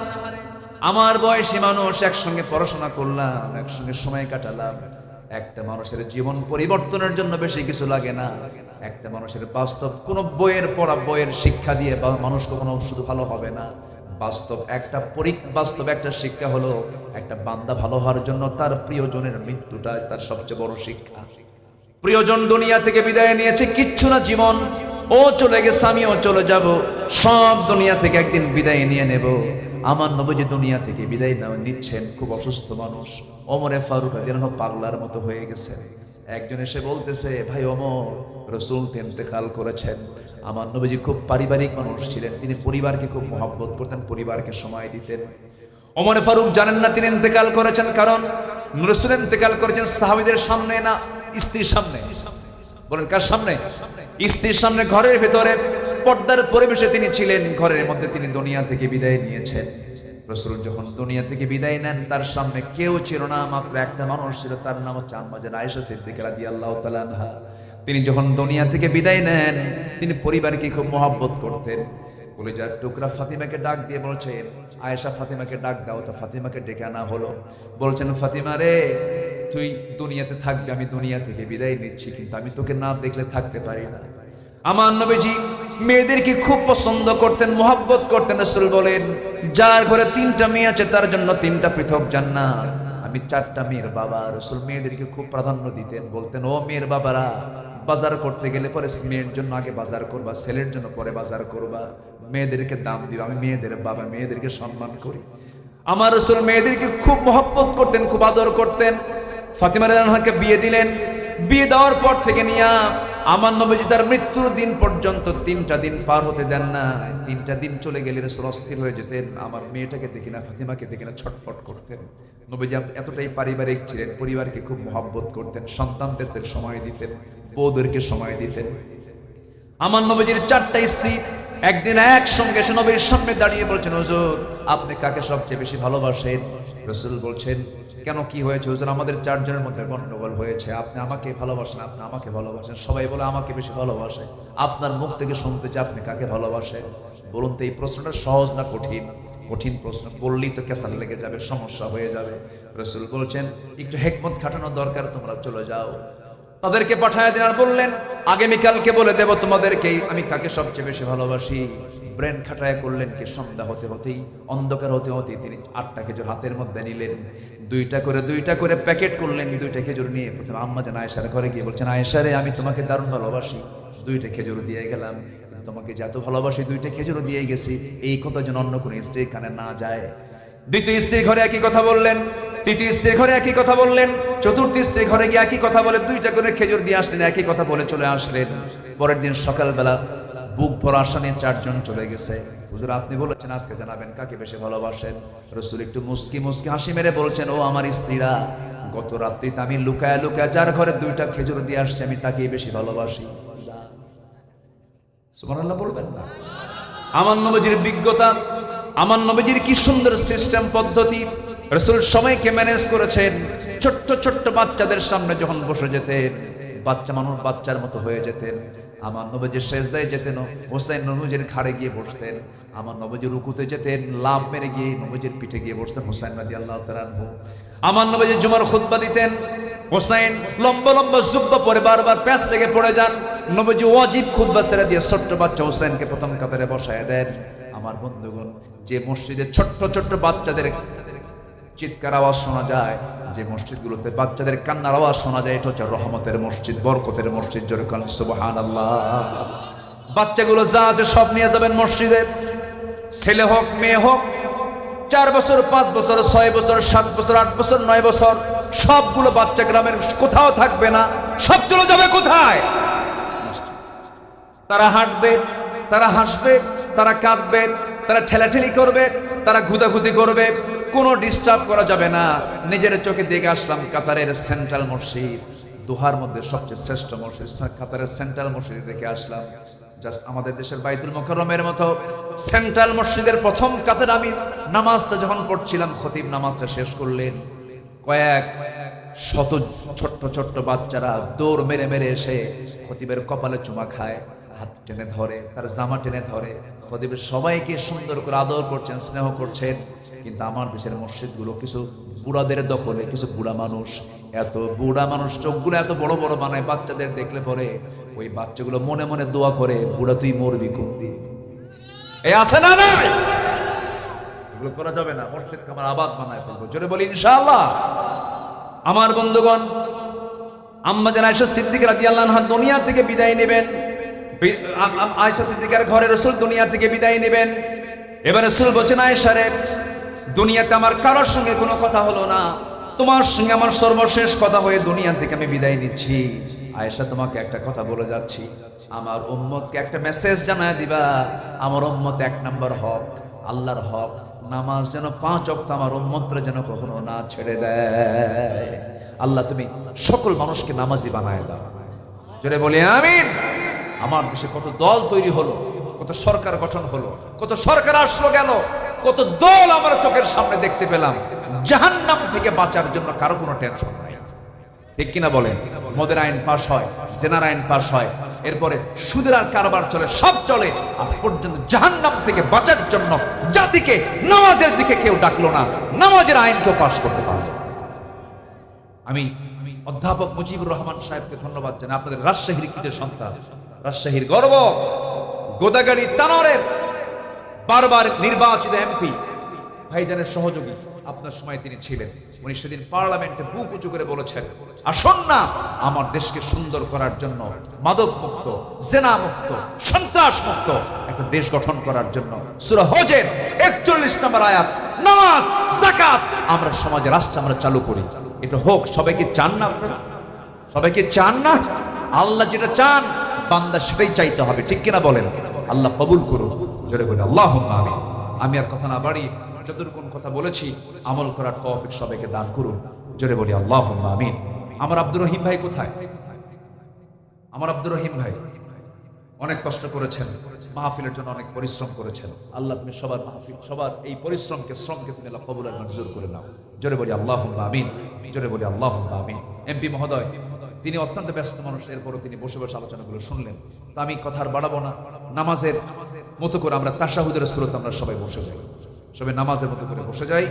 আমার বয়সী মানুষ, একসঙ্গে পড়াশোনা করলাম, একসঙ্গে সময় কাটালাম। একটা মানুষের জীবন পরিবর্তনের জন্য বেশি কিছু লাগে না। একটা মানুষের বাস্তব কোন বইয়ের পড়া, বইয়ের শিক্ষা দিয়ে মানুষ কখনো শুধু ভালো হবে না। বাস্তব একটা শিক্ষা হলো, একটা বান্দা ভালো হওয়ার জন্য তার প্রিয়জনের মৃত্যুটা তার সবচেয়ে বড় শিক্ষা। প্রিয়জন দুনিয়া থেকে বিদায় নিয়েছে, কিচ্ছু না জীবন, ও চলে গেছে, আমিও চলে যাব। সব দুনিয়া থেকে একদিন বিদায় নিয়ে নেব। আমার নবীজি দুনিয়া থেকে বিদায় নিচ্ছেন, খুব অসুস্থ মানুষ। ওমরে ফারুক রাদিয়াল্লাহু আনহু পাগলার মতো হয়ে গেছে। একজন এসে বলতেছে, ভাই ওমর, রাসূল ইন্তেকাল করেছেন। আমার নবীজি খুব পারিবারিক মানুষ ছিলেন, তিনি পরিবারকে খুব মহব্বত করতেন, পরিবারকে সময় দিতেন। ওমরে ফারুক জানেন না তিনি ইন্তেকাল করেছেন, কারণ রাসূল ইন্তেকাল করেছেন সাহাবীদের সামনে না, স্ত্রীর সামনে। বলেন কার সামনে? স্ত্রীর সামনে, ঘরের ভেতরে পর্দার পরিবেশে তিনি ছিলেন। ঘরের মধ্যে তিনি দুনিয়া থেকে বিদায় নিয়েছেন। রাসূল যখন দুনিয়া থেকে বিদায় নেন, তার সামনে কেউ ছিল না, মাত্র একটা মানুষ ছিল, তার নাম হচ্ছে আম্মা জান আয়েশা সিদ্দিকা রাদিয়াল্লাহু তাআলা আনহা। তিনি যখন দুনিয়া থেকে বিদায় নেন, তিনি পরিবারকে খুব মহব্বত করতেন। কলিজার টুকরা ফাতিমাকে ডাক দিয়ে বলছেন, আয়েশা ফাতিমাকে ডাক দাও। তো ফাতিমাকে ডেকে আনা হলো। বলছেন, ফাতিমা রে, তুই দুনিয়াতে থাকবি, আমি দুনিয়া থেকে বিদায় নিচ্ছি, কিন্তু আমি তোকে না দেখলে থাকতে পারি না। আমার নবীজি মেয়েদেরকে খুব পছন্দ করতেন, মহব্বত করতেন। রাসূল বলেন, যার ঘরে 3টা মেয়ে আছে তার জন্য 3টা পৃথক জান্নাত। আমি 4টা মেয়ের বাবা। রাসূল মেয়েদেরকে খুব প্রাধান্য দিতেন, বলতেন, ও মেয়ের বাবারা, বাজার করতে গেলে পরে মেয়ের জন্য আগে বাজার করবা, ছেলের জন্য পরে বাজার করবা, মেয়েদেরকে দাম দিবা। আমি মেয়েদের বাবা, মেয়েদেরকে সম্মান করি। আমার রাসূল মেয়েদেরকে খুব মহব্বত করতেন, খুব আদর করতেন। ফাতিমা রাদিয়াল্লাহু আনহাকে বিয়ে দিলেন। বিয়ে দেওয়ার পর থেকে নিয়ে আমার নবীজি তার মৃত্যুর দিন পর্যন্ত 3টা দিন পার হতে দেন না। 3টা দিন চলে গেলে রাসূল অস্থির হয়ে যেতেন, আমার মেয়েটাকে দেখি না, ফাতিমাকে দেখি না, ছটফট করতেন। নবীজি এতটাই পারিবারিক ছিলেন, পরিবারকে খুব মহব্বত করতেন, সন্তানদের সময় দিতেন, বউদেরকে সময় দিতেন। আমার নবীজির 4টা স্ত্রী একদিন একসঙ্গে এসে নবীর সামনে দাঁড়িয়ে বলছেন, হুজুর, আপনি কাকে সবচেয়ে বেশি ভালোবাসেন? রাসূল বলছেন, কেন, কি হয়েছে হুজুর? আমাদের 4 জনের মধ্যে গন্ডগোল হয়েছে, আপনি আমাকে ভালোবাসেন, আপনি আমাকে ভালোবাসেন, সবাই বলে আমাকে বেশি ভালোবাসে। আপনার মুখ থেকে শুনতে চাই আপনি কাকে ভালোবাসেন। বলুন তো, এই প্রশ্নটা সহজ না কঠিন? কঠিন প্রশ্ন, বললেই তো ক্যাসাল লেগে যাবে, সমস্যা হয়ে যাবে। রাসূল বলছেন, একটু হিকমত খাটানো দরকার, তোমরা চলে যাও। তাদেরকে পাঠায় দিন আর বললেন, আগামীকালকে বলে দেব তোমাদেরকে আমি কাকে সবচেয়ে বেশি ভালোবাসি। ব্রেন খাটায় করলেন কি, সন্ধ্যা হতে হতেই, অন্ধকার হতে হতেই তিনি 8টা খেজুর হাতের মধ্যে নিলেন, দুইটা করে প্যাকেট করলেন। 2টা খেজুর নিয়ে প্রথমে আম্মা জান আয়েশার ঘরে গিয়ে বলছেন, আয়েশা রে, আমি তোমাকে দারুণ ভালোবাসি, 2টা খেজুর দিয়ে গেলাম, তোমাকে যে এত ভালোবাসি 2টা খেজুর দিয়ে গেছি, এই কথা যেন অন্য কোনো স্ত্রীর কানে না যায়। দ্বিতীয় স্ত্রী ঘরে একই কথা বললেন, তৃতীয় স্ত্রী ঘরে একই কথা বললেন, চতুর্থ স্ত্রী ঘরে গিয়ে একই কথা বলে 2টা করে খেজুর দিয়ে আসলেন, একই কথা বলে চলে আসলেন। পরের দিন সকালবেলা বুক ভরা আশা নিয়ে 4 জন চলে গেছে। হুজুর আপনি বলেছেন আজকে জানাবেন কাকে বেশি ভালোবাসেন। রাসূল একটু মুস্কি হাসি মেরে বলছেন, ও আমার স্ত্রীরা, গত রাত্রিতে আমি লুকায় যার ঘরে 2টা খেজুর দিয়ে আসছে, আমি তাকেই বেশি ভালোবাসি। সুবহানাল্লাহ বলবেন না? আমার নবীজির বিজ্ঞতা, আমার নবীজির কি সুন্দর সিস্টেম পদ্ধতি। রাসূল সময়কে ম্যানেজ করেছেন। ছোট্ট বাচ্চাদের সামনে যখন বসে যেতেন, বাচ্চা মানুষ বাচ্চার মতো হয়ে যেতেন। আমার নবীজি সেজদায় যেতেন, হোসেন নবীজির ঘাড়ে গিয়ে বসতেন। আমার নবীজি রুকুতে যেতেন, লাভ মেরে গিয়ে নবীজির পিঠে গিয়ে বসতেন হোসেন রাদিয়াল্লাহু তাআলা আনহু। আমার নবীজি জুমার খুতবা দিতেন, হোসেন লম্বা জুব্বা পরে বারবার প্যাঁচ লেগে পড়ে যান। নবীজি ওয়াজিব খুতবা ছেড়ে দিয়ে ছোট্ট বাচ্চা হোসেনকে প্রথম কাতারে বসায় দেন। আমার বন্ধুগণ, যে মসজিদে ছোট্ট বাচ্চাদের চিৎকার আওয়াজ শোনা যায়, যে মসজিদগুলোতে বাচ্চাদের কান্নার আওয়াজ শোনা যায়, এটা হচ্ছে রহমতের মসজিদ, বরকতের মসজিদ। জোরে বলেন সুবহানাল্লাহ। বাচ্চাগুলো যা আছে সব নিয়ে যাবেন মসজিদে, ছেলে হোক মেয়ে হোক, 4 বছর 5 বছর 6 বছর 7 বছর 8 বছর 9 বছর, সবগুলো বাচ্চা গ্রামের কোথাও থাকবে না, সব চলে যাবে কোথায়? তারা হাঁটবে, তারা হাসবে, তারা কাঁদবে, তারা ঠেলাঠেলি করবে, তারা ঘুদাঘুদি করবে, কোনো ডিস্টার্ব করা যাবে না। নিজের চোখে দেখে আসলাম কাতারের সেন্ট্রাল মসজিদ, দোহার মধ্যে সবচেয়ে শ্রেষ্ঠ মসজিদ, কাতারের সেন্ট্রাল মসজিদ দেখে আসলাম। জাস্ট আমাদের দেশের বাইতুল মুকাররমের মতো সেন্ট্রাল মসজিদের প্রথম কাতারে আমি নামাজটা যখন পড়ছিলাম, খতিব নামাজটা শেষ করলেন, কয়েক শত ছোট্ট বাচ্চারা দৌড় মেরে এসে খতিবের কপালে চুমা খায়, হাত টেনে ধরে, তার জামা টেনে ধরে। খতিবের সবাইকে সুন্দর করে আদর করছেন, স্নেহ করছেন। কিন্তু আমার দেশের মসজিদগুলো কিছু বুড়াদের দখলে, কিছু বুড়া মানুষ, এত বুড়া মানুষ চোখগুলো এত বড় বড় বানায়, বাচ্চাদের দেখলে পরে ওই বাচ্চাগুলো মনে মনে দোয়া করে, বুড়া তুই মরবি কোন দিন। এই আছে না নাই? এগুলো করা যাবে না, মসজিদকে আমার আবাদ বানায় ফেলবো। জোরে বলি ইনশাআল্লাহ। আমার বন্ধুগণ, আম্মা জান আয়েশা সিদ্দিকা রাদিয়াল্লাহু আনহা দুনিয়া থেকে বিদায় নেবেন। আয়েশা সিদ্দিকার ঘরে রাসূল দুনিয়া থেকে বিদায় নেবেন। এবার রাসূল বলেন, আয়েশা রে, দুনিয়াতে আমার কারোর সঙ্গে কোনো কথা হলো না, তোমার সঙ্গে আমার সর্বশেষ কথা হয়ে দুনিয়া থেকে আমি বিদায় নিচ্ছি। আয়েশা, তোমাকে একটা কথা বলে যাচ্ছি, আমার উম্মতকে একটা মেসেজ জানায় দিবা। আমার উম্মত 1 নম্বর হক, আল্লাহর হক, নামাজ যেন 5 ওয়াক্ত আমার উম্মতরা যেন কখনো না ছেড়ে দেয়। আল্লাহ তুমি সকল মানুষকে নামাজি বানায় দাও। জোরে বলি আমিন। আমার দেশে কত দল তৈরি হলো, কত সরকার গঠন হলো, কত সরকার আসলো গেল, কত দল আমার চোখের সামনে দেখতে পেলাম। জাহান্নাম থেকে বাঁচার জন্য কারো কোনো টেনশন নাই, ঠিক কিনা বলেন? মদের আইন পাস হয়, জেনার আইন পাস হয়, এরপরে সুদের আর কারবার চলে, সব চলে। আজ পর্যন্ত জাহান্নাম থেকে বাঁচার জন্য জাতিকে নামাজের দিকে কেউ ডাকলো না, নামাজের আইন কেউ পাস করতে পারলো। আমি অধ্যাপক মুজিবুর রহমান সাহেবকে ধন্যবাদ জানাই, আপনাদের রাজশাহীর কৃতের সন্তান, রাজশাহীর গর্ব, গোদাগাড়ি তানোরের বারবার নির্বাচিত এমপি, ভাইজানের সহযোগী, আপনার সময় তিনি ছিলেন। উনি সেদিন পার্লামেন্টে বুক উঁচু করে বলেছেন, আসুন না আমার দেশকে সুন্দর করার জন্য, মাদক মুক্ত, জেনা মুক্ত, সন্ত্রাস মুক্ত একটা দেশ গঠন করার জন্য সূরা হজের 41 নম্বর আয়াত, নামাজ, যাকাত, আমরা সমাজে রাষ্ট্র আমরা চালু করি। এটা হোক। সবাইকে চান না? আপনারা সবাইকে চান না? আল্লাহ যেটা চান বান্দা সেটাই চাইতে হবে, ঠিক কিনা বলেন? আল্লাহ কবুল করুন। জোরে বলি আল্লাহুম্মা আমিন। আমি আর কথা না বাড়ি, যতটুকু কথা বলেছি আমল করার তৌফিক সবাইকে দান করুন। জোরে বলি আল্লাহুম্মা আমিন। আমার আব্দুর রহিম ভাই কোথায়? আমার আব্দুর রহিম ভাই অনেক কষ্ট করেছেন, মাহফিলের জন্য অনেক পরিশ্রম করেছেন। আল্লাহ তুমি সবার মাহফিল, সবার এই পরিশ্রমকে, শ্রমকে তুমি আল্লাহ কবুল আর মঞ্জুর করে নাও। জোরে বলি আল্লাহুম্মা আমিন। জোরে বলি আল্লাহুম্মা আমিন। এমপি মহোদয় তিনি অত্যন্ত ব্যস্ত মানুষ, এরপরও তিনি বসে বসে আলোচনাগুলো শুনলেন। তা আমি কথা আর বাড়াবো না, নামাজের মতো করে আমরা তাশাহুদের সুরত আমরা সবাই বসে যাই, সবাই নামাজের মতো করে বসে যাই।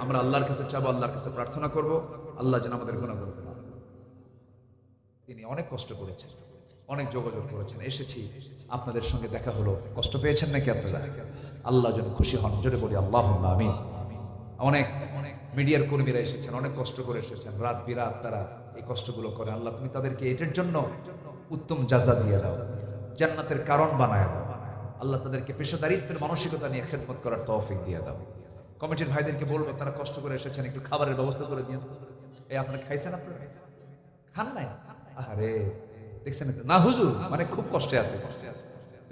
আমরা আল্লাহর কাছে চাবো, আল্লাহর কাছে প্রার্থনা করব, আল্লাহ যেন আমাদের গুনাহ ক্ষমা করেন। তিনি অনেক কষ্ট করেছেন, অনেক যোগাযোগ করেছেন, এসেছি, আপনাদের সঙ্গে দেখা হলো। কষ্ট পেয়েছেন নাকি আপনারা? আল্লাহ যেন খুশি হন, জোরে বলি আল্লাহুম্মা আমিন। অনেক মিডিয়ার কর্মীরা এসেছেন, অনেক কষ্ট করে এসেছেন, রাত বিরাত তারা এই কষ্টগুলো করেন। আল্লাহ তুমি তাদেরকে এটার জন্য উত্তম জাযা দিয়ে দাও, জান্নাতের কারণ বানায় দাও। আল্লাহ তাদেরকে পেশাদারিত্বের মানসিকতা নিয়ে খেদমত করার তৌফিক দিয়ে দাও। কমিটির ভাইদেরকে বলবো, তারা কষ্ট করে এসেছেন, একটু খাবারের ব্যবস্থা করে দিন। এই আপনারা খাইছেন? আপনারা খান নাই? আরে দেখছেন না হুজুর, মানে খুব কষ্টে আছে।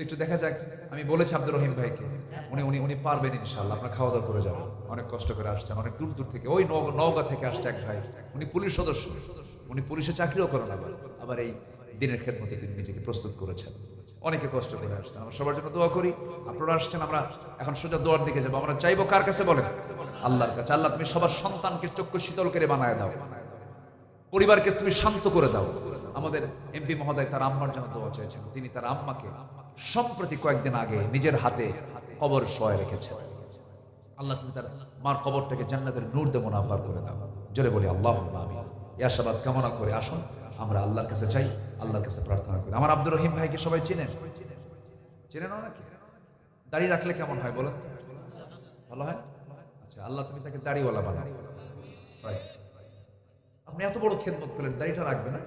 একটু দেখা যাক, আমি বলেছি আব্দুর রহিম ভাইকে, উনি পারবেন ইনশাআল্লাহ। আপনার খাওয়া দাওয়া করে যাবেন, অনেক কষ্ট করে আসছেন, অনেক দূর দূর থেকে, ওই নওগাঁ থেকে আসছে এক ভাই, উনি পুলিশ সদস্য, উনি পুলিশে চাকরিও করেন, আবার এই দিনের খেদমতে তিনি নিজেকে প্রস্তুত করেছেন। অনেকে কষ্ট করে আসছেন, আমরা সবার জন্য দোয়া করি। আপনারা আসছেন, আমরা এখন সোজা দোয়ার দিকে যাবো। আমরা চাইবো কার কাছে বলেন? আল্লাহর কাছে। আল্লাহ তুমি সবার সন্তানকে চক্ষু শীতল করে বানায় দাও, পরিবারকে তুমি শান্ত করে দাও। আমাদের এমপি মহোদয় তার আম্মার জন্য দোয়া চেয়েছেন, তিনি তার আম্মাকে সম্প্রতি কয়েকদিন আগে নিজের হাতে কবর শোয়ায় রেখেছেন। আল্লাহ তুমি তার মার কবরটাকে জান্নাতের নূর দিয়ে মুনাফার করে দাও, জোরে বলি আল্লাহুম্মা আমিন। এই আশাবাদ কামনা করে আসুন আমরা আল্লাহর কাছে চাই, আল্লাহর কাছে প্রার্থনা করি। আমার আব্দুর রহিম ভাইকে সবাই চেনেন, চেনেন নাকি? দাড়ি রাখলে কেমন হয় বলেন তো? ভালো হয়? আচ্ছা, আল্লাহ তুমি তাকে দাড়িওয়ালা বানাও। আপনি এত বড় খেদমত করলেন, দাড়িটা রাখবে না?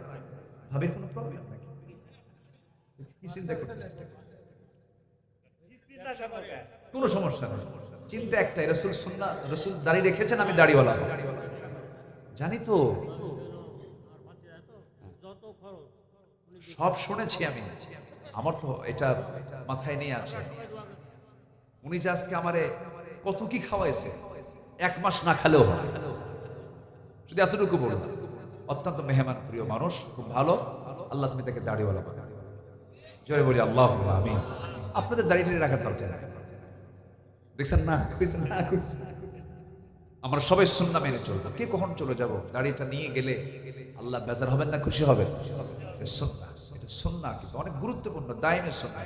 ভাবির কোনো প্রবলেম নাকি? কি চিন্তা করতেছেন? কোনো সমস্যা নেই, চিন্তা একটাই, রাসূল সুন্নাহ, রাসূল দাড়ি রেখেছেন, আমি দাড়িওয়ালা জানি তো, সব শুনেছি আমি, আমার তো এটা মাথায় নিয়ে আছে। উনি যে আজকে আমারে কত কি খাওয়াইছে, 1 মাস না খেলেও হয়, শুধু এতটুকু বলবো, অত্যন্ত মেহমান প্রিয় মানুষ, খুব ভালো। আল্লাহ তুমি তাকে দাড়িওয়ালা বানাও, জোরে বলি আল্লাহুম্মা আমিন। আপনাদের দাড়িটা রাখার দরকার নাই, দেখছেন না? আমরা সবাই সুন্নাহ মেনে চলবো। কে কখন চলে যাব? দাড়িটা নিয়ে গেলে আল্লাহ বেজার হবেন না খুশি হবেন? সুন্নাহ, এটা সুন্নাহ কিন্তু অনেক গুরুত্বপূর্ণ, দায়মে সুন্নাহ।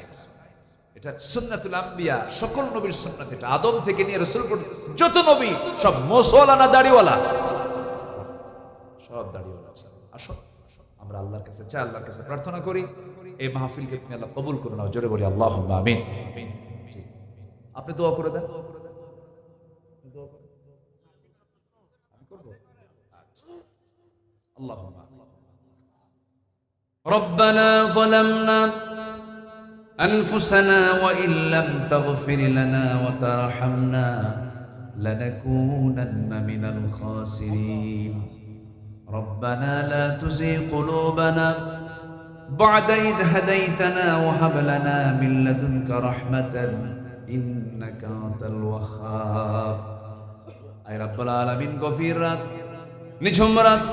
এটা সুন্নাতুল আম্বিয়া, সকল নবীর সুন্নাত। এটা আদম থেকে নিয়ে রাসূল পর্যন্ত যত নবী সব মোছওয়ালা না দাড়িওয়ালা? সব দাড়িওয়ালা। আসো আমরা আল্লাহর কাছে চাই, আল্লাহর কাছে প্রার্থনা করি, এই মাহফিলকে তুমি আল্লাহ কবুল করে নাও, জোরে বলি আল্লাহুম্মা আমিন। আপনি দোয়া করে দেন, আমি করব। আল্লাহুম্মা ربنا ظلمنا أنفسنا وإن لم تغفر لنا وترحمنا لنكونن من الخاسرين ربنا لا تزغ قلوبنا بعد إذ هديتنا وهب لنا من لدنك رحمة إنك أنت الوهاب أي رب العالمين গভীর রাত, নিঝুম রাত,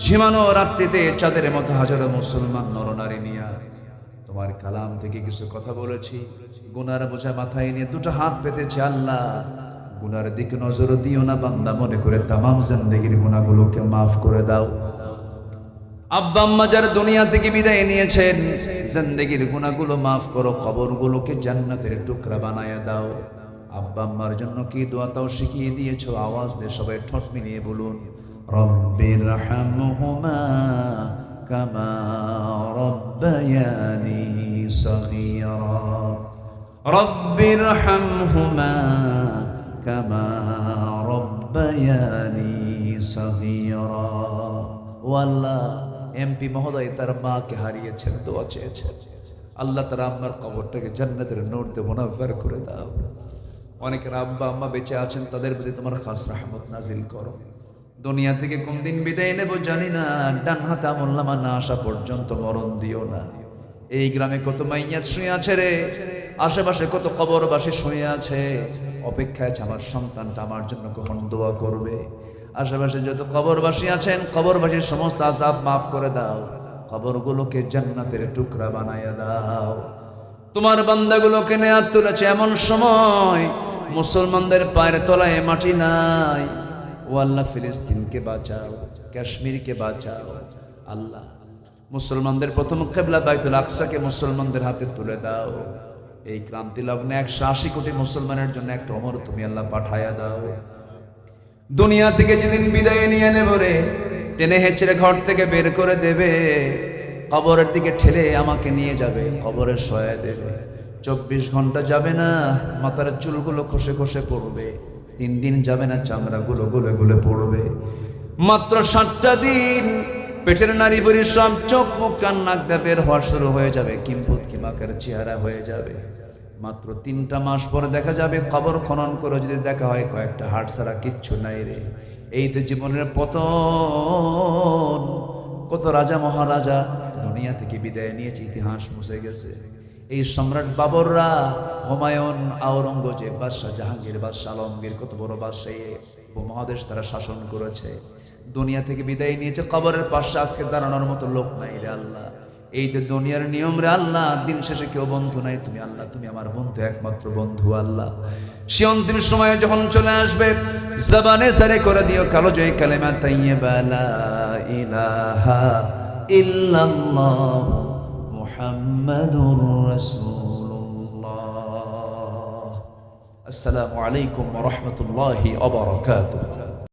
ঝিমানো রাত্রিতে চাঁদের মতো হাজারো মুসলমান নরনারী নিয়ে তোমার কালাম থেকে কিছু কথা বলেছি, গুনার বোঝা মাথায় নিয়ে দুটো হাত পেতেছে। আল্লাহ গুনার দিকে নজর দিও না, বান্দা মনে করে তামাম জিন্দেগির গুনাহগুলোকে মাফ করে দাও। আব্বা আম্মা যারা দুনিয়া থেকে বিদায় নিয়েছেন, জিন্দেগির গুনাহগুলো মাফ করো, কবরগুলোকে জান্নাতের টুকরা বানায়া দাও। আব্বা আম্মার জন্য কি দোয়া তাও শিখিয়ে দিয়েছো, আওয়াজ দিয়ে সবাই ঠোঁট মিলিয়ে বলুন, রব্বিরহামহুমা কামা রব্বায়ানি সগীরা, রব্বিরহামহুমা কামা রব্বায়ানি সগীরা। ও আল্লাহ, এমপি মহোদয় তার মাকে হারিয়েছেন, দোয়া চেয়েছেন, আল্লাহ তার আম্মার কবরটাকে জান্নাতের নূর দিয়ে মুনাফফার করে দাও। অনেকের আব্বা আম্মা বেঁচে আছেন, তাদের প্রতি তোমার খাস রহমত নাজিল করো। দুনিয়া থেকে কোন দিন বিদায় নেব জানি না, ডান হাতে আমলনামা না আসা পর্যন্ত মরণ দিও না। এই গ্রামে কত মাইয়াত শুয়ে আছে রে, আশেপাশে কত কবরবাসী শুয়ে আছে, অপেক্ষায় আছে আমার সন্তানটা আমার জন্য কখন দোয়া করবে। আশেপাশে যত কবরবাসী আছেন, কবরবাসীর সমস্ত আযাব মাফ করে দাও, কবরগুলোকে জান্নাতের টুকরা বানায়া দাও। তোমার বান্দাগুলোকে নেয়াত তুলেছে এমন সময় মুসলমানদের পায়ের তলায় মাটি নাই। ও আল্লাহ, ফিলিস্তিনকে বাঁচাও, কাশ্মীরকে বাঁচাও। আল্লাহ, মুসলমানদের প্রথম কিবলা বাইতুল আকসাকে মুসলমানদের হাতে তুলে দাও। এই ক্রান্তি লগ্নে 180 কোটি মুসলমানের জন্য একটা ওমর তুমি আল্লাহ পাঠায়া দাও। দুনিয়া থেকে যেদিন বিদায় নিয়ে নেব রে, টেনে হেঁচড়ে ঘর থেকে বের করে দেবে, কবরের দিকে ঠেলে আমাকে নিয়ে যাবে, কবরে শোয়া দেবে। 24 ঘন্টা যাবে না মাথার চুলগুলো খসে খসে পড়বে, 3 দিন যাবে না চামড়াগুলো গলে গলে পড়বে। মাত্র 7টা দিন পেটের নারী বুড়ি সব চোখ মুখ কান নাক দিয়ে বের হওয়া শুরু হয়ে যাবে, কিম্পুত কিমাকার চেহারা হয়ে যাবে। মাত্র 3টা মাস পরে দেখা যাবে কবর খনন করে যদি দেখা হয় কয়েকটা হাড় ছাড়া কিচ্ছু নাই রে। এই তো জীবনের পতন। কত রাজা মহারাজা দুনিয়া থেকে বিদায় নিয়েছে, ইতিহাস মুছে গেছে। এই সম্রাট বাবররা, হুমায়ুন, আওরঙ্গজেব, বাদশাহ জাহাঙ্গীর, বাদশাহ আলমগীর, কত বড় বাদশাহ, উপমহাদেশ তারা শাসন করেছে, দুনিয়া থেকে বিদায় নিয়েছে। কবরের পাশে আজকে দাঁড়ানোর মতো লোক নাই রে আল্লাহ। এই যে দুনিয়ার নিয়ম রে আল্লাহ, দিন শেষে কেউ বন্ধু নাই, তুমি আল্লাহ, তুমি আমার বন্ধু, একমাত্র বন্ধু আল্লাহ। সে অন্তিম সময়ে যখন চলে আসবে, জবানে জারি করে দিও কালো জয় কালেমা তাইয়্যিবা লা ইলাহা ইল্লাল্লাহ মুহাম্মাদুর রাসূলুল্লাহ। আসসালামু আলাইকুম ওয়া রাহমাতুল্লাহি ওয়া বারাকাতুহু।